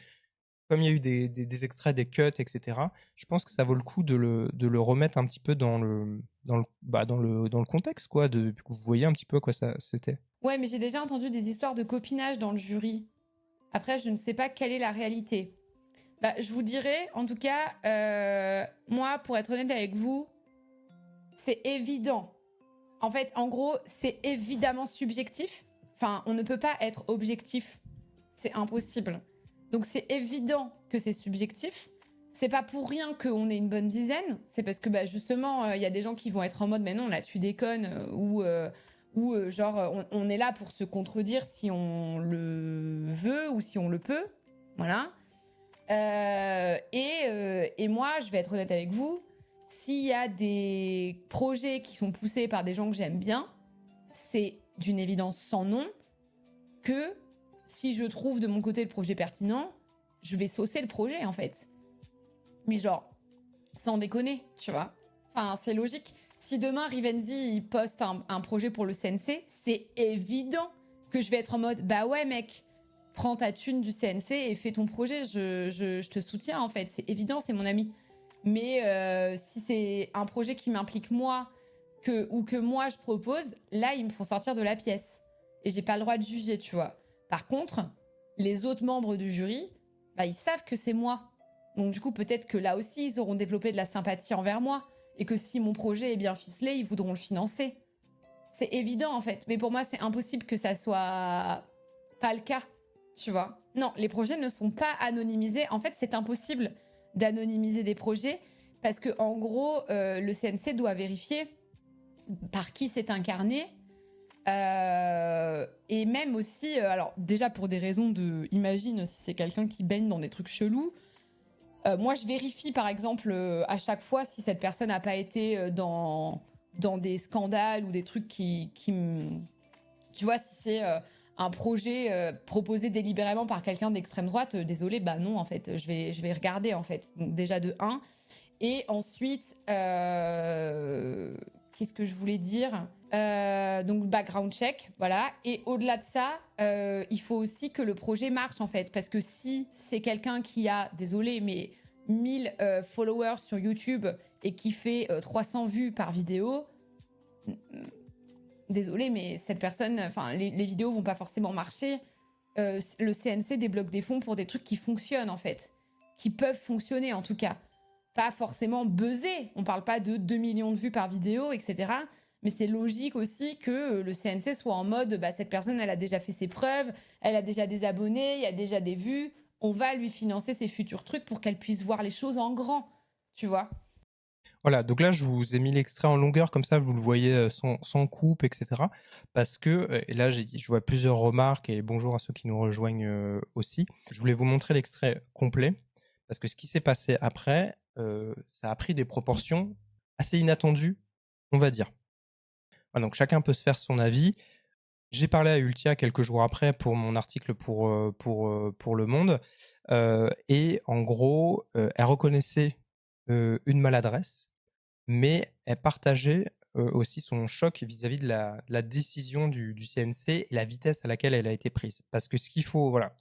comme il y a eu des extraits, des cuts, etc., je pense que ça vaut le coup de le remettre un petit peu dans le contexte, quoi, que vous voyez un petit peu à quoi ça c'était. Ouais, mais j'ai déjà entendu des histoires de copinage dans le jury. Après, je ne sais pas quelle est la réalité. Bah, je vous dirais, en tout cas, moi, pour être honnête avec vous, c'est évident. En fait, en gros, c'est évidemment subjectif. Enfin, on ne peut pas être objectif. C'est impossible. Donc, c'est évident que c'est subjectif. C'est pas pour rien qu'on est une bonne dizaine. C'est parce que, bah, justement, il y a des gens qui vont être en mode, mais non, là, tu déconnes, ou genre, on est là pour se contredire si on le veut ou si on le peut. Voilà. Et moi, je vais être honnête avec vous, s'il y a des projets qui sont poussés par des gens que j'aime bien, c'est d'une évidence sans nom que si je trouve de mon côté le projet pertinent, je vais saucer le projet en fait. Mais genre, sans déconner, tu vois. Enfin, c'est logique. Si demain Rivenzi il poste un projet pour le CNC, c'est évident que je vais être en mode bah ouais mec, prends ta thune du CNC et fais ton projet, je te soutiens en fait, c'est évident, c'est mon ami. Mais si c'est un projet qui m'implique moi ou que moi je propose, là ils me font sortir de la pièce. Et j'ai pas le droit de juger, tu vois. Par contre, les autres membres du jury, bah, ils savent que c'est moi. Donc du coup, peut-être que là aussi, ils auront développé de la sympathie envers moi. Et que si mon projet est bien ficelé, ils voudront le financer. C'est évident en fait. Mais pour moi, c'est impossible que ça soit pas le cas. Tu vois. Non, les projets ne sont pas anonymisés. En fait, c'est impossible d'anonymiser des projets parce que en gros, le CNC doit vérifier par qui c'est incarné. Et même aussi, alors déjà pour des raisons de, imagine si c'est quelqu'un qui baigne dans des trucs chelous, moi je vérifie par exemple à chaque fois si cette personne n'a pas été dans des scandales ou des trucs qui me... Tu vois, si c'est un projet proposé délibérément par quelqu'un d'extrême droite, désolé, bah non en fait, je vais regarder en fait. Donc déjà de 1. Et ensuite, qu'est-ce que je voulais dire donc background check, voilà. Et au-delà de ça, il faut aussi que le projet marche en fait, parce que si c'est quelqu'un qui a, désolé, mais 1000 followers sur YouTube et qui fait 300 vues par vidéo, désolé, mais cette personne, enfin les vidéos vont pas forcément marcher. Le CNC débloque des fonds pour des trucs qui fonctionnent en fait, qui peuvent fonctionner en tout cas. Pas forcément buzzer, on parle pas de 2 millions de vues par vidéo, etc. Mais c'est logique aussi que le CNC soit en mode, bah, cette personne, elle a déjà fait ses preuves, elle a déjà des abonnés, il y a déjà des vues, on va lui financer ses futurs trucs pour qu'elle puisse voir les choses en grand, tu vois. Voilà, donc là, je vous ai mis l'extrait en longueur, comme ça, vous le voyez sans coupe, etc. Parce que, et là, je vois plusieurs remarques, et bonjour à ceux qui nous rejoignent aussi. Je voulais vous montrer l'extrait complet, parce que ce qui s'est passé après, ça a pris des proportions assez inattendues, on va dire. Voilà, donc chacun peut se faire son avis. J'ai parlé à Ultia quelques jours après pour mon article pour Le Monde, et en gros, elle reconnaissait une maladresse, mais elle partageait aussi son choc vis-à-vis de la décision du CNC et la vitesse à laquelle elle a été prise. Parce que ce qu'il faut voilà,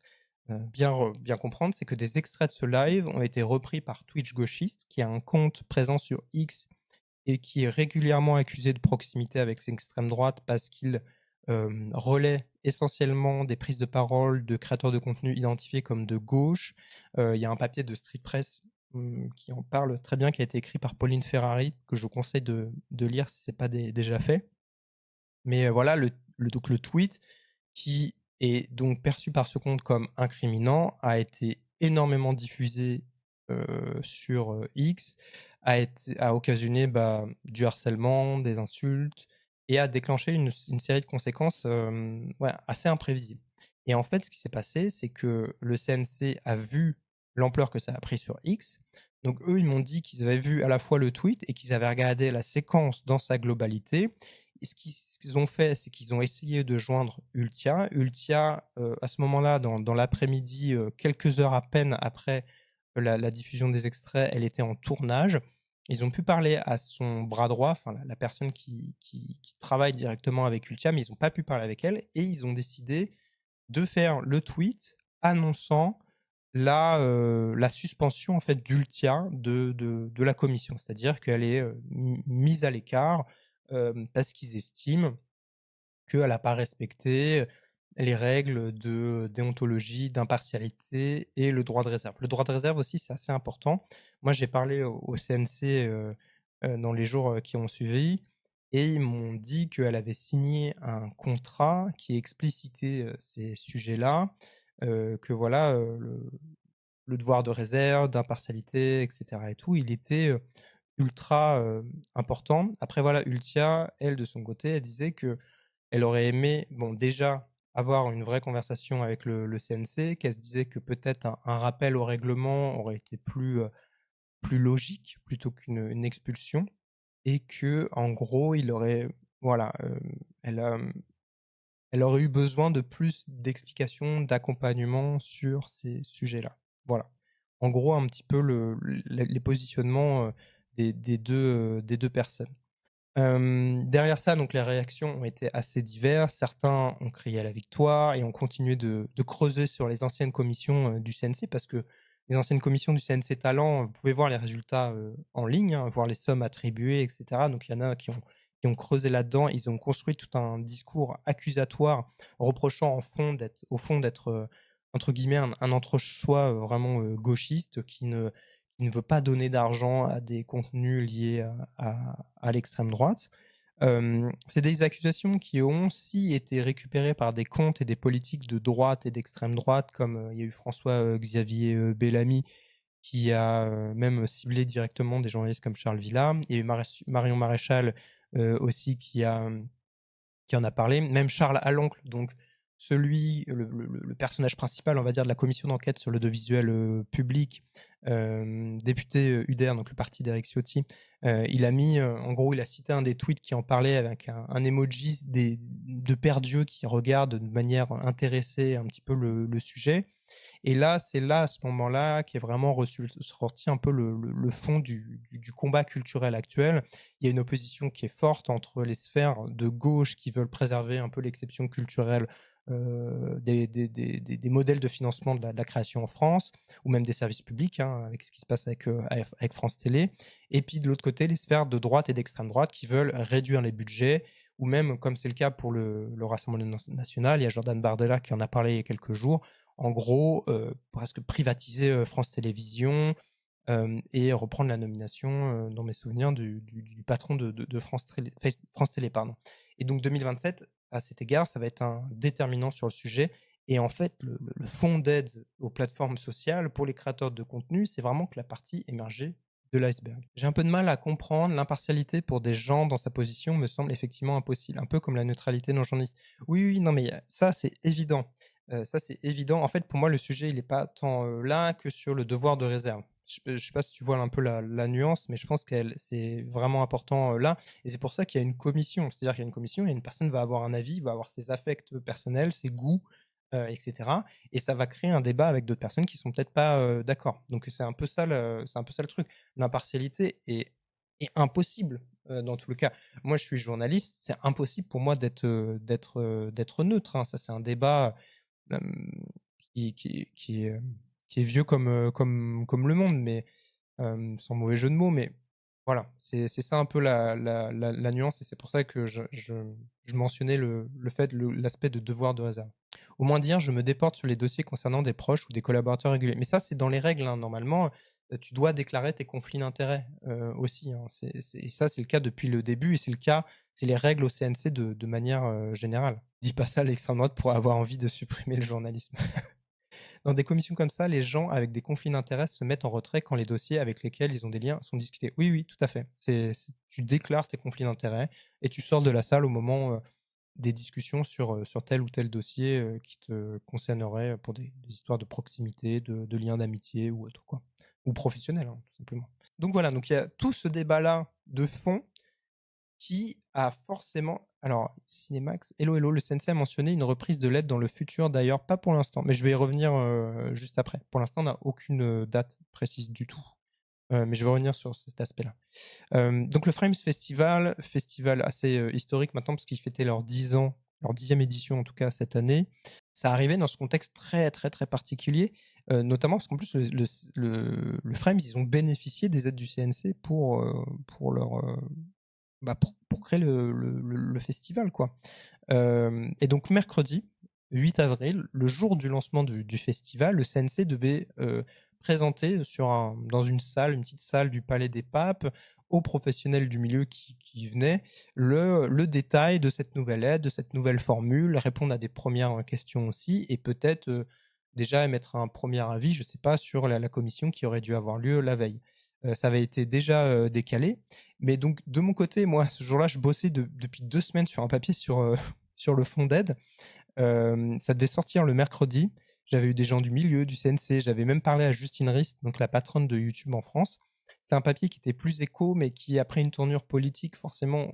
bien comprendre, c'est que des extraits de ce live ont été repris par Twitch Gauchiste, qui a un compte présent sur X et qui est régulièrement accusé de proximité avec l'extrême droite parce qu'il relaie essentiellement des prises de parole de créateurs de contenu identifiés comme de gauche. Il y a un papier de Street Press qui en parle très bien, qui a été écrit par Pauline Ferrari, que je vous conseille de lire si ce n'est pas déjà fait. Mais voilà, donc le tweet, qui est donc perçu par ce compte comme incriminant, a été énormément diffusé sur X, a occasionné du harcèlement, des insultes, et a déclenché une série de conséquences ouais, assez imprévisibles. Et en fait, ce qui s'est passé, c'est que le CNC a vu l'ampleur que ça a pris sur X. Donc eux, ils m'ont dit qu'ils avaient vu à la fois le tweet et qu'ils avaient regardé la séquence dans sa globalité. Et ce qu'ils ont fait, c'est qu'ils ont essayé de joindre Ultia. Ultia, à ce moment-là, dans l'après-midi, quelques heures à peine après la diffusion des extraits, elle était en tournage. Ils ont pu parler à son bras droit, enfin la personne qui travaille directement avec Ultia, mais ils n'ont pas pu parler avec elle. Et ils ont décidé de faire le tweet annonçant la suspension en fait d'Ultia de la commission. C'est-à-dire qu'elle est mise à l'écart parce qu'ils estiment qu'elle n'a pas respecté les règles de déontologie, d'impartialité et le droit de réserve. Le droit de réserve aussi, c'est assez important. Moi, j'ai parlé au CNC dans les jours qui ont suivi et ils m'ont dit qu'elle avait signé un contrat qui explicitait ces sujets-là, que voilà, le devoir de réserve, d'impartialité, etc. et tout, il était ultra important. Après, voilà, Ultia, elle, de son côté, elle disait que elle aurait aimé, bon, déjà, avoir une vraie conversation avec le CNC, qu'elle se disait que peut-être un rappel au règlement aurait été plus logique plutôt qu'une expulsion et que en gros, il aurait voilà, elle, elle aurait eu besoin de plus d'explications, d'accompagnement sur ces sujets-là. Voilà. En gros, un petit peu les positionnements des deux personnes. Derrière ça, donc les réactions ont été assez diverses. Certains ont crié à la victoire et ont continué de creuser sur les anciennes commissions du CNC parce que les anciennes commissions du CNC Talent, vous pouvez voir les résultats en ligne, hein, voir les sommes attribuées, etc. Donc il y en a qui ont creusé là-dedans. Ils ont construit tout un discours accusatoire reprochant au fond d'être entre guillemets un entre-soi vraiment gauchiste qui ne veut pas donner d'argent à des contenus liés à l'extrême droite. C'est des accusations qui ont aussi été récupérées par des comptes et des politiques de droite et d'extrême droite, comme il y a eu François-Xavier Bellamy, qui a même ciblé directement des journalistes comme Charles Villa. Il y a eu Marion Maréchal aussi qui en a parlé. Même Charles Aloncle, donc le personnage principal, on va dire, de la commission d'enquête sur l'audiovisuel public, député UDER, donc le parti d'Éric Ciotti, il a mis, en gros, il a cité un des tweets qui en parlait avec un emoji de Père Dieu qui regarde de manière intéressée un petit peu le sujet. Et là, c'est là, à ce moment-là, qui est vraiment ressorti un peu le fond du combat culturel actuel. Il y a une opposition qui est forte entre les sphères de gauche qui veulent préserver un peu l'exception culturelle des modèles de financement de la création en France, ou même des services publics, hein, avec ce qui se passe avec France Télé. Et puis de l'autre côté, les sphères de droite et d'extrême droite qui veulent réduire les budgets, ou même, comme c'est le cas pour le Rassemblement national, il y a Jordan Bardella qui en a parlé il y a quelques jours, en gros, presque privatiser France Télévisions et reprendre la nomination, dans mes souvenirs, du patron de France Télé. Pardon. Et donc 2027, à cet égard, ça va être un déterminant sur le sujet. Et en fait, le fonds d'aide aux plateformes sociales pour les créateurs de contenu, c'est vraiment que la partie émergée de l'iceberg. J'ai un peu de mal à comprendre l'impartialité pour des gens dans sa position me semble effectivement impossible, un peu comme la neutralité non journaliste. Oui, oui, non, mais ça, c'est évident. Ça, c'est évident. En fait, pour moi, le sujet, il n'est pas tant là que sur le devoir de réserve. Je ne sais pas si tu vois un peu la nuance, mais je pense que c'est vraiment important là. Et c'est pour ça qu'il y a une commission. C'est-à-dire qu'il y a une commission et une personne va avoir un avis, va avoir ses affects personnels, ses goûts, etc. Et ça va créer un débat avec d'autres personnes qui sont peut-être pas d'accord. Donc c'est un peu ça le truc. L'impartialité est impossible dans tout le cas. Moi, je suis journaliste, c'est impossible pour moi d'être neutre, hein. Ça, c'est un débat qui, qui, qui, est, qui est vieux comme le monde, mais sans mauvais jeu de mots. Mais voilà, c'est ça un peu la nuance, et c'est pour ça que je mentionnais l'aspect de devoir de réserve. Au moins dire, je me déporte sur les dossiers concernant des proches ou des collaborateurs réguliers. Mais ça, c'est dans les règles, hein. Normalement, tu dois déclarer tes conflits d'intérêts aussi, hein. Ça, c'est le cas depuis le début, et c'est les règles au CNC de manière générale. Dis pas ça, l'extrême droite pourrait avoir envie de supprimer le journalisme. Dans des commissions comme ça, les gens avec des conflits d'intérêts se mettent en retrait quand les dossiers avec lesquels ils ont des liens sont discutés. Oui, oui, tout à fait. Tu déclares tes conflits d'intérêts et tu sors de la salle au moment des discussions sur tel ou tel dossier qui te concernerait pour des histoires de proximité, de liens d'amitié ou autre, quoi. Ou professionnel, hein, tout simplement. Donc voilà, donc il y a tout ce débat-là de fond qui a forcément... Alors, Cinemax, hello, hello, le CNC a mentionné une reprise de l'aide dans le futur, d'ailleurs, pas pour l'instant, mais je vais y revenir juste après. Pour l'instant, on n'a aucune date précise du tout. Mais je vais revenir sur cet aspect-là. Donc le Frames Festival assez historique maintenant, parce qu'ils fêtaient leurs 10 ans, leur 10e édition en tout cas cette année. Ça arrivait dans ce contexte très très très particulier, notamment parce qu'en plus le Frames, ils ont bénéficié des aides du CNC pour pour créer le festival, quoi. Et donc mercredi 8 avril, le jour du lancement du festival, le CNC devait présenter dans une petite salle du Palais des Papes, aux professionnels du milieu qui venaient, le détail de cette nouvelle aide, de cette nouvelle formule, répondre à des premières questions aussi, et peut-être déjà émettre un premier avis, je ne sais pas, sur la commission qui aurait dû avoir lieu la veille. Ça avait été déjà décalé, mais donc de mon côté, moi, ce jour-là, je bossais depuis 2 semaines sur un papier sur le fond d'aide. Ça devait sortir le mercredi. J'avais eu des gens du milieu, du CNC. J'avais même parlé à Justine Rist, donc la patronne de YouTube en France. C'était un papier qui était plus éco, mais qui a pris une tournure politique forcément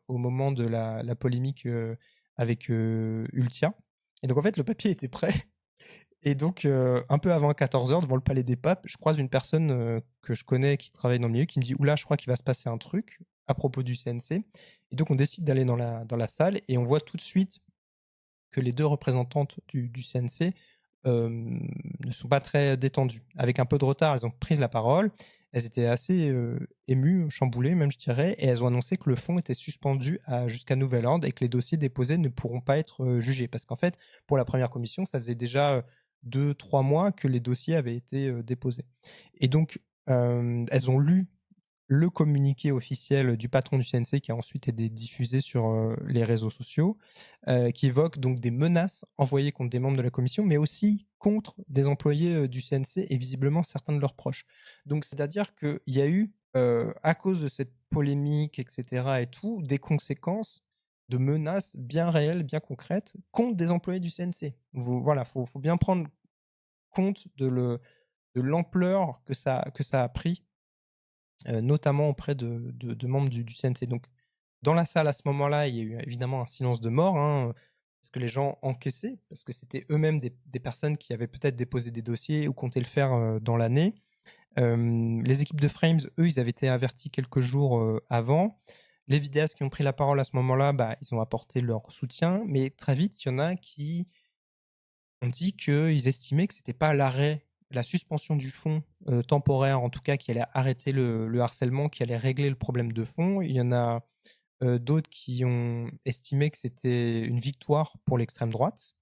au moment de la polémique avec Ultia. Et donc en fait, le papier était prêt. Et donc, un peu avant 14h, devant le Palais des Papes, je croise une personne que je connais qui travaille dans le milieu qui me dit oula, je crois qu'il va se passer un truc à propos du CNC. Et donc, on décide d'aller dans la salle et on voit tout de suite que les deux représentantes du CNC ne sont pas très détendues. Avec un peu de retard, elles ont pris la parole. Elles étaient assez émues, chamboulées même, je dirais, et elles ont annoncé que le fonds était suspendu jusqu'à nouvel ordre et que les dossiers déposés ne pourront pas être jugés. Parce qu'en fait, pour la première commission, ça faisait déjà 2-3 mois que les dossiers avaient été déposés. Et donc, elles ont lu le communiqué officiel du patron du CNC qui a ensuite été diffusé sur les réseaux sociaux, qui évoque donc des menaces envoyées contre des membres de la commission, mais aussi contre des employés du CNC et visiblement certains de leurs proches. Donc c'est-à-dire qu'il y a eu, à cause de cette polémique, etc. et tout, des conséquences de menaces bien réelles, bien concrètes, contre des employés du CNC. Voilà, faut bien prendre compte de l'ampleur que ça a pris notamment auprès de membres du CNC. Donc, dans la salle à ce moment-là, il y a eu évidemment un silence de mort, hein, parce que les gens encaissaient, parce que c'était eux-mêmes des personnes qui avaient peut-être déposé des dossiers ou comptaient le faire dans l'année. Les équipes de Frames, eux, ils avaient été avertis quelques jours avant. Les vidéastes qui ont pris la parole à ce moment-là, bah, ils ont apporté leur soutien, mais très vite, il y en a qui ont dit qu'ils estimaient que c'était pas la suspension du fonds temporaire, en tout cas, qui allait arrêter le harcèlement, qui allait régler le problème de fond. Il y en a d'autres qui ont estimé que c'était une victoire pour l'extrême droite.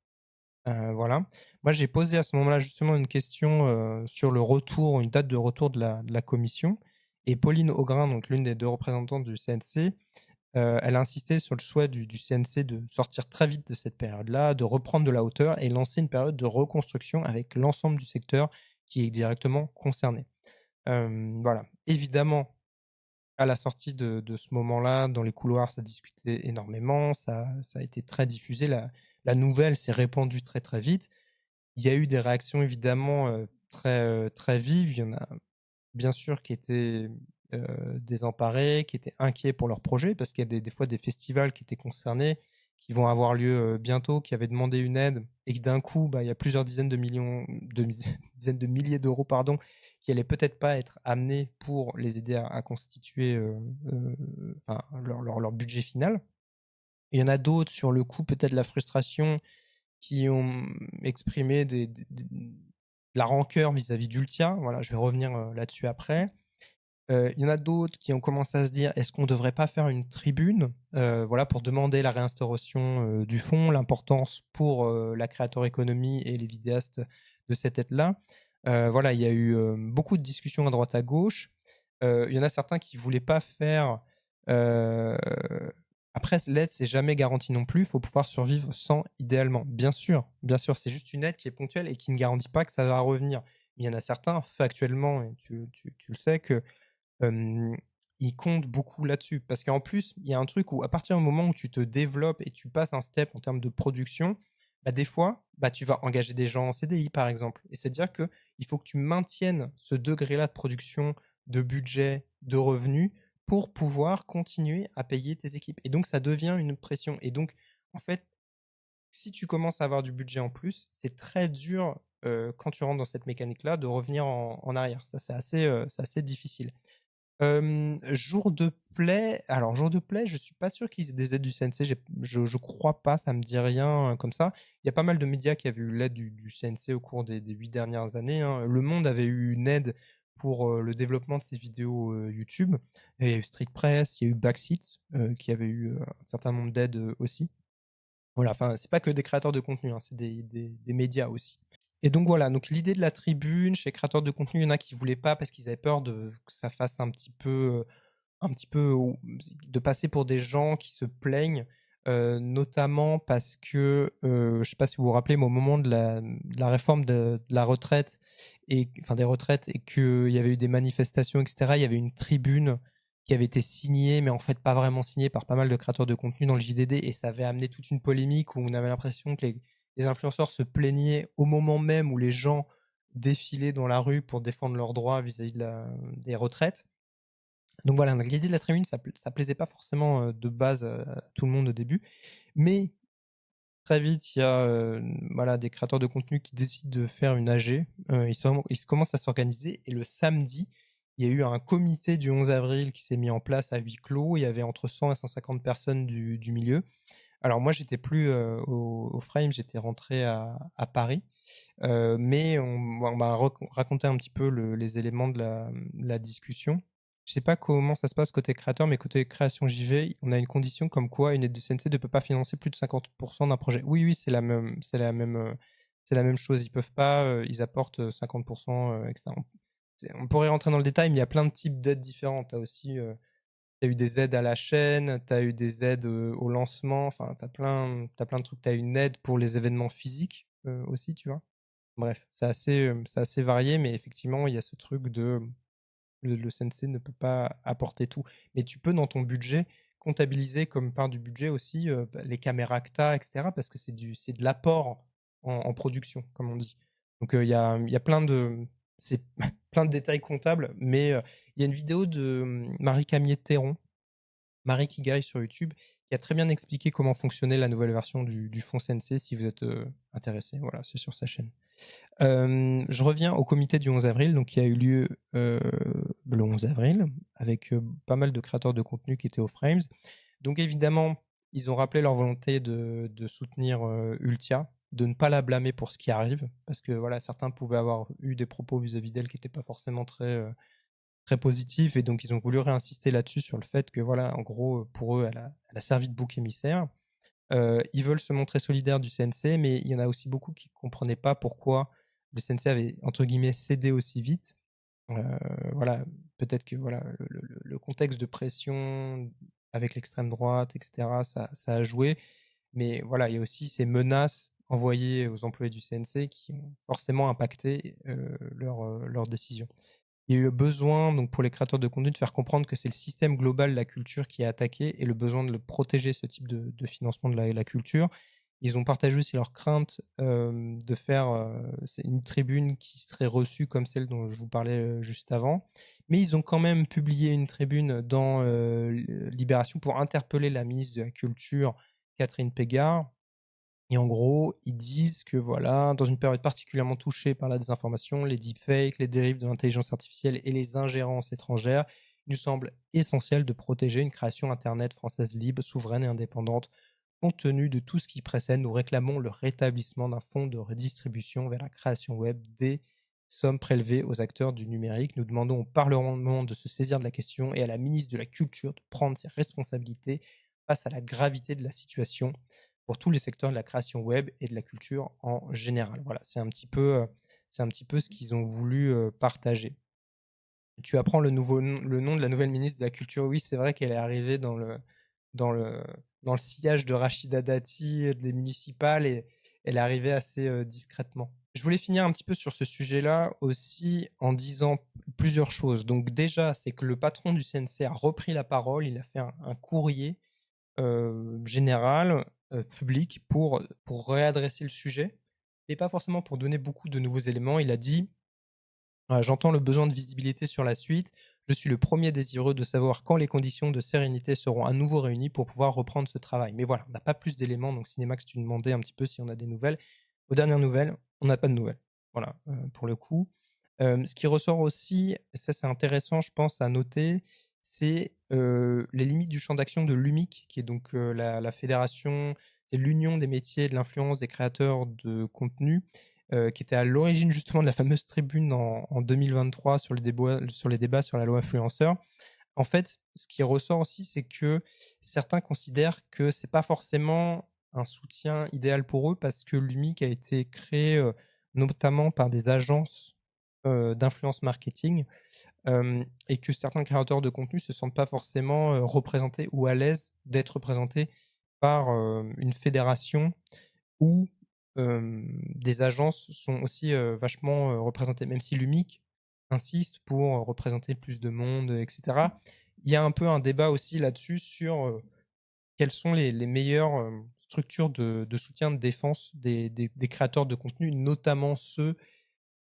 Voilà. Moi, j'ai posé à ce moment-là justement une question sur le retour, une date de retour de la commission. Et Pauline Augrain, donc l'une des deux représentantes du CNC, elle a insisté sur le souhait du CNC de sortir très vite de cette période-là, de reprendre de la hauteur et lancer une période de reconstruction avec l'ensemble du secteur qui est directement concerné. Voilà. Évidemment, à la sortie de ce moment-là, dans les couloirs, ça discutait énormément, ça a été très diffusé, la nouvelle s'est répandue très très vite. Il y a eu des réactions évidemment très vives. Il y en a bien sûr qui étaient désemparés, qui étaient inquiets pour leur projet, parce qu'il y a des fois des festivals qui étaient concernés, qui vont avoir lieu bientôt, qui avaient demandé une aide, et que d'un coup, bah, il y a plusieurs dizaines de dizaines de milliers d'euros, pardon, qui allaient peut-être pas être amenés pour les aider à constituer leur budget final. Il y en a d'autres, sur le coup, peut-être la frustration, qui ont exprimé de la rancœur vis-à-vis d'Ultia. Voilà, je vais revenir là-dessus après. Il y en a d'autres qui ont commencé à se dire est-ce qu'on ne devrait pas faire une tribune voilà, pour demander la réinstauration du fonds, l'importance pour la créateur économie et les vidéastes de cette aide-là. Voilà, il y a eu beaucoup de discussions à droite à gauche. Il y en a certains qui ne voulaient pas faire. Après, l'aide, c'est jamais garanti non plus. Il faut pouvoir survivre sans, idéalement. Bien sûr, c'est juste une aide qui est ponctuelle et qui ne garantit pas que ça va revenir. Mais il y en a certains, factuellement, et tu le sais, que ils comptent beaucoup là-dessus. Parce qu'en plus, il y a un truc où, à partir du moment où tu te développes et tu passes un step en termes de production, bah, des fois, bah, tu vas engager des gens en CDI, par exemple. Et c'est-à-dire qu'il faut que tu maintiennes ce degré-là de production, de budget, de revenus, pour pouvoir continuer à payer tes équipes. Et donc, ça devient une pression. Et donc, en fait, si tu commences à avoir du budget en plus, c'est très dur, quand tu rentres dans cette mécanique-là, de revenir en arrière. Ça, c'est assez difficile. Jour de Play, alors jour de Play, je suis pas sûr qu'ils aient des aides du CNC, je crois pas, ça me dit rien comme ça. Il y a pas mal de médias qui avaient eu l'aide du CNC au cours des 8 dernières années, hein. Le Monde avait eu une aide pour le développement de ses vidéos YouTube. Et il y a eu Street Press, il y a eu Backseat qui avait eu un certain nombre d'aides aussi. Voilà, enfin, c'est pas que des créateurs de contenu, hein, c'est des médias aussi. Et donc voilà, donc l'idée de la tribune, chez les créateurs de contenu, il y en a qui voulaient pas parce qu'ils avaient peur que ça fasse un petit peu, de passer pour des gens qui se plaignent, notamment parce que, je sais pas si vous vous rappelez, mais au moment de la réforme de la retraite, enfin des retraites, et qu'il y avait eu des manifestations, etc., il y avait une tribune qui avait été signé, mais en fait pas vraiment signé par pas mal de créateurs de contenu dans le JDD, et ça avait amené toute une polémique où on avait l'impression que les influenceurs se plaignaient au moment même où les gens défilaient dans la rue pour défendre leurs droits vis-à-vis des retraites. Donc voilà, donc l'idée de la tribune, ça plaisait pas forcément de base à tout le monde au début, mais très vite, il y a voilà, des créateurs de contenu qui décident de faire une AG. Ils commencent à s'organiser, et le samedi, il y a eu un comité du 11 avril qui s'est mis en place à huis clos. Il y avait entre 100 et 150 personnes du milieu. Alors moi, j'étais plus au Frame, j'étais rentré à Paris, mais on m'a raconté un petit peu les éléments de la discussion. Je sais pas comment ça se passe côté créateur, mais côté création JV, on a une condition comme quoi une aide de CNC ne peut pas financer plus de 50% d'un projet. Oui, c'est la même chose. Ils peuvent pas, ils apportent 50%, etc. On pourrait rentrer dans le détail, mais il y a plein de types d'aides différentes. Tu as aussi t'as eu des aides à la chaîne, tu as eu des aides au lancement, enfin, t'as plein de trucs. Tu as une aide pour les événements physiques aussi, tu vois. Bref, c'est assez varié, mais effectivement, il y a ce truc de le CNC ne peut pas apporter tout. Mais tu peux, dans ton budget, comptabiliser comme part du budget aussi les caméras que tu as, etc. Parce que c'est de l'apport en production, comme on dit. Donc il y a c'est plein de détails comptables, mais il y a une vidéo de Marie Camier Théron, Marie Kigai sur YouTube, qui a très bien expliqué comment fonctionnait la nouvelle version du fond CNC. Si vous êtes intéressé, voilà, c'est sur sa chaîne. Je reviens au comité du 11 avril, donc qui a eu lieu le 11 avril, avec pas mal de créateurs de contenu qui étaient au Frames. Donc évidemment, ils ont rappelé leur volonté de soutenir Ultia, de ne pas la blâmer pour ce qui arrive, parce que voilà, certains pouvaient avoir eu des propos vis-à-vis d'elle qui n'étaient pas forcément très positifs, et donc ils ont voulu réinsister là-dessus sur le fait que voilà, en gros, pour eux, elle a servi de bouc émissaire. Ils veulent se montrer solidaires du CNC, mais il y en a aussi beaucoup qui ne comprenaient pas pourquoi le CNC avait, entre guillemets, cédé aussi vite. Voilà, peut-être que voilà, le contexte de pression avec l'extrême droite, etc., ça a joué. Mais voilà, il y a aussi ces menaces envoyées aux employés du CNC qui ont forcément impacté leur décision. Il y a eu besoin, donc pour les créateurs de contenu, de faire comprendre que c'est le système global de la culture qui est attaqué, et le besoin de le protéger, ce type de financement de la culture. Ils ont partagé aussi leur crainte de faire une tribune qui serait reçue comme celle dont je vous parlais juste avant. Mais ils ont quand même publié une tribune dans Libération pour interpeller la ministre de la Culture, Catherine Pégard. Et en gros, ils disent que voilà, dans une période particulièrement touchée par la désinformation, les deepfakes, les dérives de l'intelligence artificielle et les ingérences étrangères, il nous semble essentiel de protéger une création Internet française libre, souveraine et indépendante. Compte tenu de tout ce qui précède, nous réclamons le rétablissement d'un fonds de redistribution vers la création web des sommes prélevées aux acteurs du numérique. Nous demandons au Parlement de se saisir de la question et à la ministre de la Culture de prendre ses responsabilités face à la gravité de la situation pour tous les secteurs de la création web et de la culture en général. Voilà, c'est un petit peu ce qu'ils ont voulu partager. Tu apprends le nom de la nouvelle ministre de la Culture. Oui, c'est vrai qu'elle est arrivée dans le, dans le sillage de Rachida Dati, des municipales, et elle est arrivée assez discrètement. Je voulais finir un petit peu sur ce sujet-là aussi en disant plusieurs choses. Donc déjà, c'est que le patron du CNC a repris la parole, il a fait un courrier général, public, pour réadresser le sujet, et pas forcément pour donner beaucoup de nouveaux éléments. Il a dit: J'entends le besoin de visibilité sur la suite. Je suis le premier désireux de savoir quand les conditions de sérénité seront à nouveau réunies pour pouvoir reprendre ce travail. » Mais voilà, on n'a pas plus d'éléments. Donc Cinemax, tu demandais un petit peu si on a des nouvelles. Aux dernières nouvelles, on n'a pas de nouvelles. Voilà, pour le coup. Ce qui ressort aussi, et ça c'est intéressant, je pense, à noter, c'est les limites du champ d'action de l'UMIC, qui est donc la fédération, c'est l'union des métiers de l'influence des créateurs de contenu, qui était à l'origine justement de la fameuse tribune en 2023 sur les débats sur la loi influenceur. En fait, ce qui ressort aussi, c'est que certains considèrent que c'est pas forcément un soutien idéal pour eux, parce que l'UMIC a été créé notamment par des agences d'influence marketing, et que certains créateurs de contenu se sentent pas forcément représentés ou à l'aise d'être représentés par une fédération où des agences sont aussi vachement représentées, même si l'UMIC insiste pour représenter plus de monde, etc. il y a un peu un débat aussi là-dessus sur quelles sont les meilleures structures de soutien de défense des créateurs de contenu, notamment ceux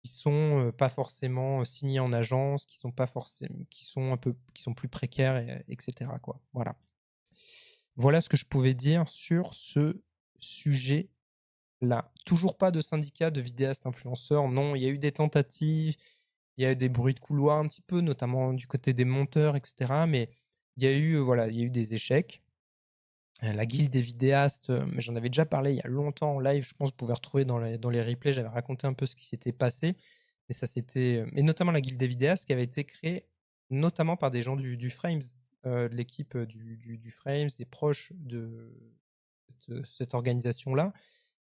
qui sont pas forcément signés en agence, qui sont pas forcément, qui sont plus précaires, etc. quoi. Voilà ce que je pouvais dire sur ce sujet-là. Toujours pas de syndicat de vidéastes influenceurs. Non, il y a eu des tentatives, il y a eu des bruits de couloir un petit peu, notamment du côté des monteurs, etc. Mais il y a eu, il y a eu des échecs. La guilde des vidéastes, mais j'en avais déjà parlé il y a longtemps en live. Je pense que vous pouvez retrouver dans les replays. J'avais raconté un peu ce qui s'était passé. Mais ça s'était, et notamment la guilde des vidéastes qui avait été créée notamment par des gens du Frames, de l'équipe du Frames, des proches de cette organisation-là.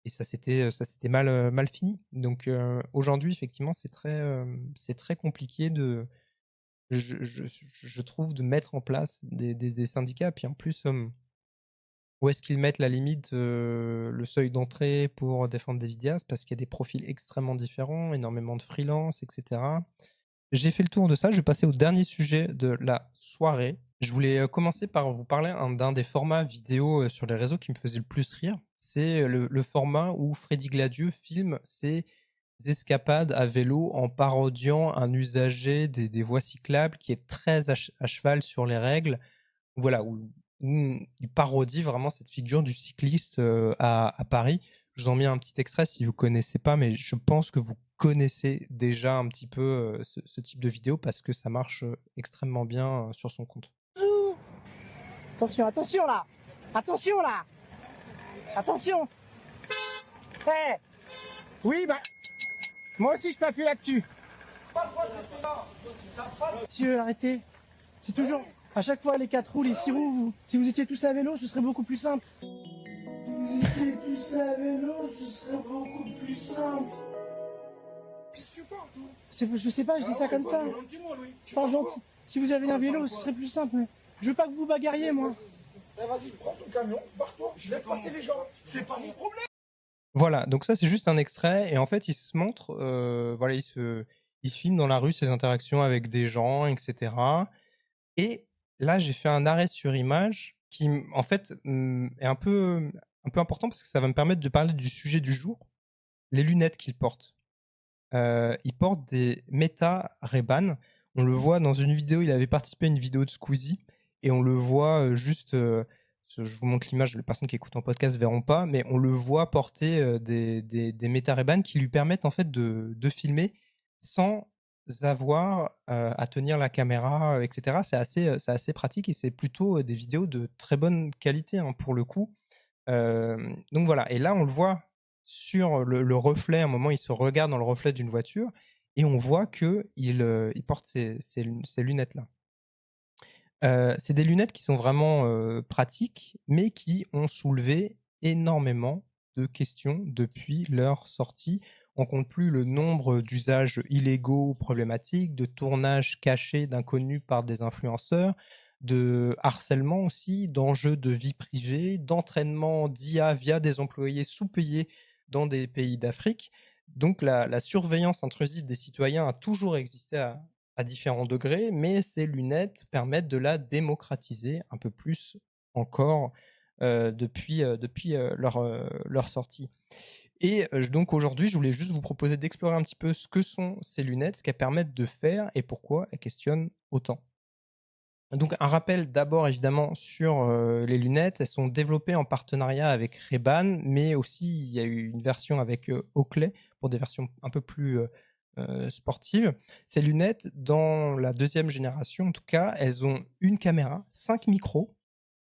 Et ça s'était mal fini. Donc aujourd'hui, effectivement, c'est très compliqué je trouve, de mettre en place des syndicats. Puis en plus, où est-ce qu'ils mettent la limite, le seuil d'entrée pour défendre des vidéastes? Parce qu'il y a des profils extrêmement différents, énormément de freelance, etc. J'ai fait le tour de ça. Je vais passer au dernier sujet de la soirée. Je voulais commencer par vous parler d'un des formats vidéo sur les réseaux qui me faisait le plus rire. C'est le format où Freddy Gladieux filme ses escapades à vélo en parodiant un usager des voies cyclables qui est très à cheval sur les règles. Voilà, où il parodie vraiment cette figure du cycliste à Paris. Je vous en mets un petit extrait si vous connaissez pas, mais je pense que vous connaissez déjà un petit peu ce type de vidéo parce que ça marche extrêmement bien sur son compte. Attention, attention là! Attention là! Attention! Hé! Oui, bah. Moi aussi je peux appuyer là-dessus. Monsieur, arrêtez. C'est toujours. À chaque fois les 4 roues, les 6 roues, si vous étiez tous à vélo, ce serait beaucoup plus simple. Si vous étiez tous à vélo, ce serait beaucoup plus simple. Qu'est-ce que tu parles, toi? Je sais pas, je dis ça comme ça. Je parle gentil. Si vous avez un vélo, ce serait plus simple. Mais je veux pas que vous bagarriez, moi. Vas-y, prends ton camion, pars-toi, je laisse passer les gens. C'est pas mon problème. Voilà, donc ça c'est juste un extrait et en fait il se montre, il filme dans la rue ses interactions avec des gens, etc. Et là j'ai fait un arrêt sur image qui en fait est un peu important parce que ça va me permettre de parler du sujet du jour, les lunettes qu'il porte. Il porte des Meta Ray-Ban. On le voit dans une vidéo, il avait participé à une vidéo de Squeezie et on le voit je vous montre l'image, les personnes qui écoutent en podcast verront pas, mais on le voit porter des Meta Ray-Ban qui lui permettent en fait de filmer sans avoir à tenir la caméra, etc. C'est assez pratique et c'est plutôt des vidéos de très bonne qualité hein, pour le coup. Donc voilà, et là on le voit sur le reflet, à un moment il se regarde dans le reflet d'une voiture et on voit qu'il il porte ces lunettes-là. C'est des lunettes qui sont vraiment pratiques, mais qui ont soulevé énormément de questions depuis leur sortie. On compte plus le nombre d'usages illégaux ou problématiques, de tournages cachés d'inconnus par des influenceurs, de harcèlement aussi, d'enjeux de vie privée, d'entraînement d'IA via des employés sous-payés dans des pays d'Afrique. Donc la surveillance intrusive des citoyens a toujours existé à différents degrés, mais ces lunettes permettent de la démocratiser un peu plus encore depuis leur sortie. Et donc aujourd'hui, je voulais juste vous proposer d'explorer un petit peu ce que sont ces lunettes, ce qu'elles permettent de faire et pourquoi elles questionnent autant. Donc un rappel d'abord évidemment sur les lunettes, elles sont développées en partenariat avec Ray-Ban, mais aussi il y a eu une version avec Oakley pour des versions un peu plus sportives. Ces lunettes, dans la deuxième génération en tout cas, elles ont une caméra, 5 micros,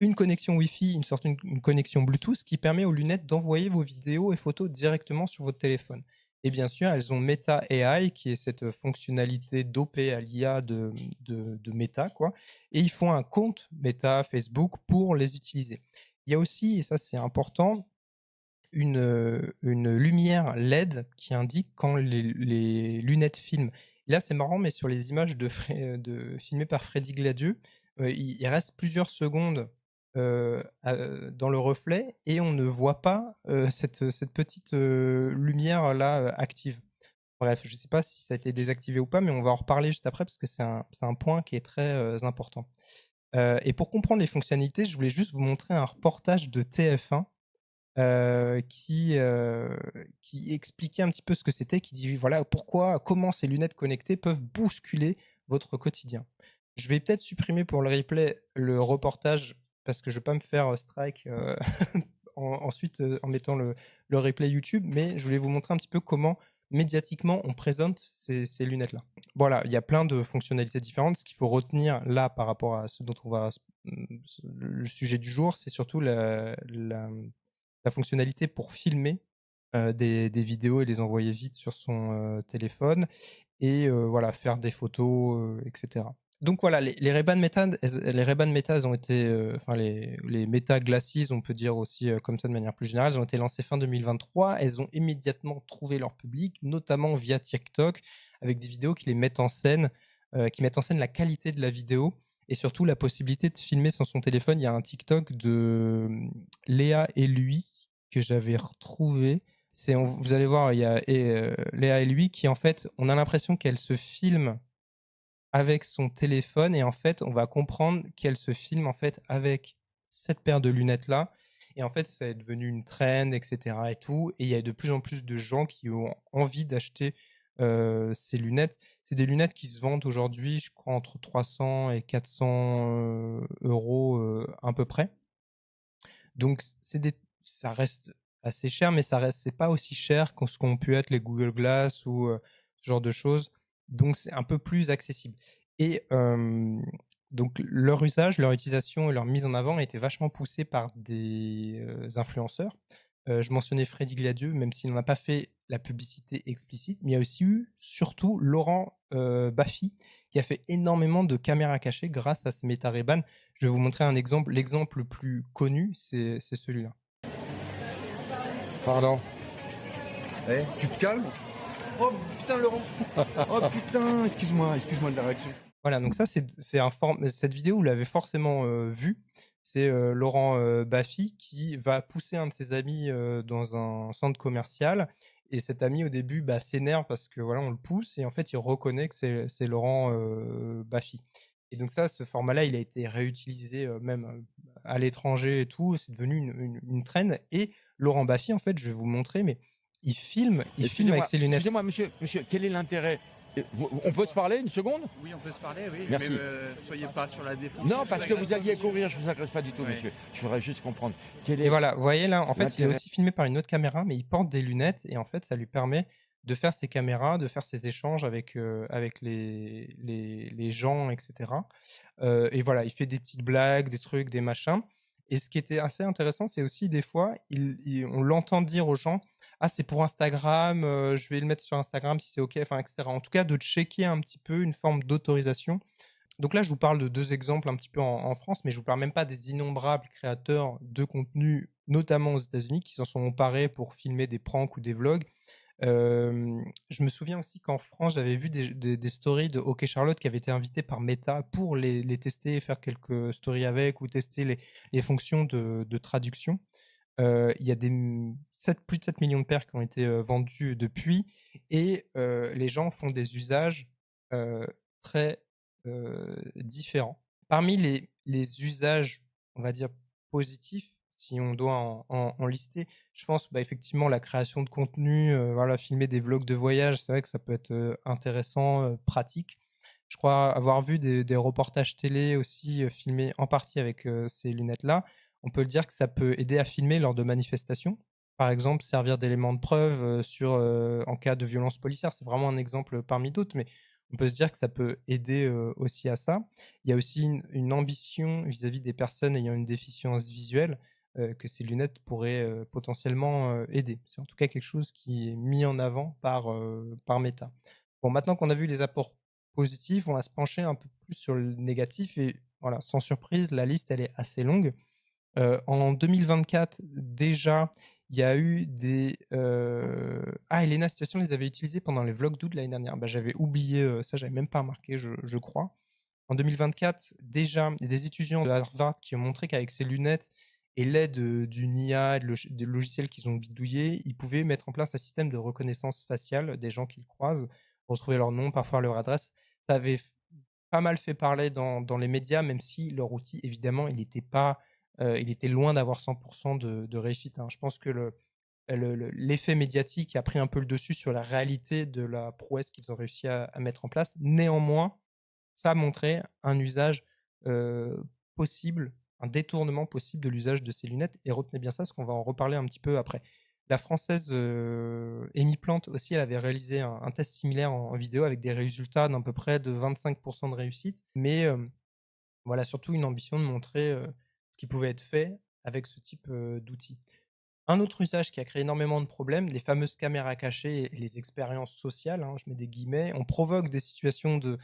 une connexion Wi-Fi, une connexion Bluetooth qui permet aux lunettes d'envoyer vos vidéos et photos directement sur votre téléphone. Et bien sûr, elles ont Meta AI, qui est cette fonctionnalité dopée à l'IA de Meta, quoi. Et ils font un compte Meta Facebook pour les utiliser. Il y a aussi, et ça c'est important, une lumière LED qui indique quand les lunettes filment. Et là, c'est marrant, mais sur les images filmées par Freddy Gladieux, il reste plusieurs secondes dans le reflet et on ne voit pas cette petite lumière là active. Bref, je sais pas si ça a été désactivé ou pas, mais on va en reparler juste après parce que c'est un point qui est très important. Et pour comprendre les fonctionnalités, je voulais juste vous montrer un reportage de TF1 qui expliquait un petit peu ce que c'était, qui dit voilà comment ces lunettes connectées peuvent bousculer votre quotidien. Je vais peut-être supprimer pour le replay le reportage parce que je ne vais pas me faire strike ensuite en mettant le replay YouTube, mais je voulais vous montrer un petit peu comment médiatiquement on présente ces lunettes-là. Voilà, il y a plein de fonctionnalités différentes. Ce qu'il faut retenir là par rapport à ce dont on va le sujet du jour, c'est surtout la fonctionnalité pour filmer des vidéos et les envoyer vite sur son téléphone et voilà, faire des photos, etc. Donc voilà, les Ray-Ban Meta, elles ont été, enfin les Meta Glasses, on peut dire aussi comme ça de manière plus générale, elles ont été lancées fin 2023. Elles ont immédiatement trouvé leur public, notamment via TikTok, avec des vidéos qui mettent en scène la qualité de la vidéo et surtout la possibilité de filmer sans son téléphone. Il y a un TikTok de Léa et lui que j'avais retrouvé. Vous allez voir, il y a Léa et lui qui en fait, on a l'impression qu'elle se filme avec son téléphone et en fait, on va comprendre qu'elle se filme en fait avec cette paire de lunettes là. Et en fait, ça est devenu une trend, etc. et tout. Et il y a de plus en plus de gens qui ont envie d'acheter ces lunettes. C'est des lunettes qui se vendent aujourd'hui, je crois, entre 300 et 400 euros à peu près. Donc, ça reste assez cher, mais c'est pas aussi cher que ce qu'ont pu être les Google Glass ou ce genre de choses. Donc, c'est un peu plus accessible. Et donc, leur usage, leur utilisation et leur mise en avant a été vachement poussée par des influenceurs. Je mentionnais Freddy Gladieux, même s'il n'en a pas fait la publicité explicite, mais il y a aussi eu, surtout, Laurent Baffy, qui a fait énormément de caméras cachées grâce à ce Meta Ray-Ban. Je vais vous montrer un exemple. L'exemple le plus connu, c'est celui-là. Pardon. Eh, tu te calmes? Oh putain Laurent. Oh putain, excuse-moi de la réaction. Voilà, donc ça, cette vidéo, vous l'avez forcément vue. C'est Laurent Baffy qui va pousser un de ses amis dans un centre commercial. Et cet ami, au début, s'énerve parce que voilà, on le pousse. Et en fait, il reconnaît que c'est Laurent Baffy. Et donc ça, ce format-là, il a été réutilisé même à l'étranger et tout. C'est devenu une trend. Et Laurent Baffy, en fait, je vais vous montrer, mais il filme avec ses lunettes. Excusez-moi, monsieur, quel est l'intérêt? On peut se parler une seconde? Oui, on peut se parler, oui. Merci. Mais soyez pas sur la défense. Non, parce que vous alliez courir, je ne vous agresse pas du tout, monsieur. Je voudrais juste comprendre. Et voilà, vous voyez là, en fait, il est aussi filmé par une autre caméra, mais il porte des lunettes et en fait, ça lui permet de faire ses caméras, de faire ses échanges avec les gens, etc. Et voilà, il fait des petites blagues, des trucs, des machins. Et ce qui était assez intéressant, c'est aussi des fois, on l'entend dire aux gens, ah, c'est pour Instagram, je vais le mettre sur Instagram si c'est OK, enfin, etc. En tout cas, de checker un petit peu une forme d'autorisation. Donc là, je vous parle de 2 exemples un petit peu en France, mais je vous parle même pas des innombrables créateurs de contenu, notamment aux États-Unis, qui s'en sont emparés pour filmer des pranks ou des vlogs. Je me souviens aussi qu'en France, j'avais vu des stories de OK Charlotte qui avaient été invités par Meta pour les tester, faire quelques stories avec ou tester les fonctions de traduction. Il y a plus de 7 millions de paires qui ont été vendues depuis et les gens font des usages très différents. Parmi les usages, on va dire, positifs, si on doit en lister, je pense effectivement la création de contenu, voilà, filmer des vlogs de voyage, c'est vrai que ça peut être intéressant, pratique. Je crois avoir vu des reportages télé aussi filmés en partie avec ces lunettes-là. On peut le dire que ça peut aider à filmer lors de manifestations. Par exemple, servir d'élément de preuve en cas de violence policière. C'est vraiment un exemple parmi d'autres, mais on peut se dire que ça peut aider aussi à ça. Il y a aussi une ambition vis-à-vis des personnes ayant une déficience visuelle que ces lunettes pourraient potentiellement aider. C'est en tout cas quelque chose qui est mis en avant par Meta. Bon, maintenant qu'on a vu les apports positifs, on va se pencher un peu plus sur le négatif. Et voilà, sans surprise, la liste, elle est assez longue. En 2024, déjà, il y a eu des... Elena Situation les avait utilisés pendant les vlogs d'août de l'année dernière. J'avais oublié ça, j'avais même pas remarqué, je crois. En 2024, déjà, il y a des étudiants de Harvard qui ont montré qu'avec ces lunettes, et l'aide d'une IA, des logiciels qu'ils ont bidouillés, ils pouvaient mettre en place un système de reconnaissance faciale des gens qu'ils croisent, retrouver leur nom, parfois leur adresse. Ça avait pas mal fait parler dans les médias, même si leur outil, évidemment, il était pas, il était loin d'avoir 100% de réussite, hein. Je pense que l'effet médiatique a pris un peu le dessus sur la réalité de la prouesse qu'ils ont réussi à mettre en place. Néanmoins, ça a montré un usage possible, un détournement possible de l'usage de ces lunettes. Et retenez bien ça, parce qu'on va en reparler un petit peu après. La française Amy Plante aussi, elle avait réalisé un test similaire en vidéo avec des résultats d'à peu près de 25% de réussite. Mais voilà, surtout une ambition de montrer ce qui pouvait être fait avec ce type d'outils. Un autre usage qui a créé énormément de problèmes, les fameuses caméras cachées et les expériences sociales, hein, je mets des guillemets, on provoque des situations de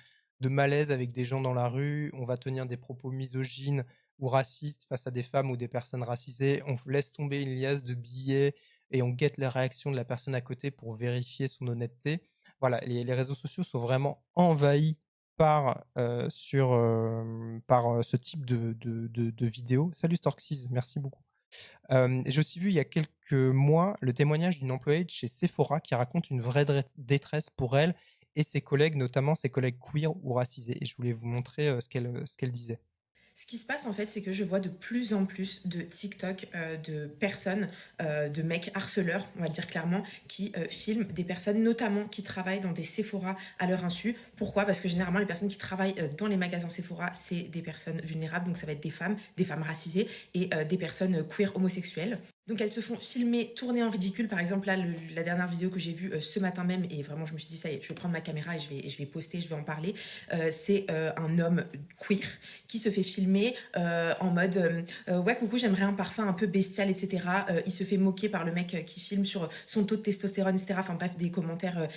malaise avec des gens dans la rue, on va tenir des propos misogynes ou racistes face à des femmes ou des personnes racisées, on laisse tomber une liasse de billets et on guette les réactions de la personne à côté pour vérifier son honnêteté. Voilà, les réseaux sociaux sont vraiment envahis par ce type de vidéos. Salut Storksys, merci beaucoup. J'ai aussi vu il y a quelques mois le témoignage d'une employée de chez Sephora qui raconte une vraie détresse pour elle et ses collègues, notamment ses collègues queer ou racisés. Et je voulais vous montrer ce qu'elle disait. Ce qui se passe en fait, c'est que je vois de plus en plus de TikTok de personnes, de mecs harceleurs, on va le dire clairement, qui filment des personnes notamment qui travaillent dans des Sephora à leur insu. Pourquoi? Parce que généralement les personnes qui travaillent dans les magasins Sephora, c'est des personnes vulnérables, donc ça va être des femmes racisées et des personnes queer homosexuelles. Donc elles se font filmer, tourner en ridicule. Par exemple, là, la dernière vidéo que j'ai vue ce matin même, et vraiment je me suis dit, ça y est, je vais prendre ma caméra et je vais poster, je vais en parler. C'est un homme queer qui se fait filmer en mode ouais, coucou, j'aimerais un parfum un peu bestial, etc. Il se fait moquer par le mec qui filme sur son taux de testostérone, etc. Enfin bref, des commentaires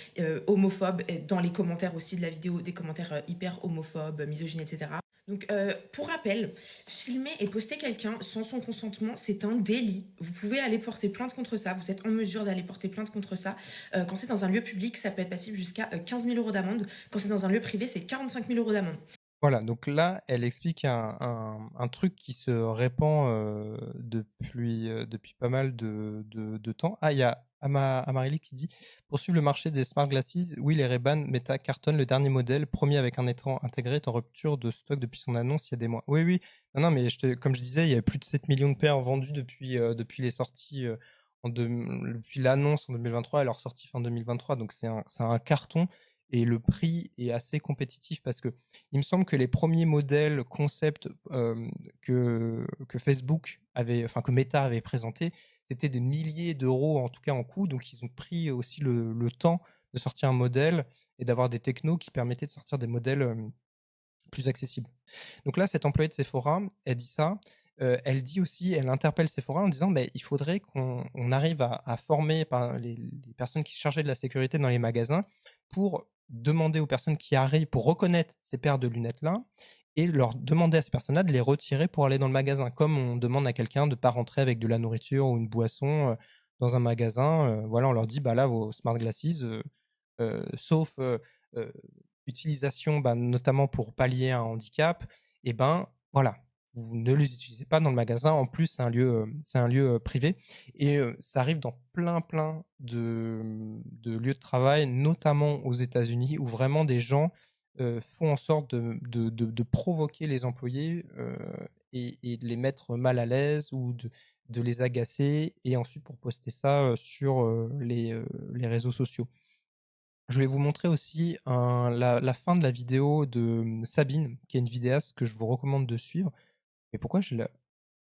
homophobes, dans les commentaires aussi de la vidéo, des commentaires hyper homophobes, misogynes, etc. Donc, pour rappel, filmer et poster quelqu'un sans son consentement, c'est un délit. Vous pouvez aller porter plainte contre ça. Vous êtes en mesure d'aller porter plainte contre ça. Quand c'est dans un lieu public, ça peut être passible jusqu'à 15 000 € d'amende. Quand c'est dans un lieu privé, c'est 45 000 € d'amende. Voilà, donc là, elle explique un truc qui se répand depuis pas mal de temps. Ah, il y a Amarili qui dit pour suivre le marché des smart glasses, oui, les Ray-Ban Meta cartonne le dernier modèle, premier avec un écran intégré, est en rupture de stock depuis son annonce il y a des mois. Oui, oui, non, mais comme je disais, il y a plus de 7 millions de paires vendues depuis les sorties, depuis l'annonce en 2023 et leur sortie fin 2023, donc c'est un carton. Et le prix est assez compétitif parce que il me semble que les premiers modèles concept que Facebook que Meta avait présenté, c'était des milliers d'euros en tout cas en coût. Donc ils ont pris aussi le temps de sortir un modèle et d'avoir des technos qui permettaient de sortir des modèles plus accessibles. Donc là, cette employée de Sephora, elle dit ça. Elle dit aussi, elle interpelle Sephora en disant il faudrait qu'on arrive à former les personnes qui se chargeaient de la sécurité dans les magasins pour demander aux personnes qui arrivent, pour reconnaître ces paires de lunettes-là, et leur demander à ces personnes-là de les retirer pour aller dans le magasin, comme on demande à quelqu'un de ne pas rentrer avec de la nourriture ou une boisson dans un magasin. Voilà, on leur dit, là, vos smart glasses, sauf utilisation notamment pour pallier un handicap, et voilà, vous ne les utilisez pas dans le magasin. En plus, c'est un lieu privé. Et ça arrive dans plein de lieux de travail, notamment aux États-Unis, où vraiment des gens font en sorte de provoquer les employés et de les mettre mal à l'aise ou de les agacer, et ensuite pour poster ça sur les réseaux sociaux. Je voulais vous montrer aussi la fin de la vidéo de Sabine, qui est une vidéaste que je vous recommande de suivre. Mais pourquoi je l'ai...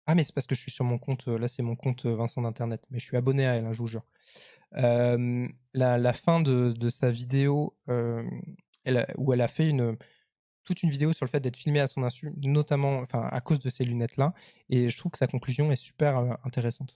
Ah, mais c'est parce que je suis sur mon compte, là c'est mon compte Vincent d'Internet, mais je suis abonné à elle, hein, je vous jure. La fin de sa vidéo, où elle a fait toute une vidéo sur le fait d'être filmée à son insu, notamment à cause de ces lunettes-là, et je trouve que sa conclusion est super intéressante.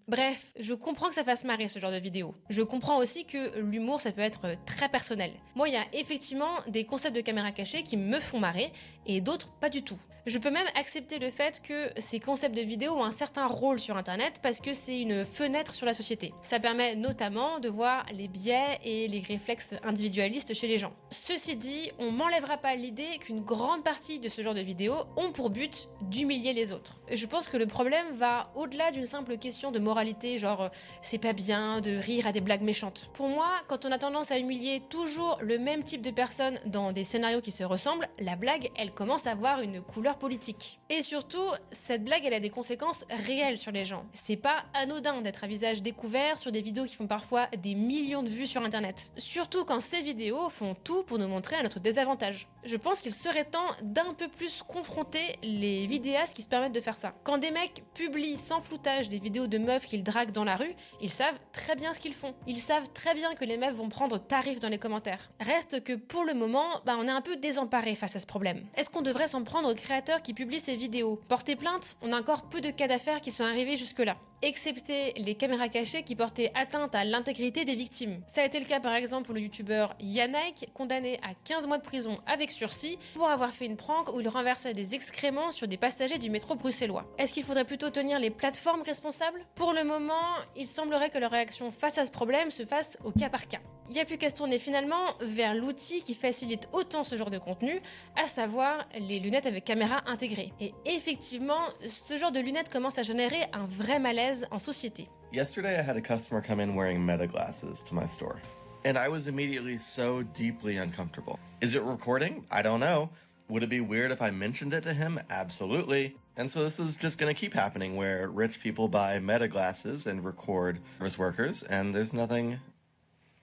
Bref, je comprends que ça fasse marrer ce genre de vidéo. Je comprends aussi que l'humour, ça peut être très personnel. Moi, il y a effectivement des concepts de caméra cachée qui me font marrer et d'autres pas du tout. Je peux même accepter le fait que ces concepts de vidéo ont un certain rôle sur Internet parce que c'est une fenêtre sur la société. Ça permet notamment de voir les biais et les réflexes individualistes chez les gens. Ceci dit, on m'enlèvera pas l'idée qu'une grande partie de ce genre de vidéos ont pour but d'humilier les autres. Je pense que le problème va au-delà d'une simple question de moralité, genre c'est pas bien de rire à des blagues méchantes. Pour moi, quand on a tendance à humilier toujours le même type de personnes dans des scénarios qui se ressemblent, la blague, elle commence à avoir une couleur politique. Et surtout, cette blague, elle a des conséquences réelles sur les gens. C'est pas anodin d'être à visage découvert sur des vidéos qui font parfois des millions de vues sur Internet. Surtout quand ces vidéos font tout pour nous montrer à notre désavantage. Je pense qu'il serait temps d'un peu plus confronter les vidéastes qui se permettent de faire ça. Quand des mecs publient sans floutage des vidéos de meufs qu'ils draguent dans la rue, ils savent très bien ce qu'ils font. Ils savent très bien que les meufs vont prendre tarif dans les commentaires. Reste que pour le moment, on est un peu désemparé face à ce problème. Est-ce qu'on devrait s'en prendre aux créateurs qui publient ces vidéos? Porter plainte? On a encore peu de cas d'affaires qui sont arrivés jusque-là. Excepté les caméras cachées qui portaient atteinte à l'intégrité des victimes. Ça a été le cas par exemple pour le youtubeur Yannick, condamné à 15 mois de prison avec sursis pour avoir fait une prank où il renversait des excréments sur des passagers du métro bruxellois. Est-ce qu'il faudrait plutôt tenir les plateformes responsables? Pour le moment, il semblerait que leur réaction face à ce problème se fasse au cas par cas. Il n'y a plus qu'à se tourner finalement vers l'outil qui facilite autant ce genre de contenu, à savoir les lunettes avec caméra intégrée. Et effectivement, ce genre de lunettes commence à générer un vrai malaise en société. Yesterday I had a customer come in wearing Meta glasses to my store, and I was immediately so deeply uncomfortable. Is it recording? I don't know. Would it be weird if I mentioned it to him? Absolutely. And so this is just going to keep happening where rich people buy Meta glasses and record service workers, and there's nothing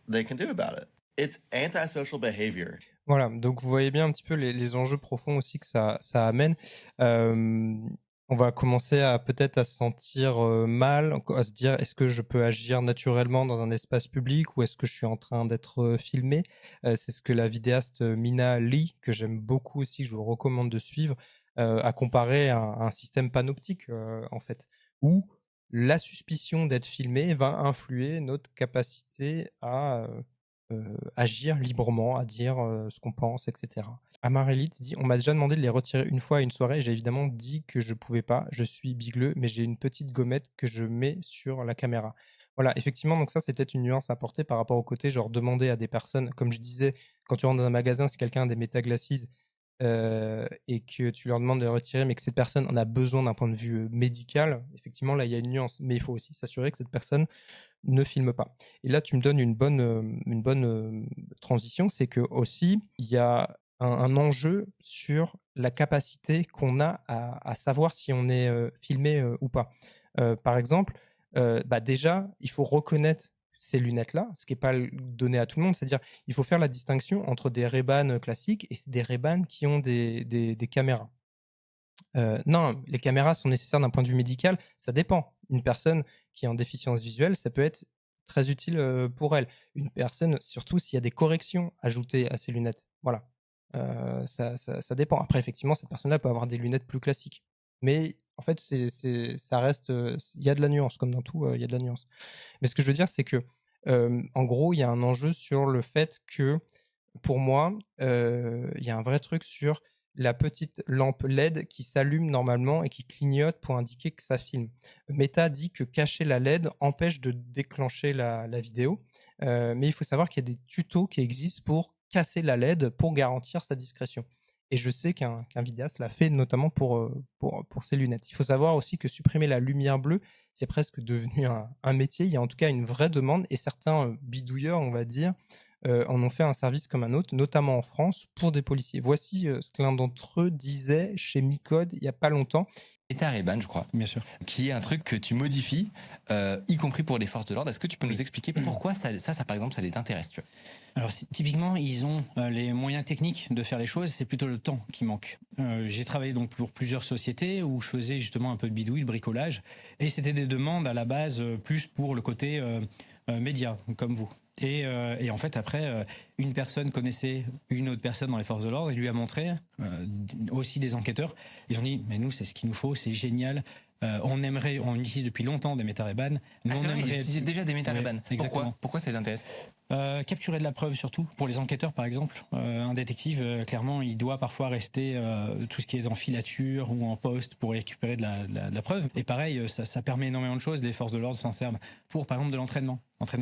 they can do about it. It's antisocial behavior. Voilà, donc vous voyez bien un petit peu les enjeux profonds aussi que ça amène. On va commencer à peut-être à se sentir mal, à se dire est-ce que je peux agir naturellement dans un espace public ou est-ce que je suis en train d'être filmé. C'est ce que la vidéaste Mina Lee, que j'aime beaucoup aussi, que je vous recommande de suivre, a comparé à un système panoptique en fait, où la suspicion d'être filmé va influer notre capacité à agir librement, à dire ce qu'on pense, etc. Amarelite dit « On m'a déjà demandé de les retirer une fois à une soirée et j'ai évidemment dit que je pouvais pas, je suis bigleux, mais j'ai une petite gommette que je mets sur la caméra. » Voilà, effectivement, donc ça c'est peut-être une nuance à apporter par rapport au côté, genre demander à des personnes, comme je disais, quand tu rentres dans un magasin, si quelqu'un a des Meta Glasses et que tu leur demandes de les retirer, mais que cette personne en a besoin d'un point de vue médical, effectivement là il y a une nuance, mais il faut aussi s'assurer que cette personne ne filme pas. Et là tu me donnes une bonne transition, c'est que aussi il y a un enjeu sur la capacité qu'on a à savoir si on est filmé ou pas. Par exemple, déjà il faut reconnaître ces lunettes-là, ce qui n'est pas donné à tout le monde, c'est-à-dire il faut faire la distinction entre des Ray-Ban classiques et des Ray-Ban qui ont des caméras. Non, les caméras sont nécessaires d'un point de vue médical, ça dépend. Une personne qui est en déficience visuelle, ça peut être très utile pour elle. Une personne, surtout s'il y a des corrections ajoutées à ces lunettes. Voilà, ça dépend. Après, effectivement, cette personne-là peut avoir des lunettes plus classiques. Mais en fait, ça reste, il y a de la nuance, comme dans tout, il y a de la nuance. Mais ce que je veux dire, c'est que, en gros, il y a un enjeu sur le fait que, pour moi, il y a un vrai truc sur la petite lampe LED qui s'allume normalement et qui clignote pour indiquer que ça filme. Meta dit que cacher la LED empêche de déclencher la vidéo, mais il faut savoir qu'il y a des tutos qui existent pour casser la LED pour garantir sa discrétion. Et je sais qu'un vidéaste l'a fait notamment pour ses lunettes. Il faut savoir aussi que supprimer la lumière bleue, c'est presque devenu un métier. Il y a en tout cas une vraie demande et certains bidouilleurs, on va dire, en ont fait un service comme un autre, notamment en France, pour des policiers. Voici ce que l'un d'entre eux disait chez Micode il n'y a pas longtemps. Et t'as Ray-Ban, je crois. Bien sûr. Qui est un truc que tu modifies, y compris pour les forces de l'ordre. Est-ce que tu peux nous expliquer pourquoi ça par exemple, ça les intéresse, tu vois? Alors, typiquement, ils ont les moyens techniques de faire les choses, c'est plutôt le temps qui manque. J'ai travaillé donc pour plusieurs sociétés où je faisais justement un peu de bidouille, de bricolage, et c'était des demandes à la base plus pour le côté média, comme vous. Et en fait, après, une personne connaissait une autre personne dans les forces de l'ordre et lui a montré, aussi des enquêteurs. Ils ont dit, mais nous, c'est ce qu'il nous faut, c'est génial. On utilise depuis longtemps des Meta-Ray-Ban. Ah, c'est vrai, ils utilisaient déjà des Meta-Ray-Ban. Pourquoi ça les intéresse? Capturer de la preuve surtout, pour les enquêteurs par exemple. Un détective, clairement, il doit parfois rester tout ce qui est en filature ou en poste pour récupérer de la preuve. Et pareil, ça permet énormément de choses. Les forces de l'ordre s'en servent pour, par exemple, de l'entraînement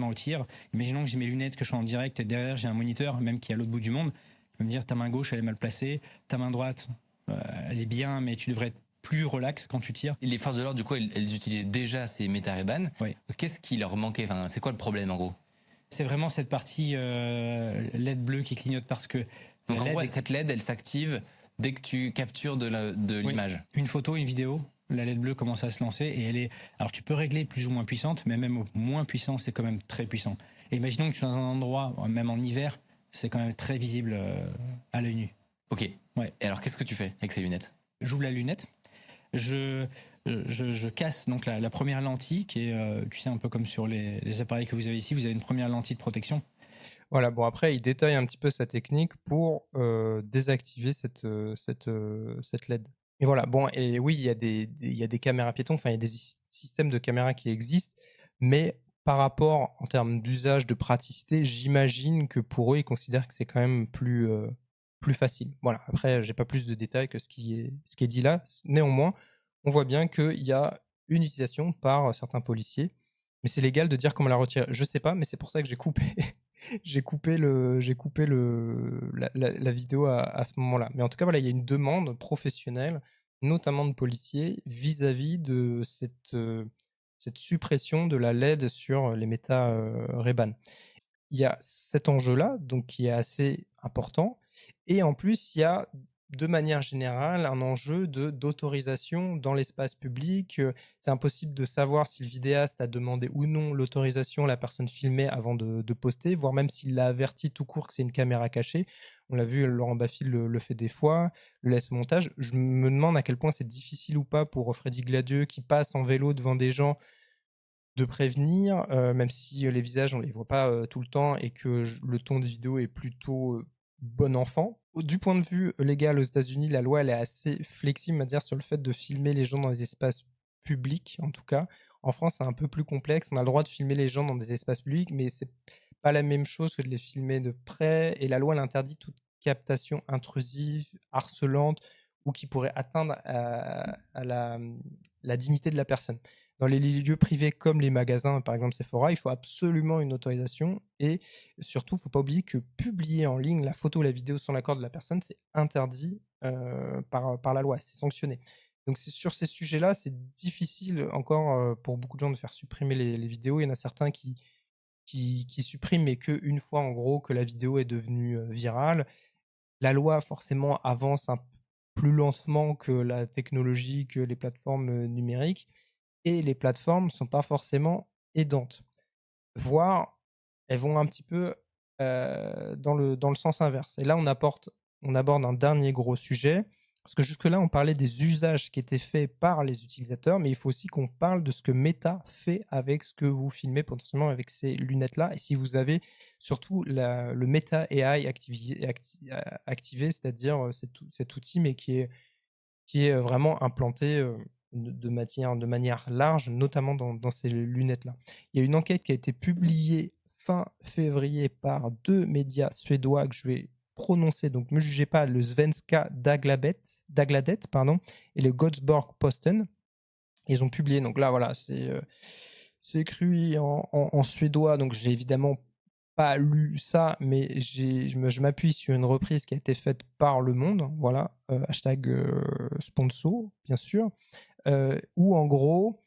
au tir. Imaginons que j'ai mes lunettes, que je suis en direct et derrière j'ai un moniteur, même qui est à l'autre bout du monde. Il peut me dire ta main gauche elle est mal placée, ta main droite elle est bien, mais tu devrais être plus relax quand tu tires. Les forces de l'ordre, du coup, elles utilisaient déjà ces Meta-Ray-Ban. Oui. Qu'est-ce qui leur manquait? Enfin, c'est quoi le problème en gros? C'est vraiment cette partie LED bleue qui clignote parce que... Donc en gros, cette LED, elle s'active dès que tu captures de l'image. Une photo, une vidéo, la LED bleue commence à se lancer et elle est... Alors tu peux régler plus ou moins puissante, mais même au moins puissant, c'est quand même très puissant. Et imaginons que tu es dans un endroit, même en hiver, c'est quand même très visible à l'œil nu. Ok. Ouais. Et alors qu'est-ce que tu fais avec ces lunettes? J'ouvre la lunette, je casse donc la première lentille qui est, tu sais, un peu comme sur les appareils que vous avez ici, vous avez une première lentille de protection. Voilà, bon après, il détaille un petit peu sa technique pour désactiver cette LED. Et voilà, bon, et oui, il y a des caméras piétons, enfin, il y a des systèmes de caméras qui existent, mais par rapport, en termes d'usage, de praticité, j'imagine que pour eux, ils considèrent que c'est quand même plus facile. Voilà, après, j'ai pas plus de détails que ce qui est dit là. Néanmoins, on voit bien qu'il y a une utilisation par certains policiers, mais c'est légal de dire comment la retirer. Je sais pas, mais c'est pour ça que j'ai coupé, j'ai coupé la vidéo à ce moment-là. Mais en tout cas, voilà, il y a une demande professionnelle, notamment de policiers, vis-à-vis de cette suppression de la LED sur les Meta-Ray-Ban. Il y a cet enjeu-là, donc qui est assez important. Et en plus, il y a, de manière générale, un enjeu d'autorisation dans l'espace public. C'est impossible de savoir si le vidéaste a demandé ou non l'autorisation à la personne filmée avant de poster, voire même s'il l'a averti tout court que c'est une caméra cachée. On l'a vu, Laurent Baffie le fait des fois, le laisse au montage. Je me demande à quel point c'est difficile ou pas pour Freddy Gladieux qui passe en vélo devant des gens de prévenir, même si les visages on les voit pas tout le temps et que le ton des vidéos est plutôt bon enfant. Du point de vue légal aux États-Unis, la loi elle est assez flexible, à dire, sur le fait de filmer les gens dans des espaces publics, en tout cas. En France, c'est un peu plus complexe. On a le droit de filmer les gens dans des espaces publics, mais c'est pas la même chose que de les filmer de près. Et la loi elle interdit toute captation intrusive, harcelante ou qui pourrait atteindre à la dignité de la personne. Dans les lieux privés comme les magasins, par exemple Sephora, il faut absolument une autorisation et surtout, il ne faut pas oublier que publier en ligne la photo ou la vidéo sans l'accord de la personne, c'est interdit par la loi, c'est sanctionné. Donc sur ces sujets-là, c'est difficile encore pour beaucoup de gens de faire supprimer les vidéos. Il y en a certains qui suppriment, mais qu'une fois en gros que la vidéo est devenue virale. La loi forcément avance un peu plus lentement que la technologie, que les plateformes numériques. Et les plateformes ne sont pas forcément aidantes. Voire, elles vont un petit peu dans le sens inverse. Et là, on aborde un dernier gros sujet, parce que jusque-là, on parlait des usages qui étaient faits par les utilisateurs, mais il faut aussi qu'on parle de ce que Meta fait avec ce que vous filmez potentiellement avec ces lunettes-là. Et si vous avez surtout le Meta AI activé, c'est-à-dire cet outil, mais qui est vraiment implanté de manière large, notamment dans ces lunettes-là. Il y a une enquête qui a été publiée fin février par 2 médias suédois que je vais prononcer, donc ne me jugez pas, le Svenska Dagbladet et le Göteborgs-Posten. Ils ont publié, donc là voilà, c'est écrit en suédois, donc j'ai évidemment pas lu ça, mais je m'appuie sur une reprise qui a été faite par Le Monde, voilà, hashtag sponsor, bien sûr, où en gros,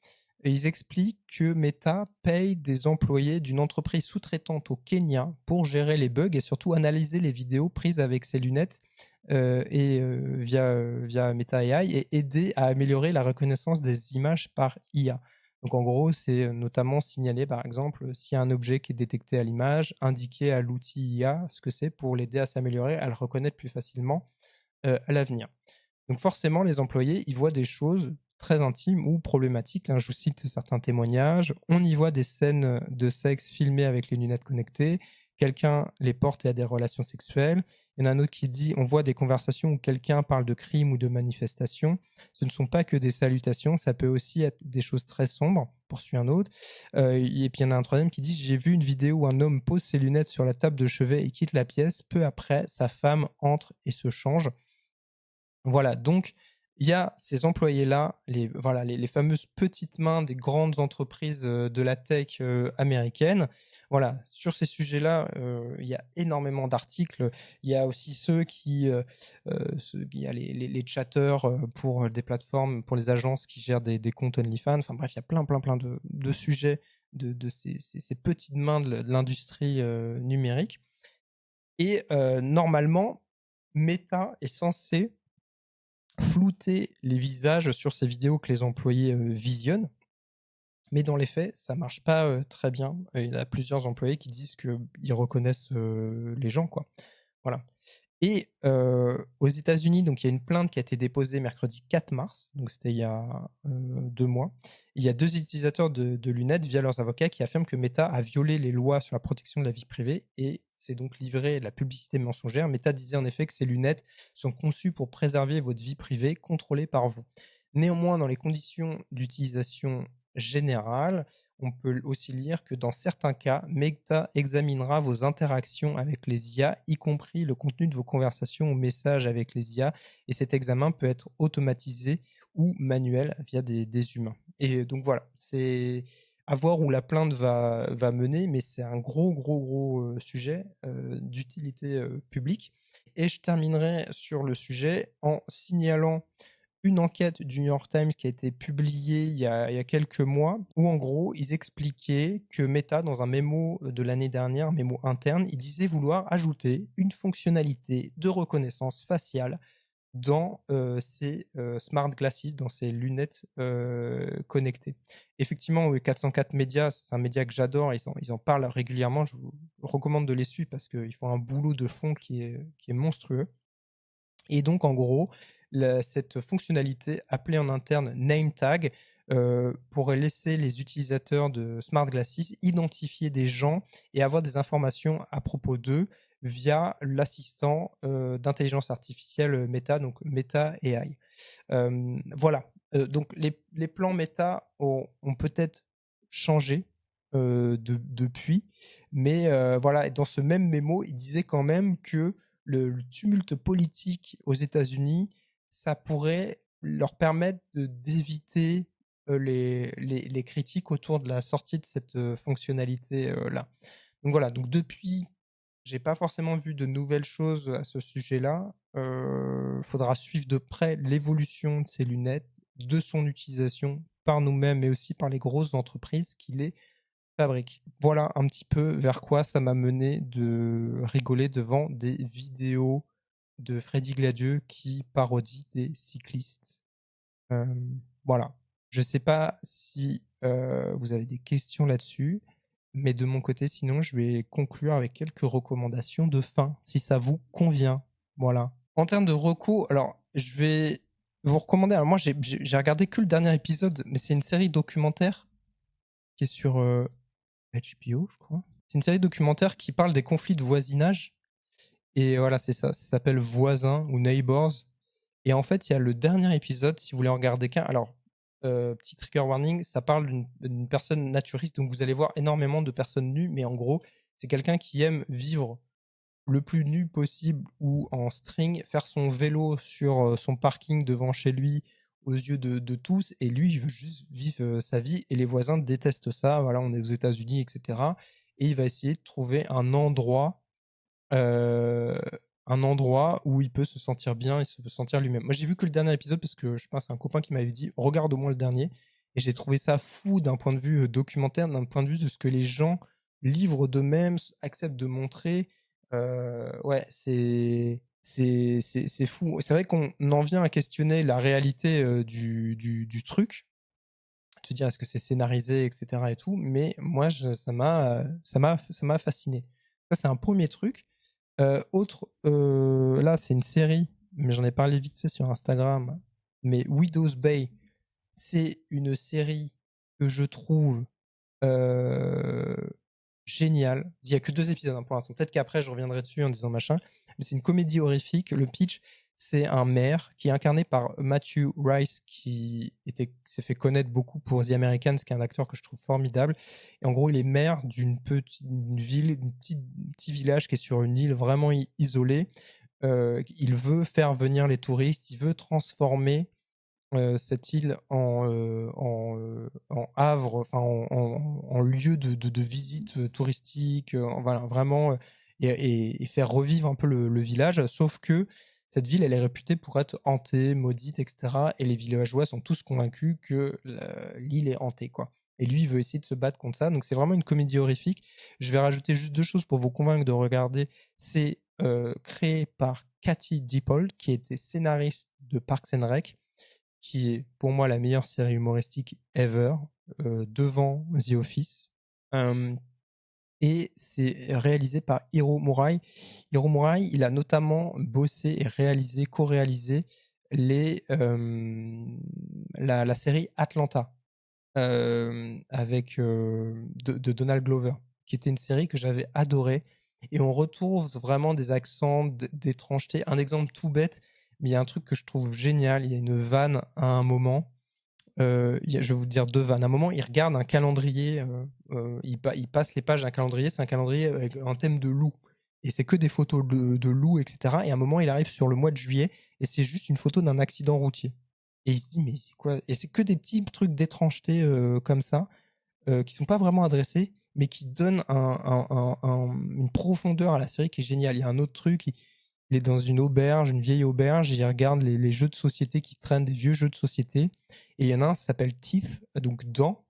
ils expliquent que Meta paye des employés d'une entreprise sous-traitante au Kenya pour gérer les bugs et surtout analyser les vidéos prises avec ses lunettes via Meta AI et aider à améliorer la reconnaissance des images par IA. Donc en gros, c'est notamment signaler par exemple s'il y a un objet qui est détecté à l'image, indiquer à l'outil IA ce que c'est pour l'aider à s'améliorer, à le reconnaître plus facilement à l'avenir. Donc forcément, les employés, ils voient des choses très intimes ou problématiques. Là, je vous cite certains témoignages. On y voit des scènes de sexe filmées avec les lunettes connectées, quelqu'un les porte et a des relations sexuelles. Il y en a un autre qui dit on voit des conversations où quelqu'un parle de crimes ou de manifestations. Ce ne sont pas que des salutations, ça peut aussi être des choses très sombres, poursuit un autre. Et puis il y en a un troisième qui dit j'ai vu une vidéo où un homme pose ses lunettes sur la table de chevet et quitte la pièce. Peu après, sa femme entre et se change. Voilà, donc il y a ces employés-là, les fameuses petites mains des grandes entreprises de la tech américaine. Voilà, sur ces sujets-là, il y a énormément d'articles. Il y a aussi il y a les chatteurs pour des plateformes, pour les agences qui gèrent des comptes OnlyFans. Enfin bref, il y a plein de sujets de ces petites mains de l'industrie numérique. Et normalement, Meta est censé flouter les visages sur ces vidéos que les employés visionnent. Mais dans les faits, ça marche pas très bien. Il y a plusieurs employés qui disent qu'ils reconnaissent les gens, quoi. Voilà. Et aux États-Unis, donc il y a une plainte qui a été déposée mercredi 4 mars, donc c'était il y a 2 mois. Il y a 2 utilisateurs de lunettes via leurs avocats qui affirment que Meta a violé les lois sur la protection de la vie privée et c'est donc livré la publicité mensongère. Meta disait en effet que ces lunettes sont conçues pour préserver votre vie privée contrôlée par vous. Néanmoins, dans les conditions d'utilisation générale, on peut aussi lire que dans certains cas, Meta examinera vos interactions avec les IA, y compris le contenu de vos conversations ou messages avec les IA, et cet examen peut être automatisé ou manuel via des humains. Et donc voilà, c'est à voir où la plainte va mener, mais c'est un gros sujet d'utilité publique. Et je terminerai sur le sujet en signalant une enquête du New York Times qui a été publiée il y a quelques mois, où en gros, ils expliquaient que Meta, dans un mémo de l'année dernière, un mémo interne, il disait vouloir ajouter une fonctionnalité de reconnaissance faciale dans ces smart glasses, dans ces lunettes connectées. Effectivement, 404 Médias, c'est un média que j'adore, ils en parlent régulièrement, je vous recommande de les suivre parce qu'ils font un boulot de fond qui est monstrueux. Et donc, en gros, cette fonctionnalité appelée en interne Name Tag pourrait laisser les utilisateurs de Smart Glasses identifier des gens et avoir des informations à propos d'eux via l'assistant d'intelligence artificielle Meta, donc Meta AI. Voilà, donc les plans Meta ont peut-être changé depuis, mais voilà, et dans ce même mémo, il disait quand même que le tumulte politique aux États-Unis, ça pourrait leur permettre d'éviter les critiques autour de la sortie de cette fonctionnalité-là. Donc voilà, donc depuis, j'ai pas forcément vu de nouvelles choses à ce sujet-là. Faudra suivre de près l'évolution de ces lunettes, de son utilisation par nous-mêmes, mais aussi par les grosses entreprises qui les fabriquent. Voilà un petit peu vers quoi ça m'a mené de rigoler devant des vidéos de Freddy Gladieux qui parodie des cyclistes. Voilà. Je sais pas si vous avez des questions là-dessus, mais de mon côté, sinon, je vais conclure avec quelques recommandations de fin, si ça vous convient. Voilà. En termes de recos, alors, je vais vous recommander. Alors, moi, j'ai regardé que le dernier épisode, mais c'est une série documentaire qui est sur HBO, je crois. C'est une série documentaire qui parle des conflits de voisinage. Et voilà, c'est ça. Ça s'appelle Voisins ou Neighbors. Et en fait, il y a le dernier épisode, si vous voulez en regarder qu'un. Alors, petit trigger warning, ça parle d'une personne naturiste, donc vous allez voir énormément de personnes nues, mais en gros, c'est quelqu'un qui aime vivre le plus nu possible ou en string, faire son vélo sur son parking devant chez lui aux yeux de tous, et lui, il veut juste vivre sa vie, et les voisins détestent ça. Voilà, on est aux États-Unis, etc. Et il va essayer de trouver un endroit où il peut se sentir bien et se sentir lui-même. Moi, j'ai vu que le dernier épisode parce que je pense c'est un copain qui m'avait dit regarde au moins le dernier, et j'ai trouvé ça fou d'un point de vue documentaire, d'un point de vue de ce que les gens livrent d'eux-mêmes, acceptent de montrer. Ouais, c'est fou. C'est vrai qu'on en vient à questionner la réalité du truc, te dire est-ce que c'est scénarisé, etc. et tout, mais moi ça m'a fasciné. Ça, c'est un premier truc. Là, c'est une série, mais j'en ai parlé vite fait sur Instagram. Mais Widow's Bay, c'est une série que je trouve génial. Il y a que 2 épisodes, hein, pour l'instant. Peut-être qu'après, je reviendrai dessus en disant machin. Mais c'est une comédie horrifique. Le pitch, c'est un maire qui est incarné par Matthew Rice, s'est fait connaître beaucoup pour The Americans, qui est un acteur que je trouve formidable. Et en gros, il est maire d'une ville, petit village qui est sur une île vraiment isolée. Il veut faire venir les touristes, il veut transformer cette île en havre, enfin en lieu de visite touristique, voilà, vraiment, et faire revivre un peu le village. Sauf que cette ville, elle est réputée pour être hantée, maudite, etc. Et les villageois sont tous convaincus que l'île est hantée, quoi. Et lui, il veut essayer de se battre contre ça. Donc c'est vraiment une comédie horrifique. Je vais rajouter juste 2 choses pour vous convaincre de regarder. C'est créé par Katie Dippold, qui était scénariste de Parks and Rec, qui est pour moi la meilleure série humoristique ever, devant The Office. Et c'est réalisé par Hiro Murai. Hiro Murai, il a notamment bossé et réalisé, co-réalisé la série Atlanta avec de Donald Glover, qui était une série que j'avais adorée. Et on retrouve vraiment des accents, d'étrangeté. Un exemple tout bête, mais il y a un truc que je trouve génial. Il y a une vanne à un moment. Je vais vous dire 2 vannes. À un moment, il regarde un calendrier. Il passe les pages d'un calendrier. C'est un calendrier avec un thème de loup. Et c'est que des photos de loups, etc. Et à un moment, il arrive sur le mois de juillet. Et c'est juste une photo d'un accident routier. Et il se dit, mais c'est quoi? Et c'est que des petits trucs d'étrangeté comme ça, qui sont pas vraiment adressés, mais qui donnent une profondeur à la série qui est géniale. Il y a un autre truc, il est dans une auberge, une vieille auberge, et il regarde les jeux de société qui traînent, des vieux jeux de société. Et il y en a un, ça s'appelle Teeth, donc dents,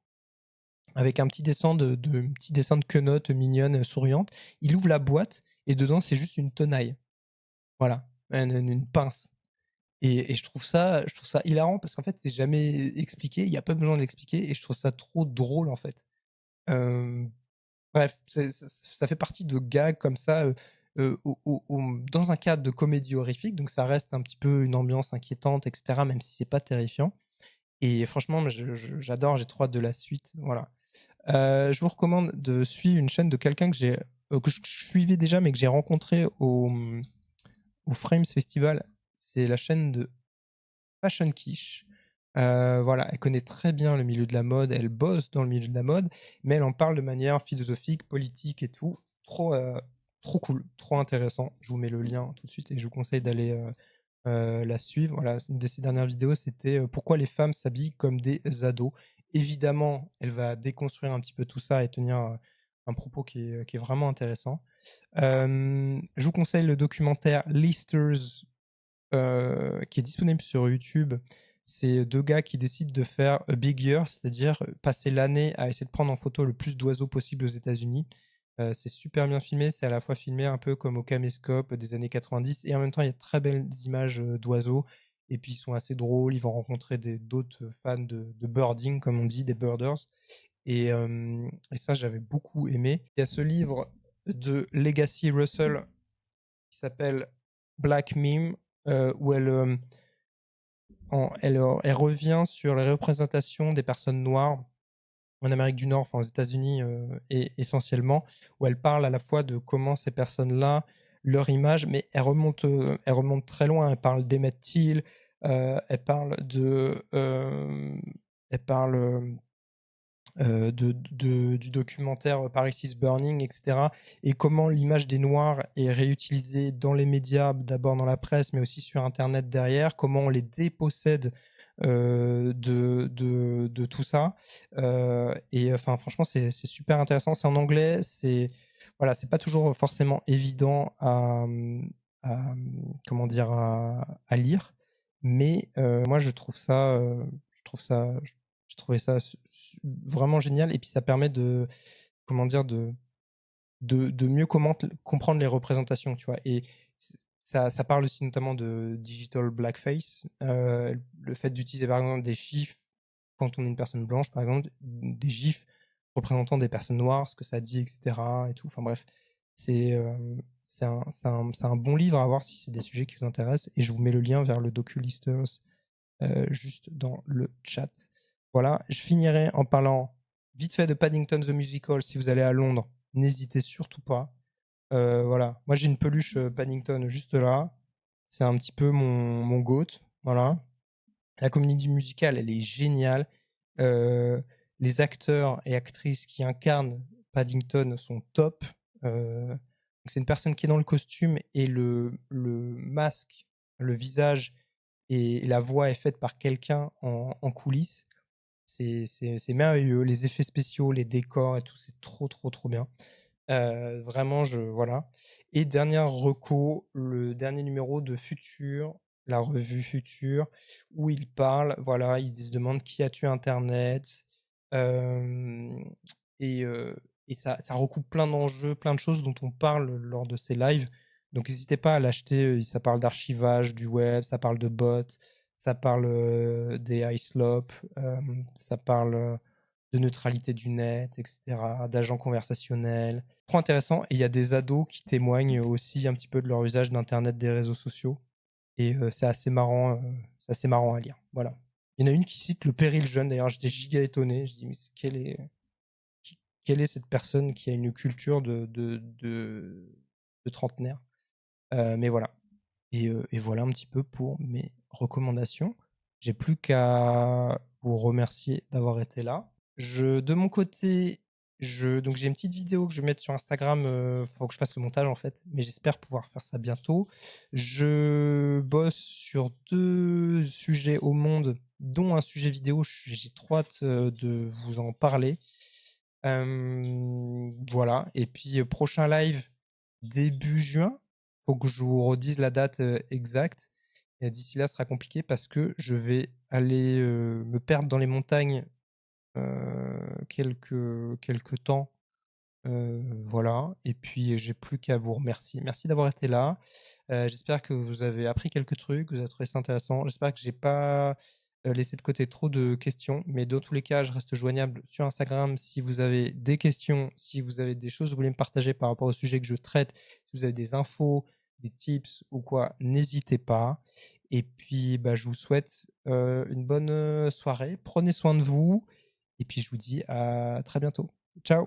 avec un petit dessin de quenotte mignonne, souriante. Il ouvre la boîte, et dedans, c'est juste une tenaille. Voilà, une pince. Et je trouve ça hilarant, parce qu'en fait, c'est jamais expliqué, il n'y a pas besoin de l'expliquer, et je trouve ça trop drôle, en fait. Bref, ça fait partie de gags comme ça, dans un cadre de comédie horrifique, donc ça reste un petit peu une ambiance inquiétante, etc., même si c'est pas terrifiant. Et franchement, j'adore, j'ai trop hâte de la suite. Voilà. Je vous recommande de suivre une chaîne de quelqu'un que je suivais déjà, mais que j'ai rencontré au Frames Festival. C'est la chaîne de Fashion Quiche. Voilà, elle connaît très bien le milieu de la mode, elle bosse dans le milieu de la mode, mais elle en parle de manière philosophique, politique et tout. Trop cool, trop intéressant. Je vous mets le lien tout de suite et je vous conseille d'aller la suivre. Voilà, une de ses dernières vidéos, c'était pourquoi les femmes s'habillent comme des ados. Évidemment, elle va déconstruire un petit peu tout ça et tenir un propos qui est vraiment intéressant. Je vous conseille le documentaire Listers, qui est disponible sur YouTube. C'est 2 gars qui décident de faire a big year, c'est-à-dire passer l'année à essayer de prendre en photo le plus d'oiseaux possible aux États-Unis. C'est super bien filmé, c'est à la fois filmé un peu comme au caméscope des années 90, et en même temps il y a de très belles images d'oiseaux, et puis ils sont assez drôles, ils vont rencontrer d'autres fans de birding, comme on dit, des birders, et ça j'avais beaucoup aimé. Il y a ce livre de Legacy Russell qui s'appelle Black Meme, où elle revient sur les représentations des personnes noires en Amérique du Nord, enfin aux États-Unis et essentiellement, où elle parle à la fois de comment ces personnes-là, leur image, mais elle remonte très loin. Elle parle d'Emmett Till, elle parle du documentaire Paris is Burning, etc. Et comment l'image des Noirs est réutilisée dans les médias, d'abord dans la presse, mais aussi sur Internet derrière, comment on les dépossède de tout ça. Et enfin, franchement, c'est super intéressant. C'est en anglais, c'est pas toujours forcément évident comment dire, à lire, mais moi je trouve ça, j'ai trouvé ça vraiment génial, et puis ça permet de, comment dire, de mieux comprendre les représentations, tu vois. Et ça parle aussi notamment de digital blackface, le fait d'utiliser par exemple des gifs quand on est une personne blanche, par exemple, des gifs représentant des personnes noires, ce que ça dit, etc. et tout. Enfin bref, c'est un bon livre à voir si c'est des sujets qui vous intéressent, et je vous mets le lien vers le docu Listers juste dans le chat. Voilà, je finirai en parlant vite fait de Paddington the Musical. Si vous allez à Londres, n'hésitez surtout pas. Voilà, moi j'ai une peluche Paddington juste là. C'est un petit peu mon GOAT. Voilà. La comédie musicale, elle est géniale. Les acteurs et actrices qui incarnent Paddington sont top. C'est une personne qui est dans le costume et le masque, le visage et la voix est faite par quelqu'un en coulisses. C'est merveilleux. Les effets spéciaux, les décors et tout, c'est trop, trop, trop bien. Vraiment, voilà. Et dernière reco, le dernier numéro de Future, la revue Future, où il parle, voilà, il se demande qui a tué Internet. Et ça recoupe plein d'enjeux, plein de choses dont on parle lors de ces lives. Donc n'hésitez pas à l'acheter. Ça parle d'archivage du web, ça parle de bots, ça parle des iSlop, ça parle de neutralité du net, etc., d'agents conversationnels. Trop intéressant. Et il y a des ados qui témoignent aussi un petit peu de leur usage d'Internet, des réseaux sociaux. Et c'est assez marrant à lire. Voilà. Il y en a une qui cite le péril jeune. D'ailleurs, j'étais giga étonné. Je dis, mais quelle est cette personne qui a une culture de trentenaire. Mais voilà. Et voilà un petit peu pour mes recommandations. J'ai plus qu'à vous remercier d'avoir été là. De mon côté, donc j'ai une petite vidéo que je vais mettre sur Instagram. Faut que je fasse le montage en fait, mais j'espère pouvoir faire ça bientôt. Je bosse sur 2 sujets au monde, dont un sujet vidéo. J'ai trop hâte de vous en parler. Voilà. Et puis prochain live début juin. Faut que je vous redise la date exacte. Et d'ici là, ce sera compliqué parce que je vais aller me perdre dans les montagnes quelques temps. Voilà. Et puis, j'ai plus qu'à vous remercier. Merci d'avoir été là. J'espère que vous avez appris quelques trucs, vous avez trouvé ça intéressant. J'espère que j'ai pas laissé de côté trop de questions. Mais dans tous les cas, je reste joignable sur Instagram si vous avez des questions, si vous avez des choses que vous voulez me partager par rapport au sujet que je traite, si vous avez des infos, des tips ou quoi, n'hésitez pas. Et puis, je vous souhaite une bonne soirée. Prenez soin de vous. Et puis, je vous dis à très bientôt. Ciao!